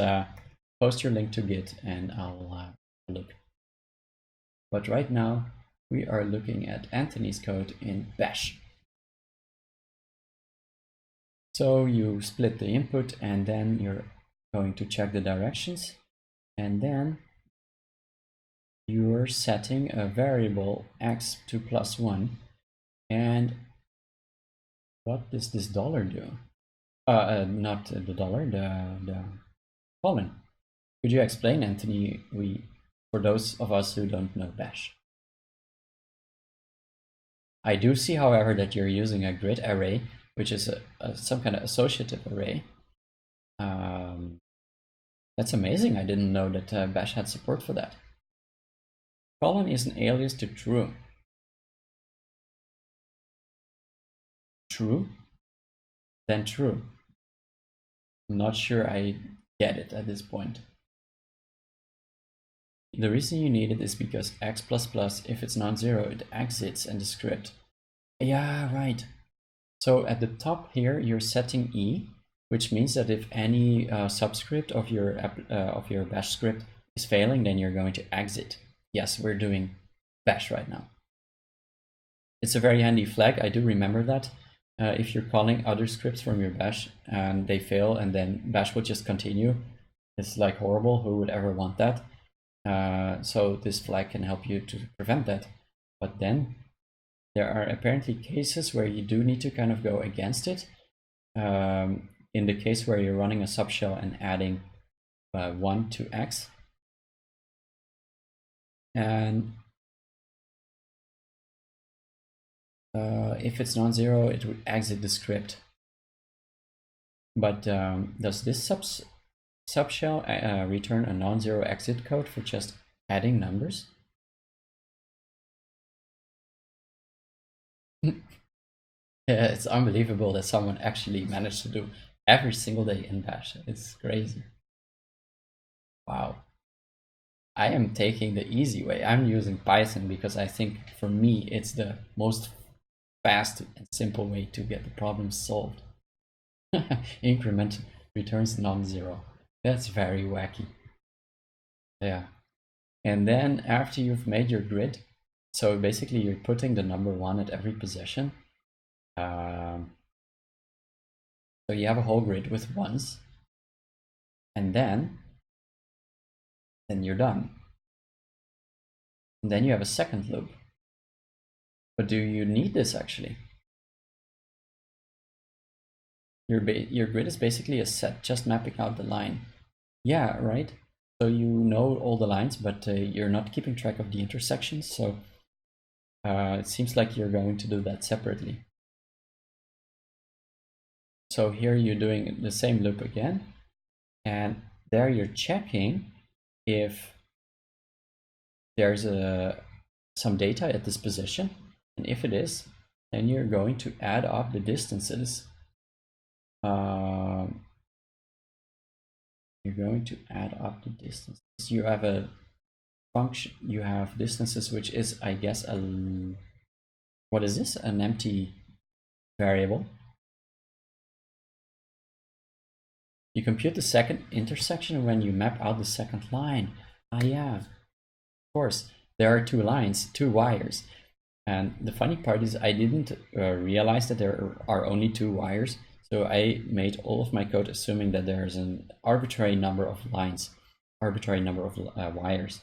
post your link to Git and I'll look. But right now, we are looking at Anthony's code in Bash. So you split the input and then you're going to check the directions. And then you're setting a variable x to +1. And what does this dollar do? Not the dollar, the colon. Could you explain, Anthony? For those of us who don't know Bash. I do see, however, that you're using a grid array, which is some kind of associative array. That's amazing. I didn't know that Bash had support for that. colon is an alias to true. True? Then true. I'm not sure I get it at this point. The reason you need it is because x++, if it's non-zero, it exits in the script. Yeah, right. So at the top here, you're setting E, which means that if any subscript of your bash script is failing, then you're going to exit. Yes, we're doing bash right now. It's a very handy flag. I do remember that. If you're calling other scripts from your bash and they fail and then bash will just continue, it's like horrible. Who would ever want that? So this flag can help you to prevent that. But then there are apparently cases where you do need to kind of go against it. In the case where you're running a subshell and adding 1 to x. And if it's non-zero, it would exit the script. But does this subshell return a non-zero exit code for just adding numbers? It's unbelievable that someone actually managed to do every single day in bash. It's crazy. Wow. I am taking the easy way. I'm using Python because I think for me it's the most fast and simple way to get the problem solved. Increment returns non-zero. That's very wacky. Yeah. And then after you've made your grid, so basically you're putting the number 1 at every position. So you have a whole grid with ones, and then you're done. And then you have a second loop. But do you need this actually? Your grid is basically a set, just mapping out the line. Yeah, right? So you know all the lines, but you're not keeping track of the intersections. So it seems like you're going to do that separately. So here you're doing the same loop again. And there you're checking if there's some data at this position. And if it is, then you're going to add up the distances. You're going to add up the distances. You have a function, you have distances, which is, I guess, what is this? An empty variable. You compute the second intersection when you map out the second line. Ah, yeah, of course. There are 2 lines, 2 wires. And the funny part is I didn't realize that there are only 2 wires. So I made all of my code assuming that there's an arbitrary number of lines, arbitrary number of wires.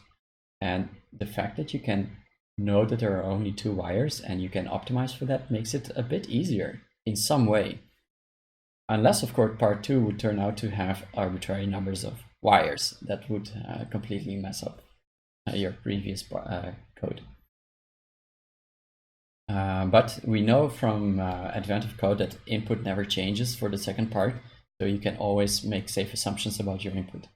And the fact that you can know that there are only 2 wires and you can optimize for that makes it a bit easier in some way. Unless, of course, part 2 would turn out to have arbitrary numbers of wires. That would completely mess up your previous code. But we know from Advent of Code that input never changes for the second part, so you can always make safe assumptions about your input.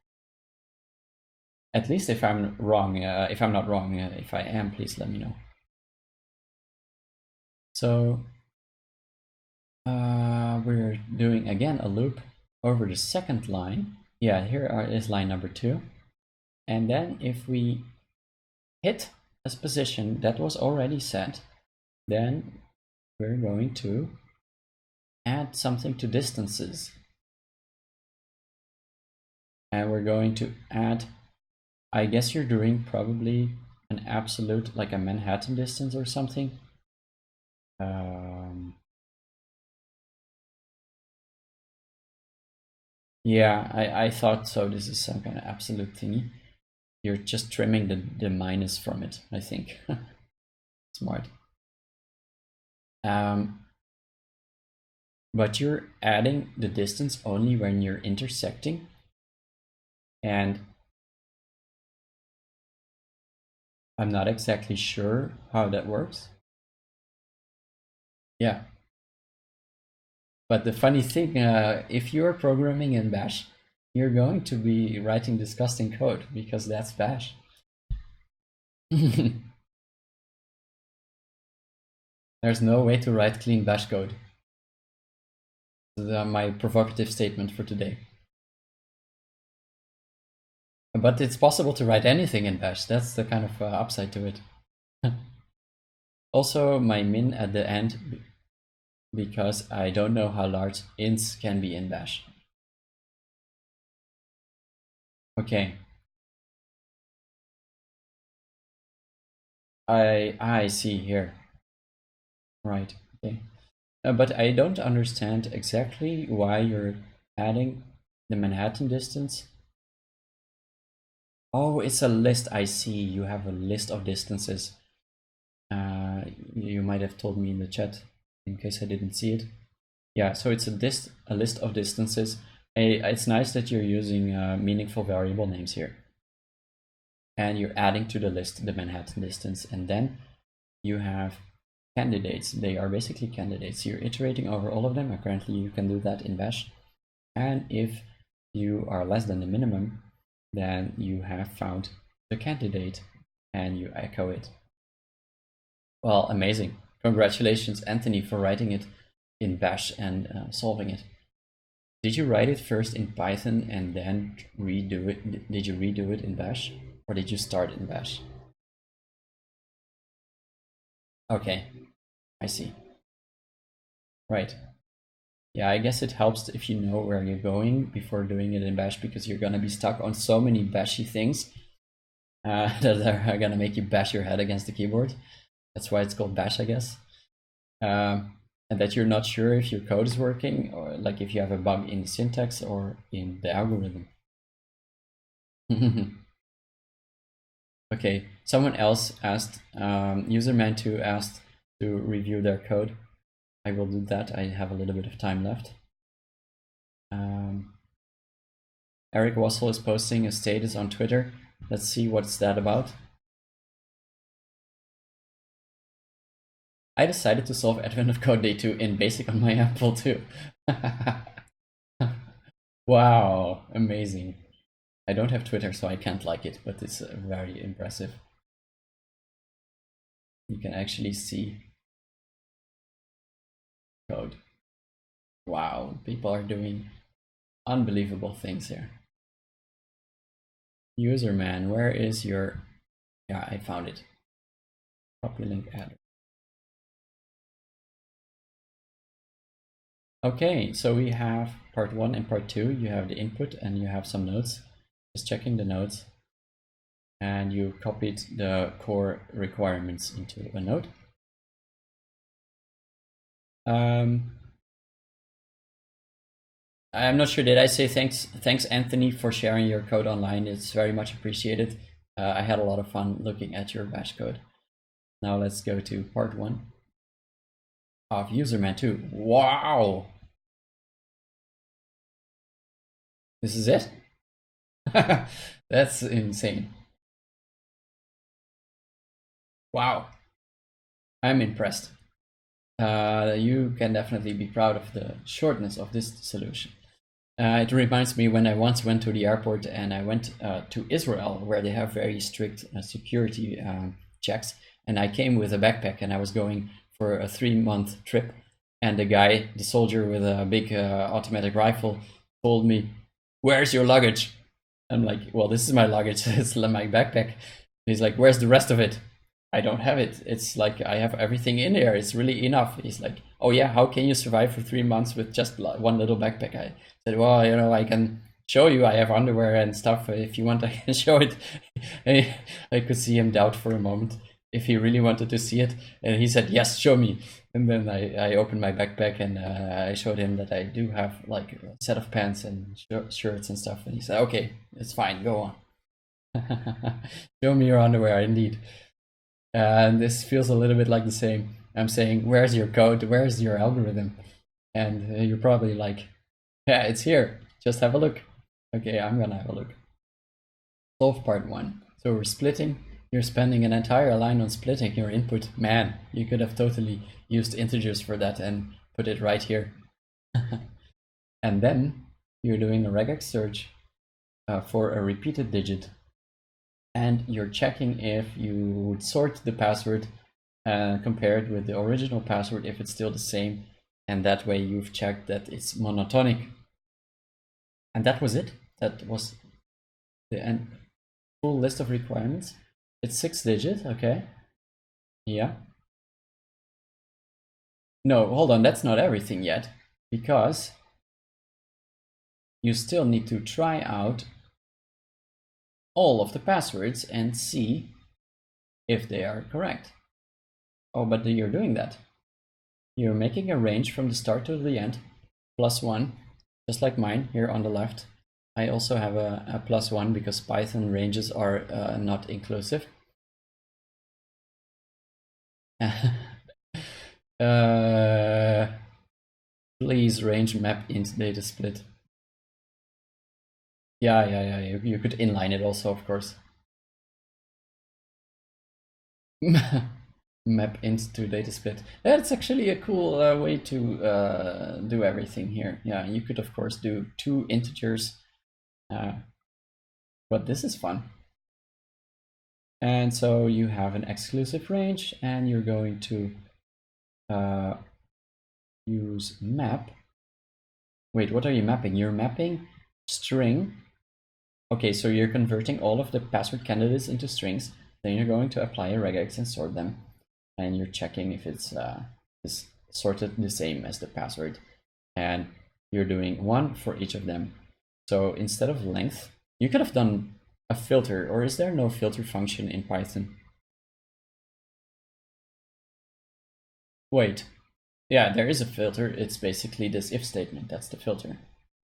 At least if I'm wrong, if I'm not wrong, if I am, please let me know. So we're doing again a loop over the second line. Yeah, here is line number 2. And then if we hit a position that was already set, then we're going to add something to distances. And we're going to add, I guess you're doing probably an absolute, like a Manhattan distance or something. Yeah, I thought so. This is some kind of absolute thingy. You're just trimming the minus from it, I think. Smart. But you're adding the distance only when you're intersecting. And I'm not exactly sure how that works. Yeah. But the funny thing, if you're programming in Bash, you're going to be writing disgusting code because that's Bash. There's no way to write clean bash code. My provocative statement for today. But it's possible to write anything in bash. That's the kind of upside to it. Also, my min at the end, because I don't know how large ints can be in bash. Okay. I see here. Right. Okay. But I don't understand exactly why you're adding the Manhattan distance. Oh, it's a list. I see. You have a list of distances. You might have told me in the chat in case I didn't see it. Yeah, so it's a list of distances. It's nice that you're using meaningful variable names here. And you're adding to the list the Manhattan distance. And then you have candidates. They are basically candidates. You're iterating over all of them. Currently, you can do that in bash. And if you are less than the minimum, then you have found the candidate and you echo it. Well, amazing. Congratulations, Anthony, for writing it in bash and solving it. Did you write it first in Python and then redo it? Did you redo it in bash, or did you start in bash? Okay, I see. Right. Yeah, I guess it helps if you know where you're going before doing it in bash, because you're gonna be stuck on so many bashy things that are gonna make you bash your head against the keyboard. That's why it's called bash, I guess. And that you're not sure if your code is working, or like if you have a bug in the syntax or in the algorithm. Okay, someone else asked, userman2 asked to review their code. I will do that. I have a little bit of time left. Eric Wassel is posting a status on Twitter. Let's see what's that about. I decided to solve Advent of Code Day 2 in BASIC on my Apple II. Wow, amazing. I don't have Twitter, so I can't like it, but it's very impressive. You can actually see code. Wow, people are doing unbelievable things here. Userman, where is your... Yeah, I found it. Copy link add. Okay, so we have part 1 and part 2. You have the input and you have some notes. Just checking the notes. And you copied the core requirements into a node. I'm not sure, did I say thanks Anthony for sharing your code online? It's very much appreciated. I had a lot of fun looking at your bash code. Now let's go to part 1 of Userman2. Wow! This is it? That's insane. Wow. I'm impressed. You can definitely be proud of the shortness of this solution. It reminds me when I once went to the airport and I went to Israel, where they have very strict security checks. And I came with a backpack and I was going for a 3-month trip. And the guy, the soldier with a big automatic rifle, told me, "Where's your luggage?" I'm like, "Well, this is my luggage. It's my backpack." He's like, "Where's the rest of it?" "I don't have it. It's like I have everything in there. It's really enough." He's like, "Oh yeah, how can you survive for 3 months with just one little backpack?" I said, "Well, you know, I can show you. I have underwear and stuff. If you want, I can show it." I could see him doubt for a moment if he really wanted to see it. And he said, "Yes, show me." And then I opened my backpack and I showed him that I do have like a set of pants and shirts and stuff. And he said, "Okay, it's fine. Go on." Show me your underwear, indeed. And this feels a little bit like the same. I'm saying, "Where's your code? Where's your algorithm?" And you're probably like, "Yeah, it's here. Just have a look." Okay, I'm gonna have a look. Solve part 1. So we're splitting. You're spending an entire line on splitting your input. Man, you could have totally used integers for that and put it right here. And then you're doing a regex search for a repeated digit. and you're checking if you would sort the password compared with the original password if it's still the same, and that way you've checked that it's monotonic. And that was it. That was the full list of requirements. It's 6-digit, okay. Yeah. No, hold on, that's not everything yet, because you still need to try out all of the passwords and see if they are correct. Oh, but you're doing that. You're making a range from the start to the end, +1, just like mine here on the left. I also have a +1 because Python ranges are not inclusive. Please range map int data split. Yeah. You could inline it also, of course. Map int to data split. That's actually a cool way to do everything here. Yeah, you could of course do 2 integers, but this is fun. And so you have an exclusive range, and you're going to use map. Wait, what are you mapping? You're mapping string. Okay, so you're converting all of the password candidates into strings. Then you're going to apply a regex and sort them. And you're checking if it's is sorted the same as the password. And you're doing 1 for each of them. So instead of length, you could have done a filter, or is there no filter function in Python? Wait, yeah, there is a filter. It's basically this if statement. That's the filter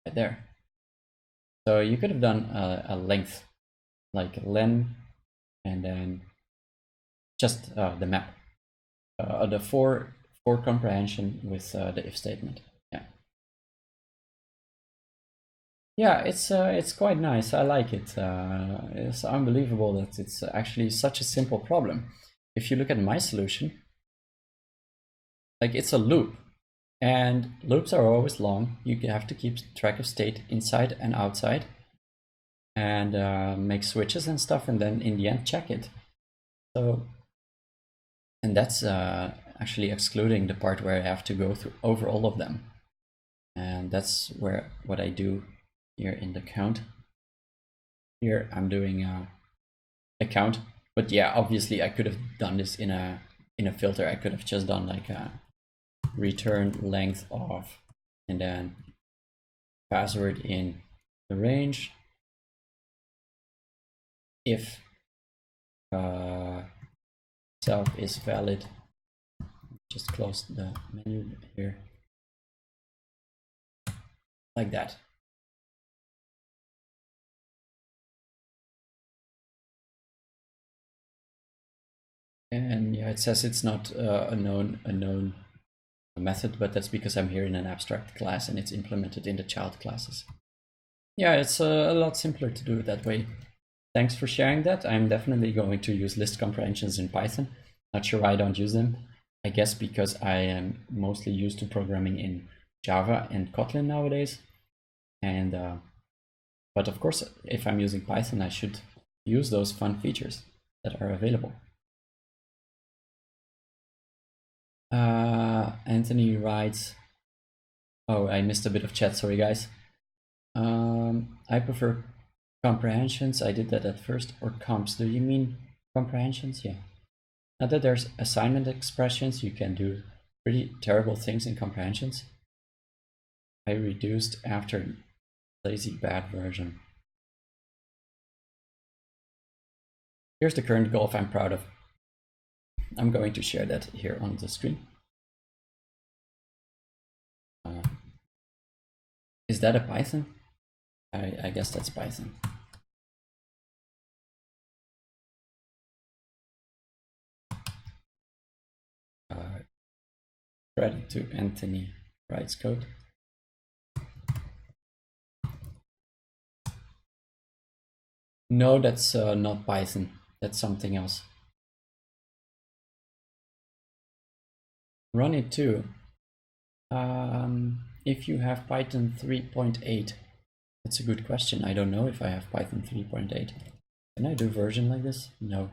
right there. So you could have done a length, like len, and then just the map, the for comprehension with the if statement. Yeah, it's quite nice. I like it. It's unbelievable that it's actually such a simple problem. If you look at my solution, like it's a loop, and loops are always long. You have to keep track of state inside and outside, and make switches and stuff, and then in the end check it. So, and that's actually excluding the part where I have to go through over all of them, and that's where what I do here in the count. Here I'm doing a count, but yeah, obviously I could have done this in a filter. I could have just done like a return length of, and then password in the range if self is valid. Just close the menu here, like that. And yeah, it says it's not a known method, but that's because I'm here in an abstract class and it's implemented in the child classes. Yeah, it's a lot simpler to do it that way. Thanks for sharing that. I'm definitely going to use list comprehensions in Python. Not sure why I don't use them. I guess because I am mostly used to programming in Java and Kotlin nowadays. And but of course, if I'm using Python, I should use those fun features that are available. Anthony writes, oh, I missed a bit of chat, sorry guys. I prefer comprehensions. I did that at first. Or comps, do you mean comprehensions? Yeah. Now that there's assignment expressions, you can do pretty terrible things in comprehensions. I reduced after lazy bad version. Here's the current golf I'm proud of. I'm going to share that here on the screen. Is that a Python? I guess that's Python. Credit to Anthony writes code. No, that's not Python. That's something else. Run it too. If you have Python 3.8, that's a good question. I don't know if I have Python 3.8. Can I do version like this? No.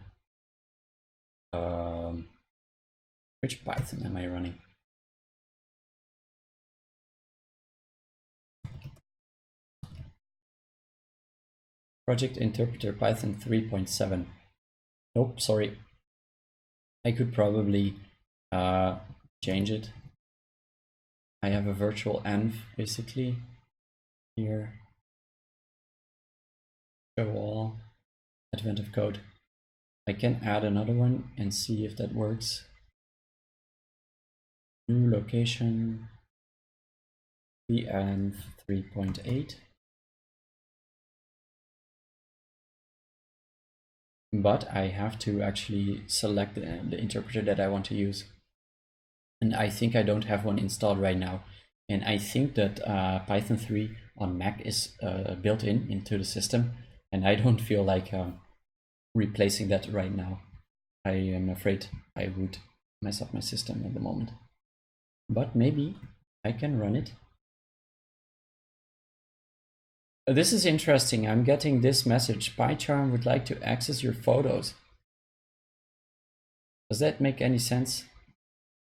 Which Python am I running? Project Interpreter Python 3.7. Nope, sorry. I could probably change it. I have a virtual env basically here. Show all, advent of code. I can add another one and see if that works. New location, env 3.8. But I have to actually select the interpreter that I want to use. And I think I don't have one installed right now. And I think that Python 3 on Mac is built into the system. And I don't feel like replacing that right now. I am afraid I would mess up my system at the moment. But maybe I can run it. This is interesting. I'm getting this message. PyCharm would like to access your photos. Does that make any sense?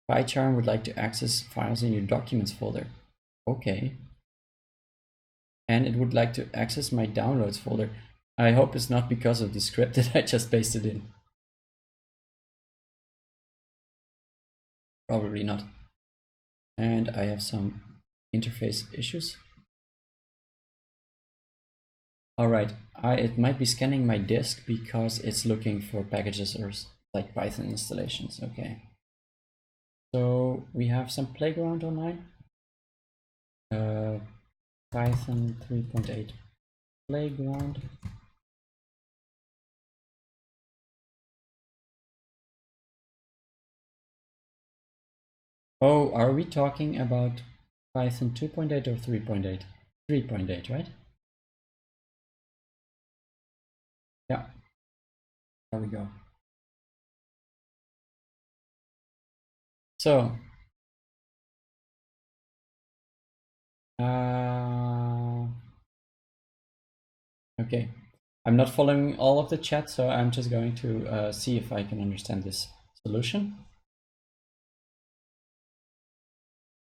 PyCharm would like to access files in your documents folder. Okay. And it would like to access my downloads folder. I hope it's not because of the script that I just pasted in. Probably not. And I have some interface issues. All right, it might be scanning my disk because it's looking for packages or like Python installations. Okay. So we have some playground online. Python 3.8 playground. Oh, are we talking about Python 2.8 or 3.8? 3.8, right? Yeah, there we go. So, okay, I'm not following all of the chat, so I'm just going to see if I can understand this solution.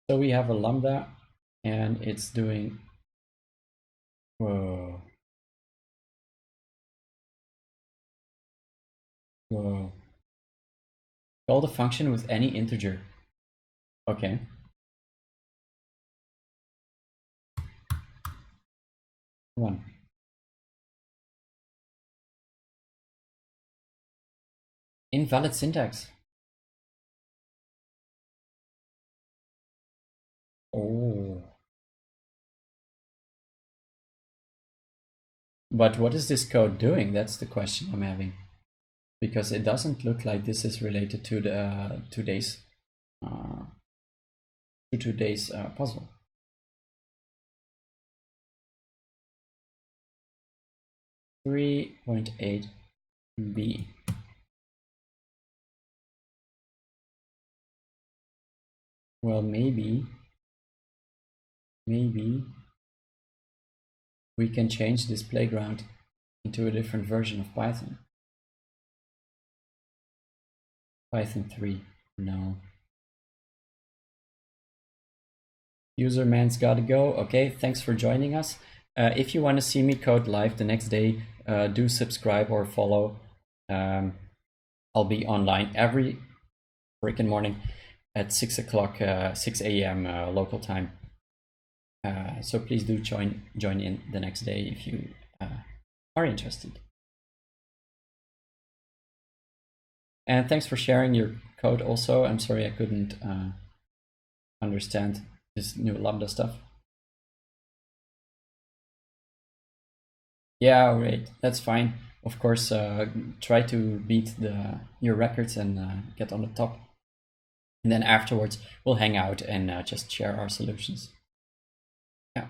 So we have a Lambda, and it's doing, whoa. Call the function with any integer. Okay. One. Invalid syntax. Oh. But what is this code doing? That's the question I'm having. Because it doesn't look like this is related to the today's puzzle. (3.8b). Well, maybe we can change this playground into a different version of Python. Python 3, no. Userman's gotta go. Okay, thanks for joining us. If you want to see me code live the next day, do subscribe or follow. I'll be online every freaking morning at 6 o'clock, 6 a.m. Local time. So please do join in the next day if you are interested. And thanks for sharing your code also. I'm sorry I couldn't understand this new Lambda stuff. Yeah, right. That's fine. Of course, try to beat your records and get on the top. And then afterwards, we'll hang out and just share our solutions. Yeah.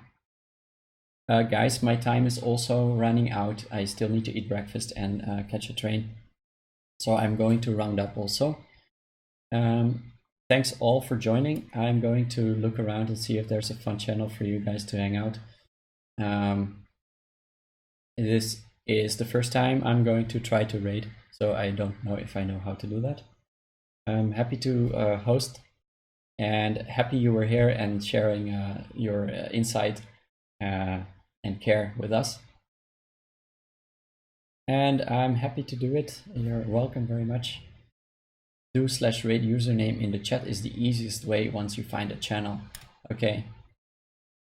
Guys, my time is also running out. I still need to eat breakfast and catch a train. So I'm going to round up also. Thanks all for joining. I'm going to look around and see if there's a fun channel for you guys to hang out. It is is the first time I'm going to try to raid, so I don't know if I know how to do that. I'm happy to host, and happy you were here and sharing your insight and care with us. And I'm happy to do it. You're welcome very much. Do/raid username in the chat is the easiest way once you find a channel. Okay.